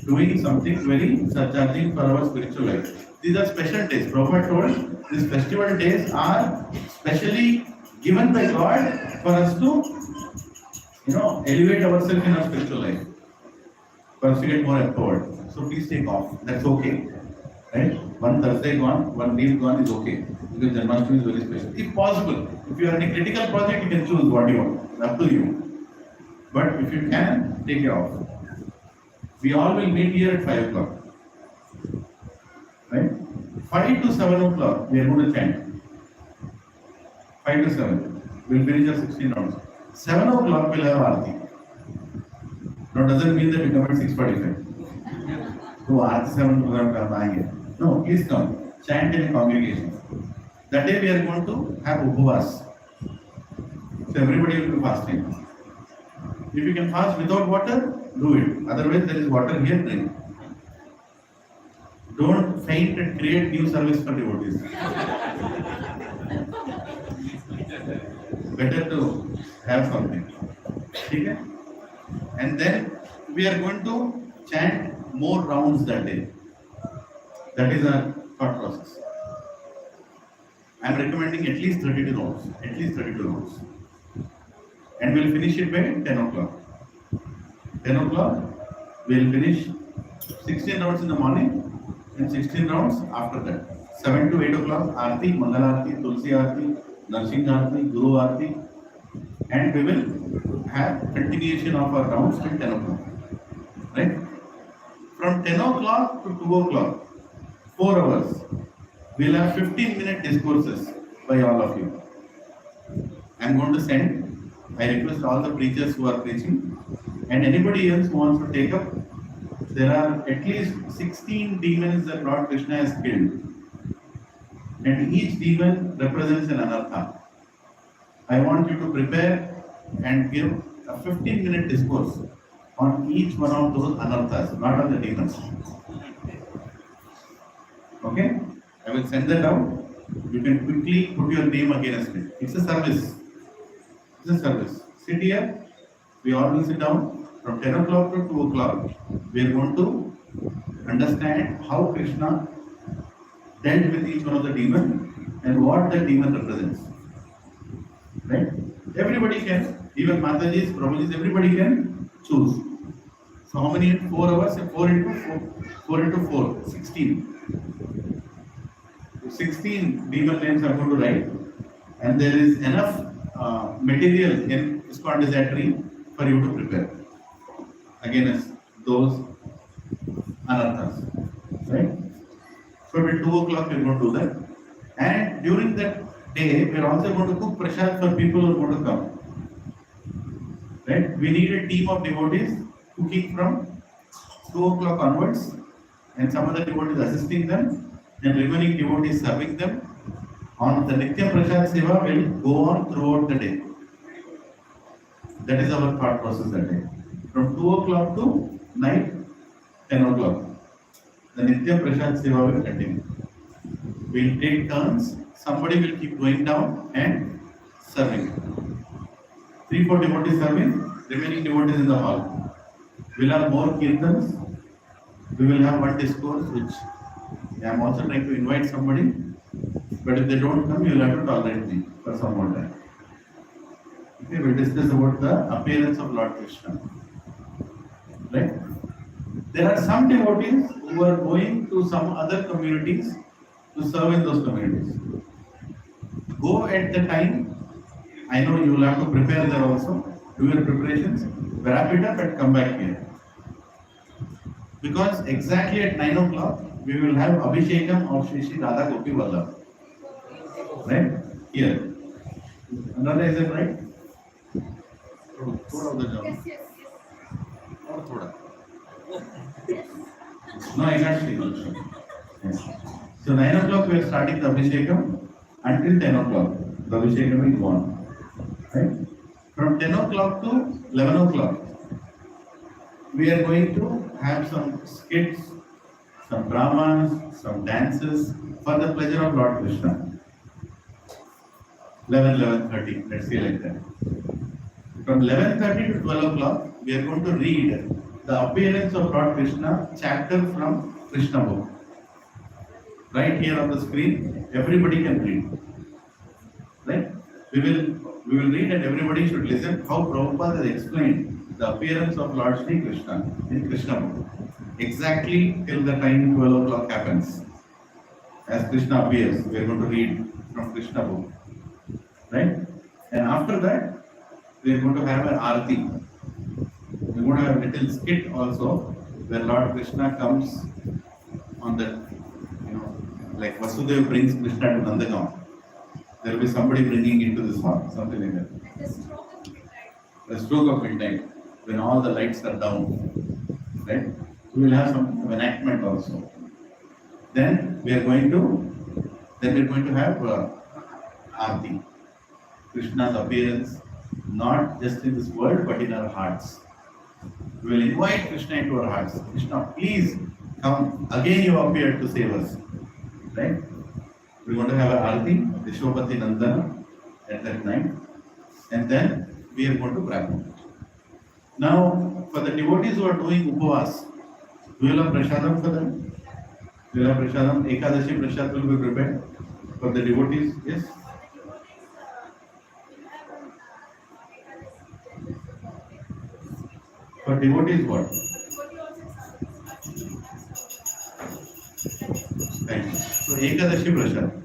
doing something very surcharging for our spiritual life. These are special days. Prabhupada told these festival days are specially given by God for us to, elevate ourselves in our spiritual life. For us to get more empowered. So please take off. That's okay. Right? One Thursday gone, one leave gone is okay. Because Janmashtami is very special. If possible, if you are in a critical project, you can choose what you want. It's up to you. But if you can, take it off. We all will meet here at 5 o'clock. Right? 5 to 7 o'clock, we are going to chant. 5 to 7. We'll finish our 16 rounds. 7 o'clock, we'll have Aarti. Now, doesn't mean that we come at 6:45. So, Aarti 7 o'clock, no, please come. Chant in a congregation. That day, we are going to have Upavas. So, everybody will be fasting. If you can fast without water, do it. Otherwise, there is water here, drink. Don't faint and create new service for devotees. Better to have something. Okay? And then we are going to chant more rounds that day. That is our thought process. I am recommending at least 32 rounds. At least 32 rounds. And we'll finish it by 10 o'clock. 10 o'clock, we'll finish 16 rounds in the morning and 16 rounds after that. 7 to 8 o'clock, Aarti, Mangalarti, Tulsi Aarti, Narsingh Aarti, Guru Aarti. And we will have continuation of our rounds till 10 o'clock. Right? From 10 o'clock to 2 o'clock, 4 hours, we'll have 15-minute discourses by all of you. I'm going to send. I request all the preachers who are preaching and anybody else who wants to take up. There are at least 16 demons that Lord Krishna has killed. And each demon represents an anartha. I want you to prepare and give a 15-minute discourse on each one of those anarthas, not on the demons. Okay? I will send that out. You can quickly put your name against it. It's a service. It's a service. Sit here. We all will sit down. From 10 o'clock to 2 o'clock, we are going to understand how Krishna dealt with each one of the demons and what the demon represents. Right? Everybody can, even Matajis, Prabhujis, everybody can choose. So how many? 4 hours? 4 into 4, 16. 16 demon names are going to write. And there is enough material in ISKCON Desire for you to prepare against those anarthas. Right? So till 2 o'clock we are going to do that. And during that day, we are also going to cook prasad for people who are going to come. Right? We need a team of devotees cooking from 2 o'clock onwards, and some other devotees assisting them, and remaining devotees serving them. On the Nitya Prasad Seva will go on throughout the day. That is our thought process that day. From 2 o'clock to night 10 o'clock, the Nitya Prasad Seva will continue. We'll take turns. Somebody will keep going down and serving. 3-4 devotees serving, remaining devotees in the hall. We'll have more kirtans. We will have one discourse, which I am also trying to invite somebody. But if they don't come, you will have to tolerate me for some more time. Okay, we'll discuss about the appearance of Lord Krishna. Right? There are some devotees who are going to some other communities to serve in those communities. Go at the time. I know you will have to prepare there also. Do your preparations, wrap it up and come back here. Because exactly at 9 o'clock, we will have Abhishekam of Shri Shri Radha Gopi Vallabh. Right? Here. Another, is it right? Thoda udhar jao. Or thoda. No, I can't see. Yes. So 9 o'clock we are starting the Abhishekam until 10 o'clock. The Abhishekam will go on. Right? From 10 o'clock to 11 o'clock, we are going to have some skits, some dramas, some dances for the pleasure of Lord Krishna. 11:30, let's say like that. From 11:30 to 12 o'clock, we are going to read the appearance of Lord Krishna chapter from Krishna book. Right here on the screen, everybody can read. Right? We will read and everybody should listen how Prabhupada has explained the appearance of Lord Sri Krishna in Krishna book. Exactly till the time 12 o'clock happens. As Krishna appears, we are going to read from Krishna book. Right? And after that, we are going to have an arati. We are going to have a little skit also where Lord Krishna comes on the, like Vasudeva brings Krishna to Nandagaon. There will be somebody bringing into this hall, something like that. The stroke of midnight, when all the lights are down. Right? We will have some enactment also. Then we are going to have arati. Krishna's appearance, not just in this world, but in our hearts. We will invite Krishna into our hearts. Krishna, please come. Again you appeared to save us. Right? We are going to have an arati, Vishwapati Nandana, at that night. And then we are going to Brahman. Now, for the devotees who are doing Upavas, we will have Prashadam for them. We will have Prashadam. Ekadashi Prashad will be prepared for the devotees. Yes? For devotees, what? Right. So, Ekadashi Prashad.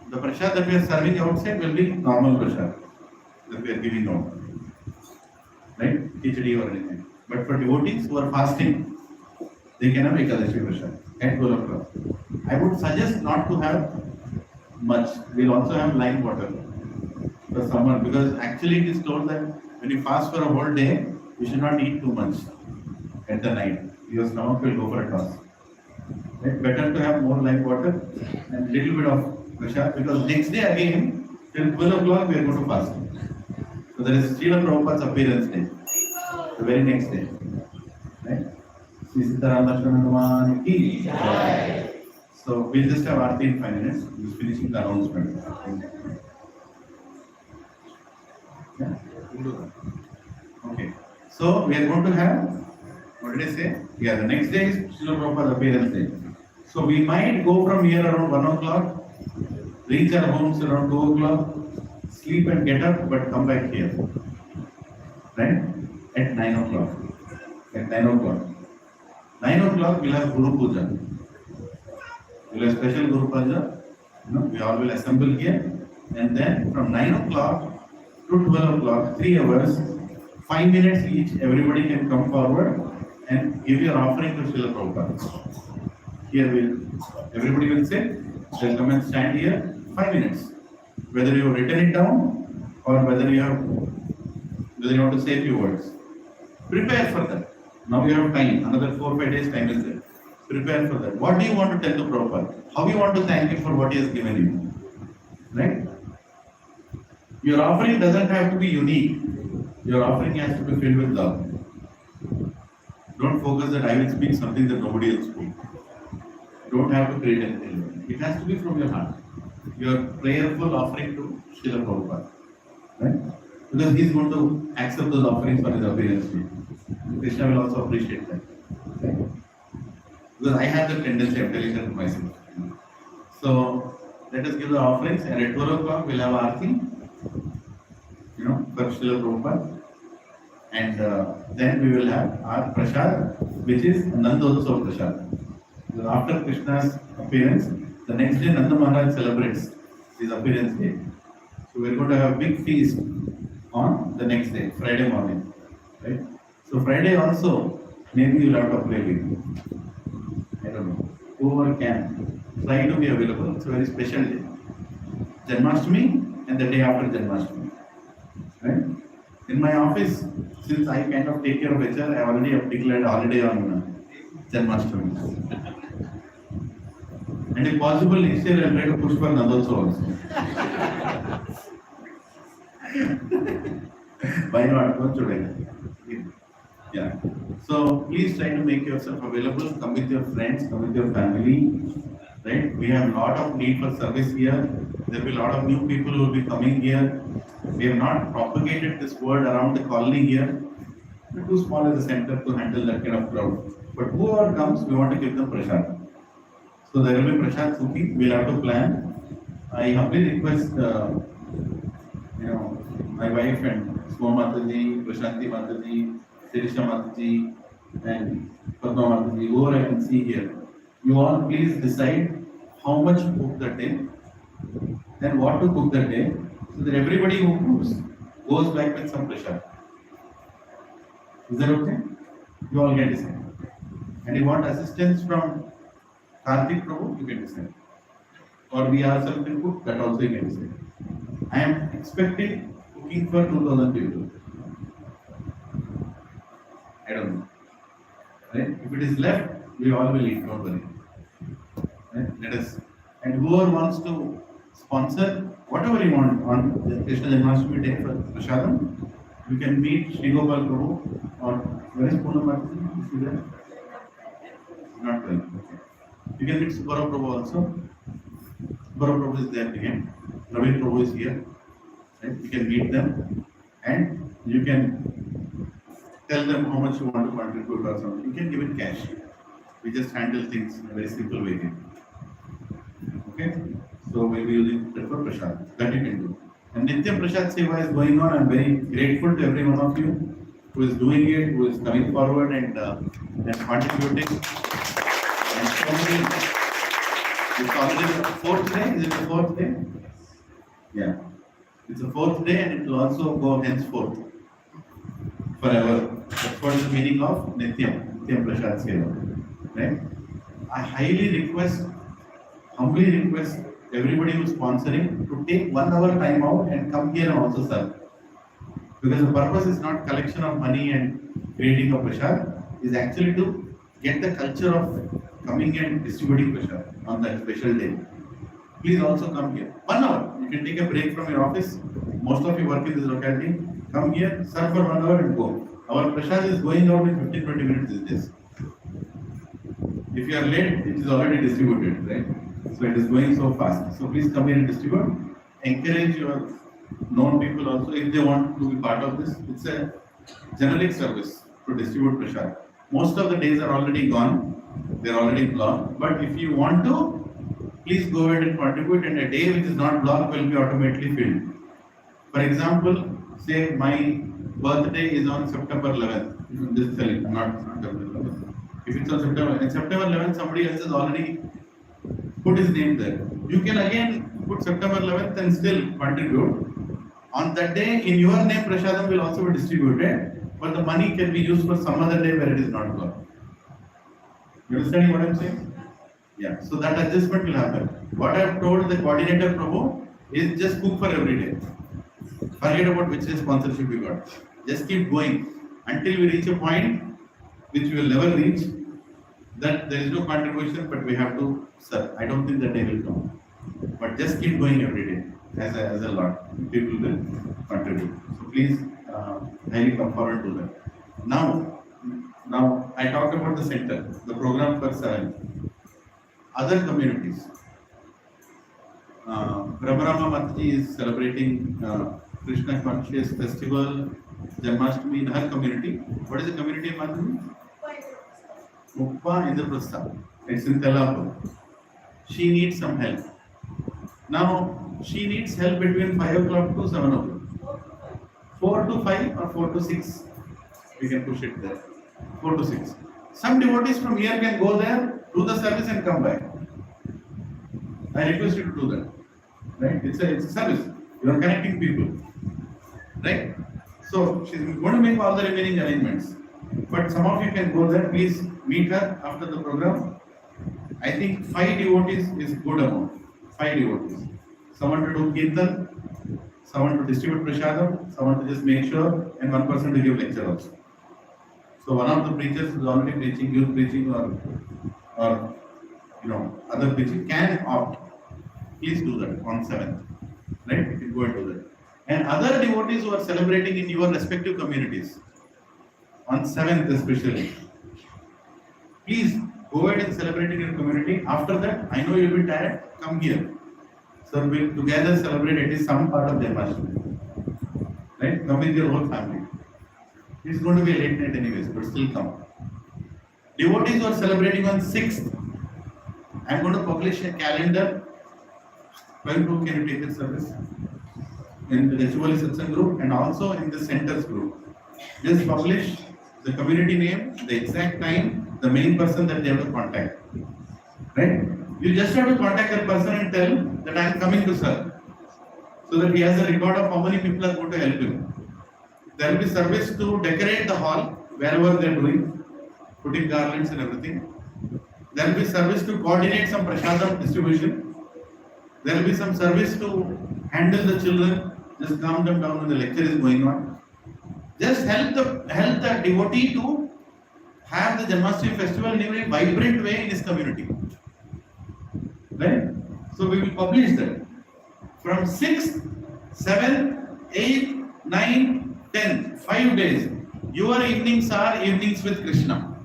The Prashad that we are serving outside will be normal Prashad that we are giving out. Right? Khichdi or anything. But for devotees who are fasting, they can have Ekadashi Prashad at 12 o'clock. I would suggest not to have much. We'll also have lime water for summer, because actually it is told that when you fast for a whole day, you should not eat too much at the night. Your stomach will go for a toss. Right? Better to have more lime water and little bit of prashad, because next day again, till 12 o'clock, we are going to fast. So there is Srila Prabhupada's appearance day, the very next day. Right? Sri Sitaram Lakshmana Bhagwan ki Jai. So we'll just have Aarti in 5 minutes. He's finishing the announcement. Yeah? Okay. So we are going to have, what did I say? Yeah, the next day is Srila Prabhupada's appearance day. So we might go from here around 1 o'clock, reach our homes around 2 o'clock, sleep and get up, but come back here. Right? At 9 o'clock. At 9 o'clock. 9 o'clock we'll have Guru Puja. We'll have special Guru Puja. We all will assemble here. And then from 9 o'clock to 12 o'clock, 3 hours, 5 minutes each, everybody can come forward and give your offering to Srila Prabhupada. Here everybody will sit, they'll come and stand here 5 minutes. Whether you have written it down or whether you want to say a few words. Prepare for that. Now you have time, another 4-5 days time is there. Prepare for that. What do you want to tell to Prabhupada? How you want to thank him for what he has given you? Right? Your offering doesn't have to be unique. Your offering has to be filled with love. Don't focus that I will speak something that nobody else spoke. Don't have to create anything. It has to be from your heart. Your prayerful offering to Srila Prabhupada. Right? Because he is going to accept those offerings for his appearance. Krishna will also appreciate that. Right? Because I have the tendency of telling that to myself. So let us give the offerings, and at 12 o'clock we'll have Aarti, for Srila Prabhupada. And then we will have our Prasad, which is Nandotsav Prasad. So after Krishna's appearance, the next day Nanda Maharaj celebrates his appearance day. So we're going to have a big feast on the next day, Friday morning. Right? So Friday also, maybe you'll have to play with. I don't know. Whoever can, try to be available. It's a very special day. Janmashtami and the day after Janmashtami. Right? In my office, since I kind of take care of HR, I already have declared holiday on Janmashtami. And if possible, next year I'll try to push for Nandotsav also. Why not? What should I? Yeah. So please try to make yourself available. Come with your friends, come with your family. Right? We have a lot of need for service here. There will be a lot of new people who will be coming here. We have not propagated this word around the colony here. We're too small as a center to handle that kind of crowd. But whoever comes, we want to give them prasad. So there will be prasad cooking. We'll have to plan. I humbly request, my wife and Suma Mataji, Prashanti Mataji, Sirisha Mataji, and Padma Mataji, whoever I can see here. You all please decide how much to cook that day and what to cook that day, so that everybody who cooks goes back with some prasad. Is that okay? You all can decide. And if you want assistance from Karthik Prabhu, you can decide. Or we ourselves can cook, that also you can decide. I am expecting cooking for 2,000 people. I don't know. Right? If it is left, we all will eat, don't worry. Right? Let us. And whoever wants to sponsor whatever you want on Krishna Janmashtami day for Prashadam, you can meet Sri Gopal Prabhu, or where is Poonam Mataji? Is he there? Not there. Okay. You can meet Subara Prabhu also. Subara Prabhu is there again. Ravi Prabhu is here. Right? You can meet them and you can tell them how much you want to contribute or something. You can give it cash. We just handle things in a very simple way here. Okay? So we'll be using that for Prasad. That you can do. And Nityam Prasad Seva is going on. I'm very grateful to every one of you who is doing it, who is coming forward and contributing. And so many. It's already the 4th day. Is it the 4th day? Yeah. It's the 4th day and it will also go henceforth forever. That's what is the meaning of Nityam Prasad Seva. Right? I humbly request everybody who is sponsoring to take 1 hour time out and come here and also serve. Because the purpose is not collection of money and creating a prasad, is actually to get the culture of coming and distributing prasad on that special day. Please also come here. 1 hour. You can take a break from your office. Most of you work in this locality. Come here, serve for 1 hour and go. Our prasad is going out in 15-20 minutes these days. If you are late, it is already distributed, right? So it is going so fast. So please come here and distribute. Encourage your known people also if they want to be part of this. It's a generic service to distribute prasad. Most of the days are already gone. They are already blocked. But if you want to, please go ahead and contribute, and a day which is not blocked will be automatically filled. For example, say my birthday is on September 11th. This is not September 11th. If it's on September 11th, somebody else has already put his name there. You can again put September 11th and still contribute. On that day, in your name, Prasadam will also be distributed, but the money can be used for some other day where it is not blocked. You understand what I am saying? Yeah. So that adjustment will happen. What I have told the coordinator Prabhu is just cook for every day. Forget about which sponsorship we got. Just keep going until we reach a point which we will never reach. That there is no contribution, but we have to serve. I don't think that day will come. But just keep going every day as a lot. People will contribute. So please, highly come forward to that. Now I talked about the center, the program for 7. Other communities. Brahmarama Mataji is celebrating Krishna Conscious Festival, Janmashtami in her community. What is the community, Mataji? Mukpa Indraprastha. It's in Telapur. She needs some help. Now, she needs help between 5 o'clock to 7 o'clock. 4 to 5 or 4 to 6. We can push it there. 4 to 6. Some devotees from here can go there, do the service and come back. I request you to do that. Right? It's a service. You are connecting people. Right? So, she's going to make all the remaining arrangements. But some of you can go there. Please meet her after the program. I think 5 devotees is good amount. 5 devotees. Someone to do kirtan, someone to distribute prasadam, someone to just make sure, and one person to give lecture also. So one of the preachers who is already preaching, youth preaching or other preaching can opt. Please do that on 7th. Right? You can go and do that. And other devotees who are celebrating in your respective communities, on 7th especially, please go ahead and celebrate in your community. After that, I know you'll be tired, come here. So we'll together celebrate at least some part of Janmashtami. Right? Come with your whole family. It's going to be a late night anyways, but still come. Devotees who are celebrating on 6th, I'm going to publish a calendar. When can you take this service? In the Gachibowli Satsang group and also in the centers group. Just publish the community name, the exact time, the main person that they have to contact. Right? You just have to contact that person and tell that I am coming to serve. So that he has a record of how many people are going to help him. There will be service to decorate the hall wherever they are doing, putting garlands and everything. There will be service to coordinate some prasadam distribution. There will be some service to handle the children, just calm them down when the lecture is going on. Just help the devotee to have the Janmashtami festival in a very vibrant way in his community. Right? So we will publish that. From 6th, 7th, 8th, 9th, 10th, 5 days. Your evenings are evenings with Krishna.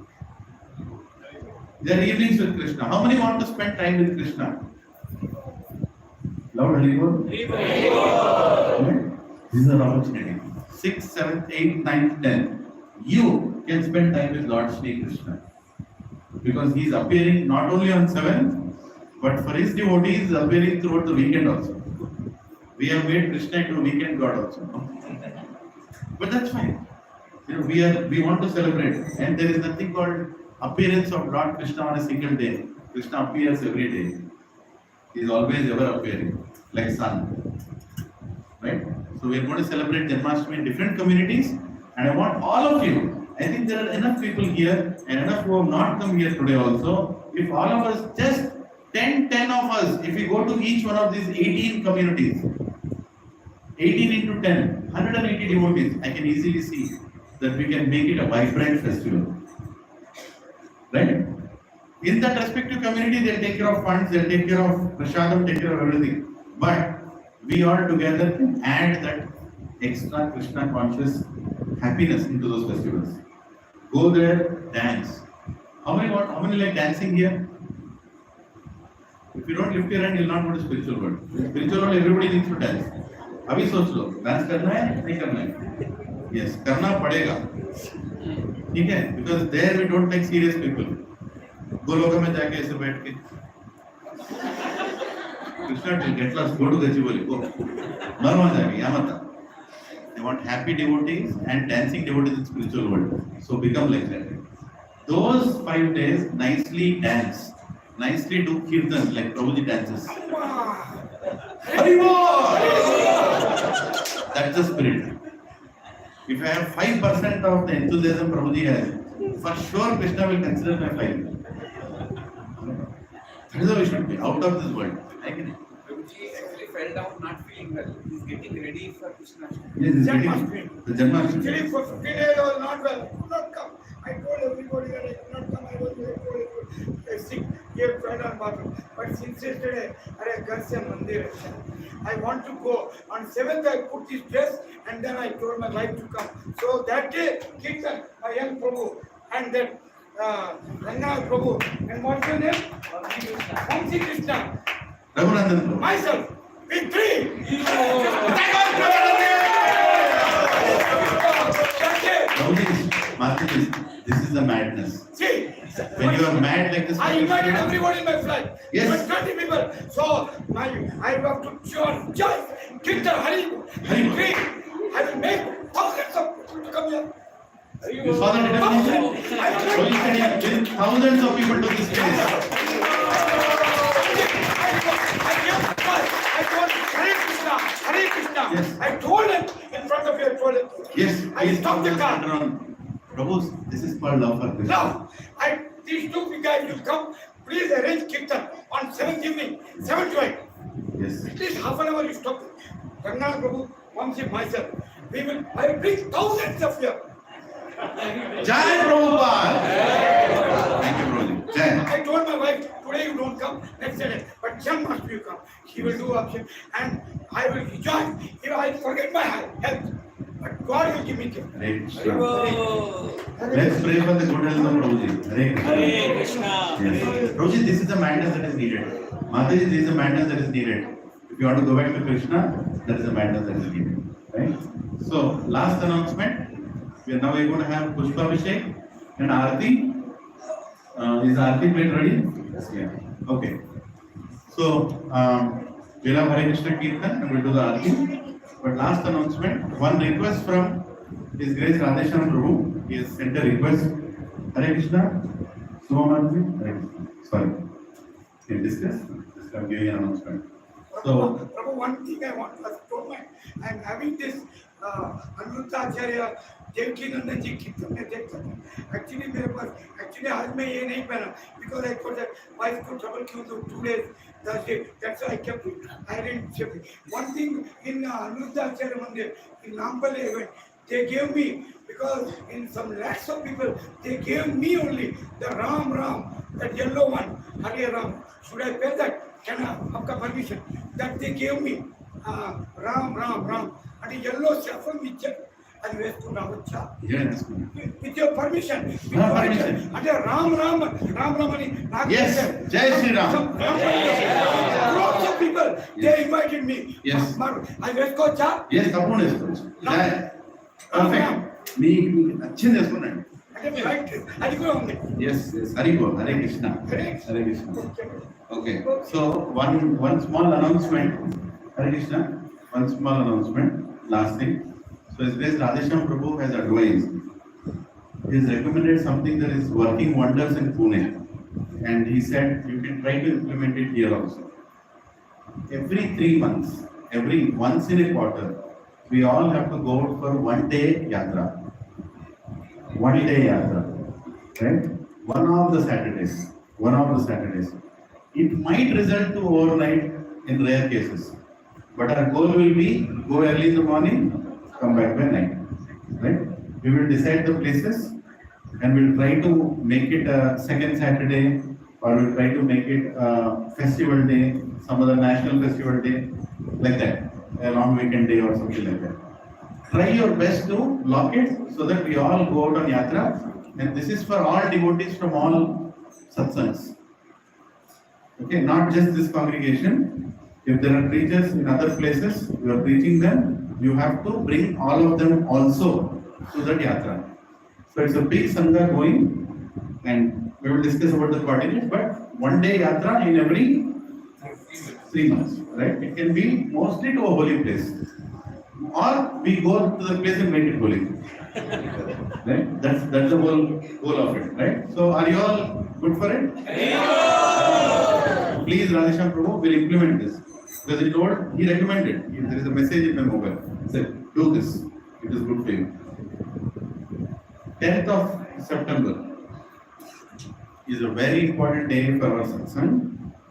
They are evenings with Krishna. How many want to spend time with Krishna? Loud Haribol. This is an opportunity. 6th, 7th, 8th, 9th, 10th. You can spend time with Lord Shri Krishna. Because he is appearing not only on 7th, but for his devotees, he is appearing throughout the weekend also. We have made Krishna into a weekend god also. But that's fine. We want to celebrate. And there is nothing called appearance of Lord Krishna on a single day. Krishna appears every day. He is always ever appearing, like sun. Right? So we are going to celebrate Janmashtami in different communities. And I want all of you, I think there are enough people here and enough who have not come here today also. If all of us, just 10 of us, if we go to each one of these 18 communities, 18 into 10, 180 devotees, I can easily see that we can make it a vibrant festival. Right? In that respective community, they'll take care of funds, they'll take care of prasadam, take care of everything. But we all together can add that extra Krishna conscious happiness into those festivals. Go there, dance. How many like dancing here? If you don't lift your hand, you'll not go to spiritual world. In spiritual world, everybody needs to dance. अभी सोच लो, dance करना है नहीं करना है? Yes, करना पड़ेगा. ठीक है? Because there we don't take serious people. Goloka में जाके ऐसे बैठ के Krishna will get lost. Go to Gachibowli. Go. मर मत जाएगी यहाँ मत. They want happy devotees and dancing devotees in spiritual world. So become like that. Those 5 days, nicely dance. Nicely do kirtan like Prabhuji dances. That's the spirit. If I have 5% of the enthusiasm Prabhuji has, for sure Krishna will consider my 5. That is how we should be, out of this world. Prabhuji actually fell down not feeling well. His getting ready for Krishna. Yes, it's Janmashtami. getting the Janmashtami. Actually, for 15 days I was not well. I could not come. I told everybody that I could not come. I was very sick. Here, tried on bathroom. But since yesterday, I want to go. On 7th, I put this dress and then I told my wife to come. So that day, Kirtan, my young Prabhu, and that Ranganath Prabhu, and what's your name? Vamsi Krishna. Raghunandan Prabhu. Myself, we three. Prabhuji, Mataji, this is the madness. See, When you are mad like this, I invited everybody in my flight. Yes. Even 20 people. So I have to cheer, joy, Kirtan, Hari, Hari. I will make thousands of people to come here. you saw the determination? So you can bring thousands of people to this place. I told Hare Krishna, Hare Krishna. Yes. I told him in front of you, I told him. Yes, I please stopped the focus car. later on. Prabhu, this is called love for Krishna. Now, these two guys will come. Please arrange Kirtan on 7th evening, 7 to 8. Yes. At least half an hour you stop. Ranganath Prabhu, Vamsi, myself. I will bring thousands of here. Jai Prabhupada! Thank you, Prabhuji. Jai. I told my wife, today you don't come, next day, but Jan must you come. He will do option and I will rejoice. If I forget my health, but God will give me gift. Hare Krishna. Let's pray for the good health of Prabhuji. Hare Krishna. Hare Krishna. Yes. Prabhuji, this is the madness that is needed. Mataji, this is the madness that is needed. If you want to go back to Krishna, that is the madness that is needed. Right? So, last announcement. We are now going to have Pushpa Abhishek and Aarti. Is Aarti plate ready? Yes. Yeah. Okay. So, we'll have Hare Krishna Kirtan and we'll do the Aarti. But last announcement, one request from His Grace Radhesham Prabhu. He has sent a request. Hare Krishna. Sumamarji. Hare Krishna. Sorry. Can you discuss? Just I'm giving an announcement. So, Prabhu, one thing I want to told my, I'm having this Anuruddha Acharya Devki Nandan ji Kirtan mein dekh sakta. Actually मेरे पास actually आज मैं ये नहीं पहना because I thought that wife को trouble क्यों दो 2 days Thursday, that's why I kept it. I didn't ship it. One thing in Anuruddha Acharya Mandir in Nampally event, they gave me because in some lakhs of people they gave me only the Ram, that yellow one, Hare Ram. Should I pay that? Can I have permission? That they gave me Ram, and a yellow saffron with check and Vesku yes. with your permission. With Permission. And a Ram, Yes. Jai Shri Ram. Lots of people, Yes. they invited me. Yes. I Vesku cha. Yes, తప్పకుండా వేసుకోవచ్చు. Perfect. మీ నచ్చింది వేసుకోండి. అది కూడా ఉంది. Yes. Hare Krishna. Hare Krishna. Okay. So one small announcement. Hare Krishna. One small announcement. Last thing. So His Grace Radhesham Prabhu has advised. He has recommended something that is working wonders in Pune, and he said you can try to implement it here also. Every 3 months, once in a quarter, we all have to go out for 1 day yatra. 1 day yatra, right? One of the Saturdays. It might result to overnight in rare cases, but our goal will be go early in the morning, come back by night, right? We will decide the places and we'll try to make it a second Saturday, or we'll try to make it a festival day, some other national festival day, like that, a long weekend day or something like that. Try your best to lock it so that we all go out on yatra, and this is for all devotees from all satsangs. Okay, not just this congregation. If there are preachers in other places, you are preaching them, you have to bring all of them also to that yatra. So it's a big sangha going, and we will discuss about the coordinates, but 1 day yatra in every 3 months, right? It can be mostly to a holy place, or we go to the place and make it holy, right? That's the whole goal of it, right? So are you all good for it? Please, Radhesham Prabhu will implement this, because he recommended. There is a message in my mobile. He said, do this. It is good for you. 10th of September is a very important day for our satsang,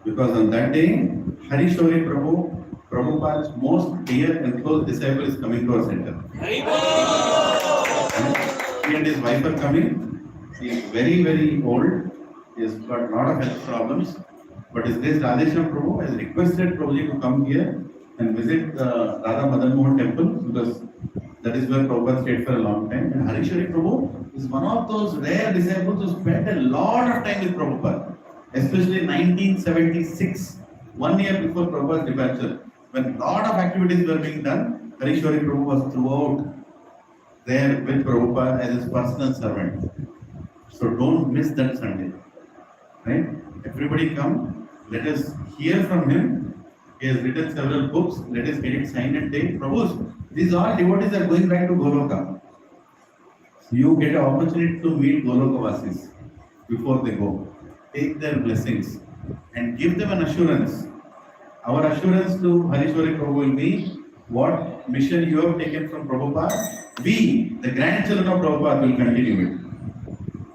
because on that day, Harishori Prabhu Prabhupada's most dear and close disciple is coming to our center. He and his wife are coming. He is very, very old. He has got a lot of health problems. But his grace Radhesham Prabhu has requested Prabhuji to come here and visit the Radha Madan Mohan temple because that is where Prabhupada stayed for a long time. And Harishwari Prabhu is one of those rare disciples who spent a lot of time with Prabhupada, especially in 1976, 1 year before Prabhupada's departure, when a lot of activities were being done. Harishwari Prabhu was throughout there with Prabhupada as his personal servant. So don't miss that Sunday. Right? Everybody come, let us hear from him. He has written several books, let us get it signed and take. Prabhus, these all devotees are going back to Goloka. You get an opportunity to meet Goloka Vasis before they go. Take their blessings and give them an assurance. Our assurance to Harishwari Prabhu will be what mission you have taken from Prabhupada, we, the grandchildren of Prabhupada, will continue it.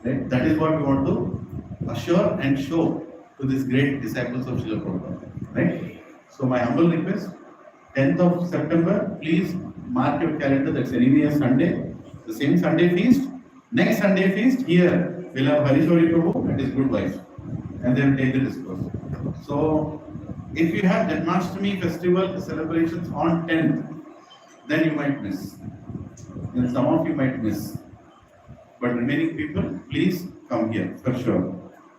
Right? That is what we want to assure and show to these great disciples of Srila Prabhupada. Right? So my humble request, 10th of September, please mark your calendar. That's anyway a Sunday. The same Sunday feast. Next Sunday feast, here we'll have Harishwari Prabhu and his good wife. And they will take the discourse. So if you have Janmashtami festival celebrations on 10th, then you might miss. Then some of you might miss. But remaining people, please come here for sure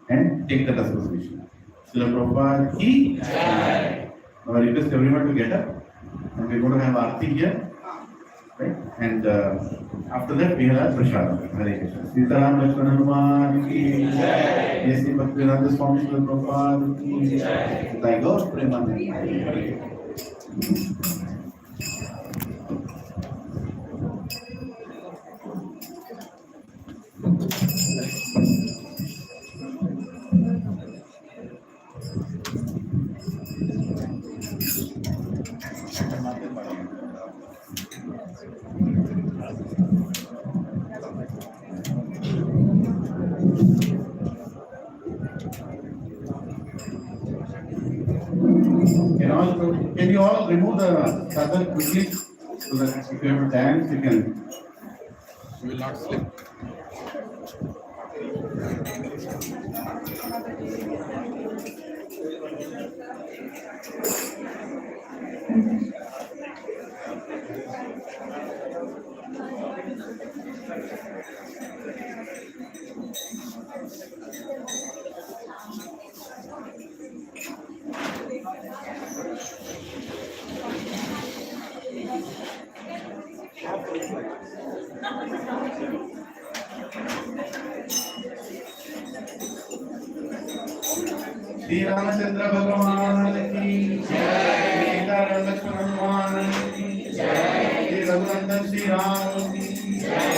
and take that association. Srila Prabhupada ki jai. Now I request everyone to get up and we're going to have Aarti here. Right? And after that we have Prashad. Hare Krishna. Sitaram Lakshmana Hanuman ki jai. Yesi Bhaktivedanta Swami Srila Prabhupada ki jai. Thy God Premanand. Can you all remove the sadhar quickly so that if you have a dance, you will not slip. Shri Ramachandra Bhagavan ki jai. Sita Lakshmana Hanuman ki jai. Shri Raghunandan Shri Ram ki jai.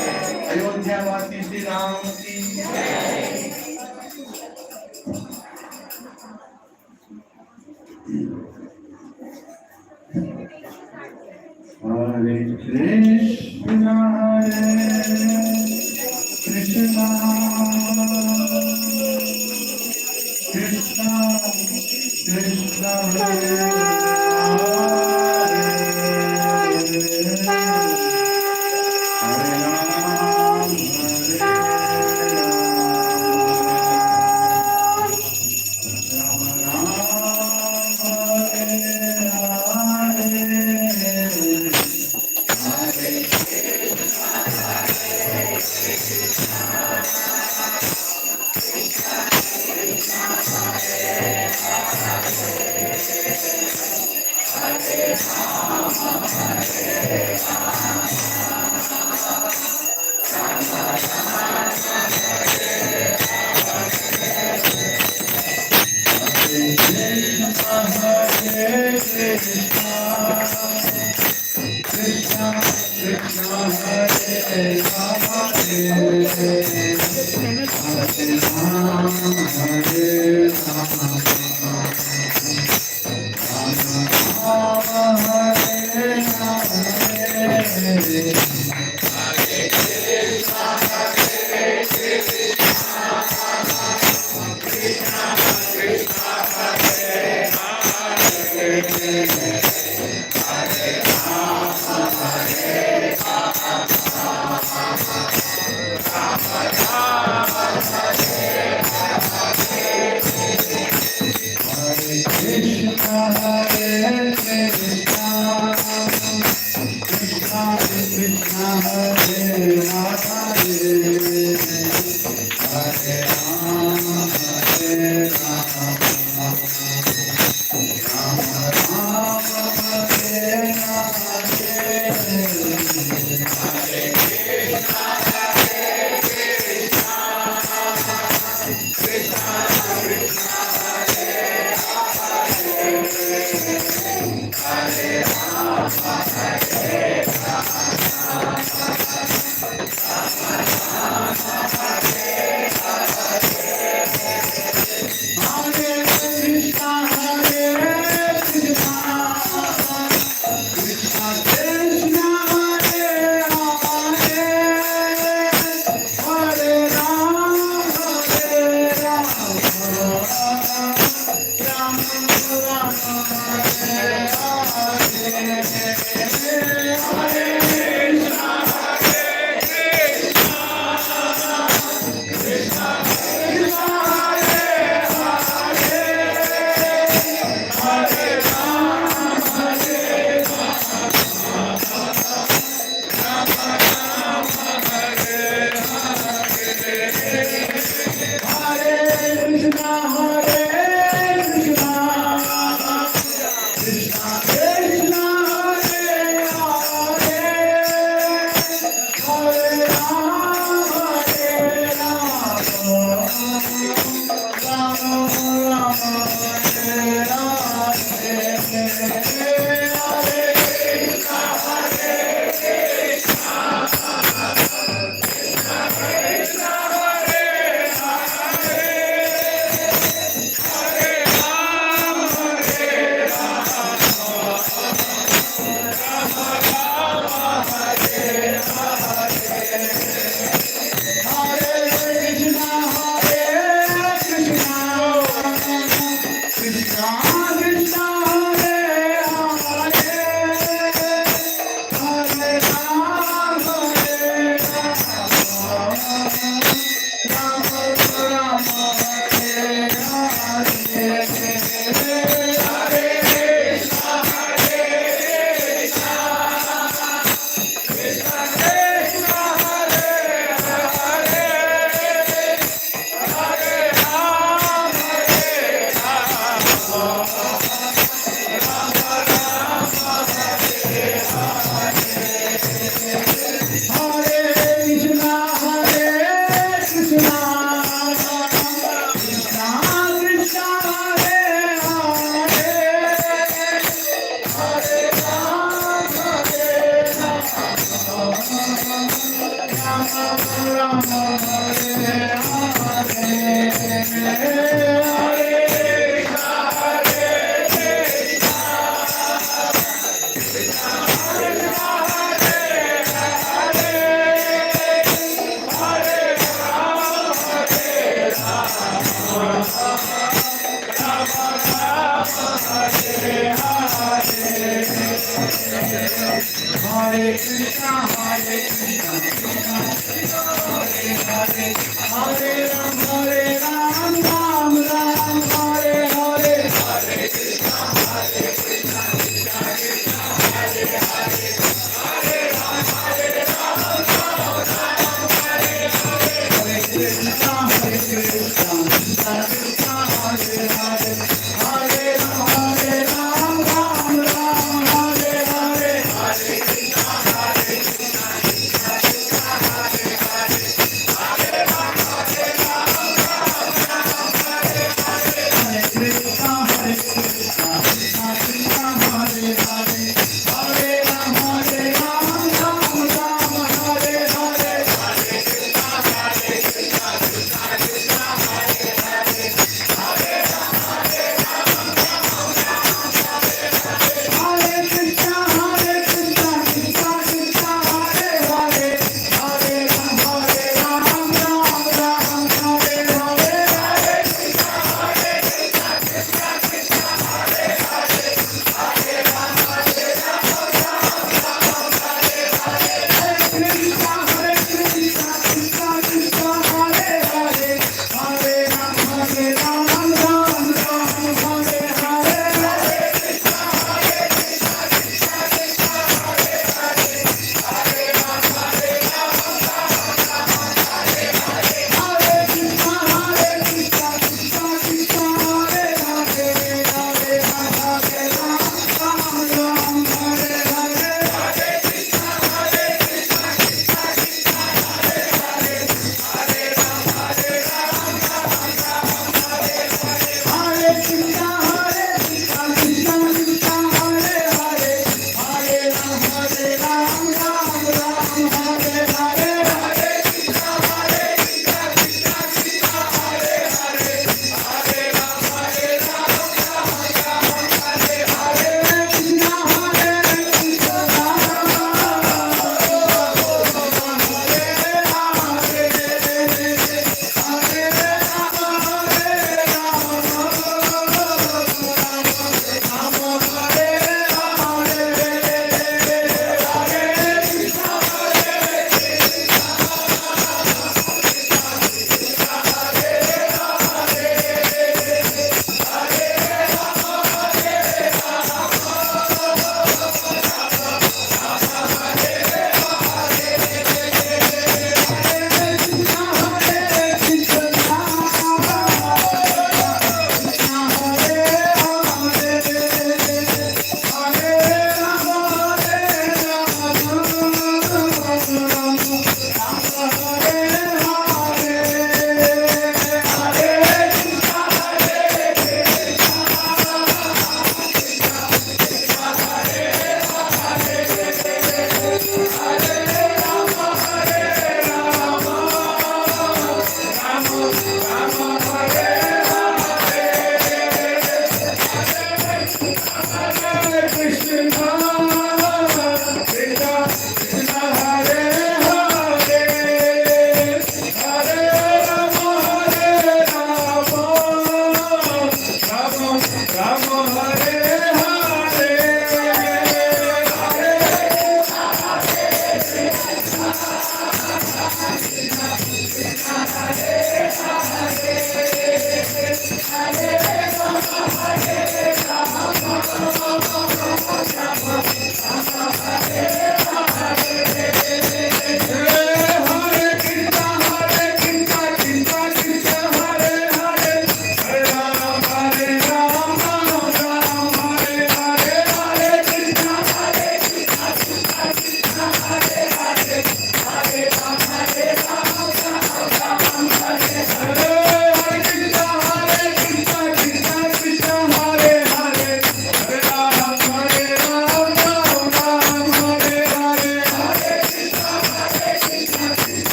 Ayodhya Vasi Shri Ram ki jai. Hare Krishna, Hare Krishna, Krishna Krishna, Hare Hare Ram, Hare Hare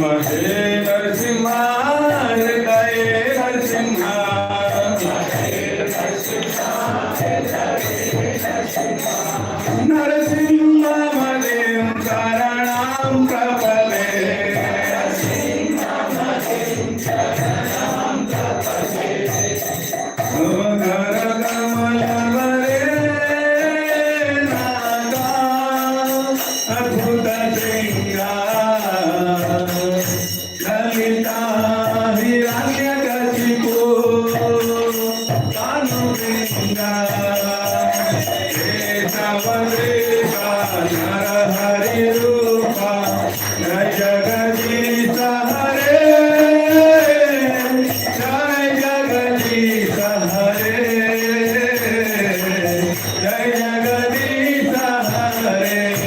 महे नरसिंहा हृदय नरसिंहा नरसिंह मदे शरणं प्रपदे अवघर कमलवरे नागा अद्भुत श्रृंगार ललिता हिरण्यकशिपु कानुवृंदा केशवदेशा नरहरि रूपा जय जगदीश हरे जय जगदीश हरे जय जगदीश हरे जय जगदीश हरे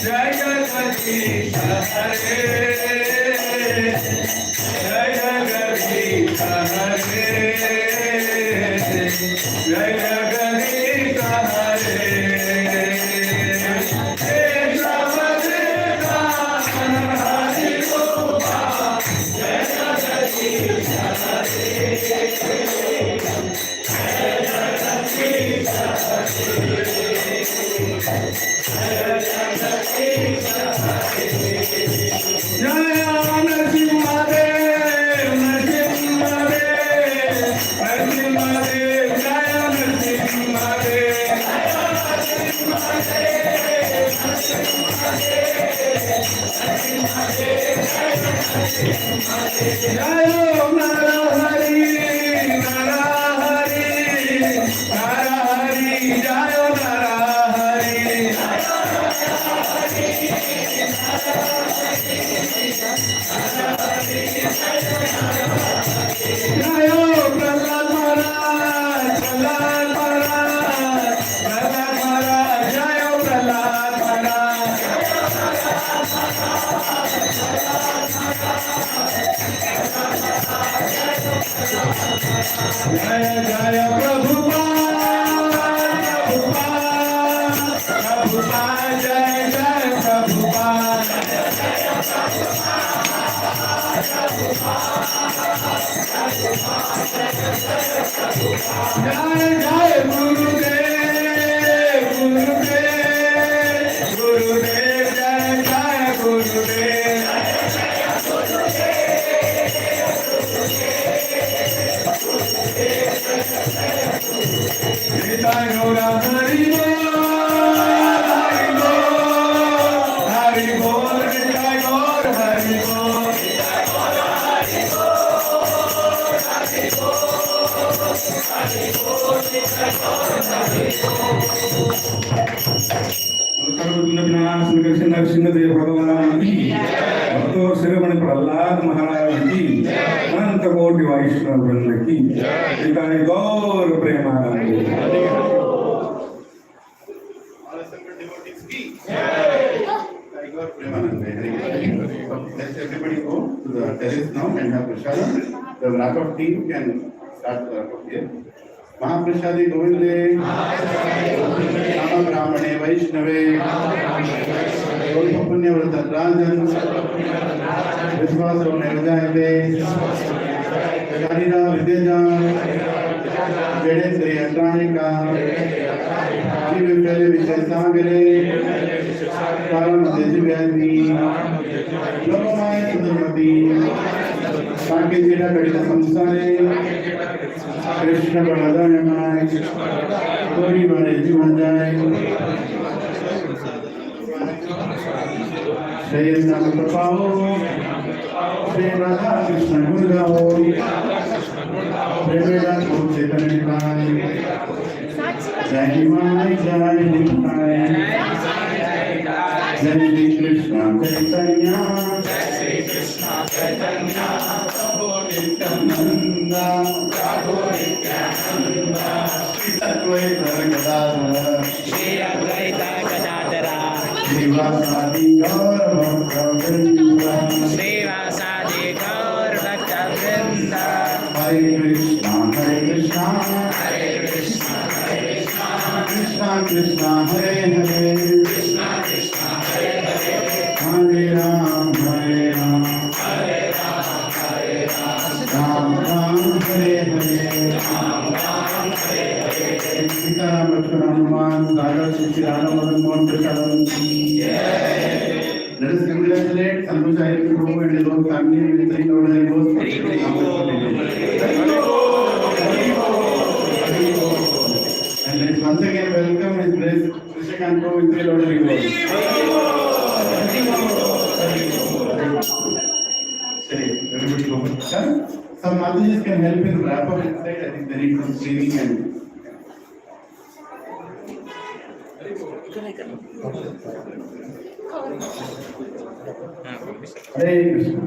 जय जगदीश हरे जय जगदीश हरे जय नरसिंह देव नरसिंह देव नरसिंह देव जय नरसिंह देव जय नरहरि नरहरि नरहरि जय नरहरि जय प्रहलाद महाराज प्रहलाद महाराज प्रहलाद महाराज जय प्रहलाद महाराज जय जय प्रभुपाद प्रभुपाद प्रभुपाद जय जय प्रभुपाद जय जय गुरुदेव गुरुदेव गुरुदेव जय जय गुरुदेव गीता गौरा हरि बोल गीता गौर हरि बोल नरसिंह भगवान की भक्तो शिरोमणि प्रहलाद महाराज की अनंत कोटि वैष्णव वृंद की निताय गौर Premanand All assembled devotees ki Jai Gaur Premanande. Let's everybody go to the terrace now and have prasada. The Rakov team can start the Rakov here. Mahaprasadi Govinde Nama Brahmane Vaishnave Golpa Punya Vrata Rajan Vishwasa Nirjayate Karina Vidyajan Jede Sri Atranika Jivipele Vishesagare Karam Dejivyani Lomamaya Sudhamati Sanke Jira Kadita Samsare Krishna Baladayamai Gori Mare Jivanjai Shayana Prapao Shri Radha Krishna गुण गाओ प्रेमेला को चैतन्य निताय जय निमाय जय निताय जय श्री कृष्ण चैतन्य प्रभु नित्यानंद अद्वैत गदाधर श्रीवासादि गौर भक्तवृंद हरे Krishna Krishna Krishna Hare Hare Hare Ram Ram Ram Hare Hare Sitaram Lakshman Hanuman Raghav Shri Radha Madan Mohan Prasad Let us congratulate Santosh Prabhu and his whole family with the Lord and Ghost. And let's once again welcome His Grace Krishna Prabhu with the Lord and Ghost. Everybody go. Some Mataji's can help in wrap up inside. I think they need some cleaning and. Hare Krishna.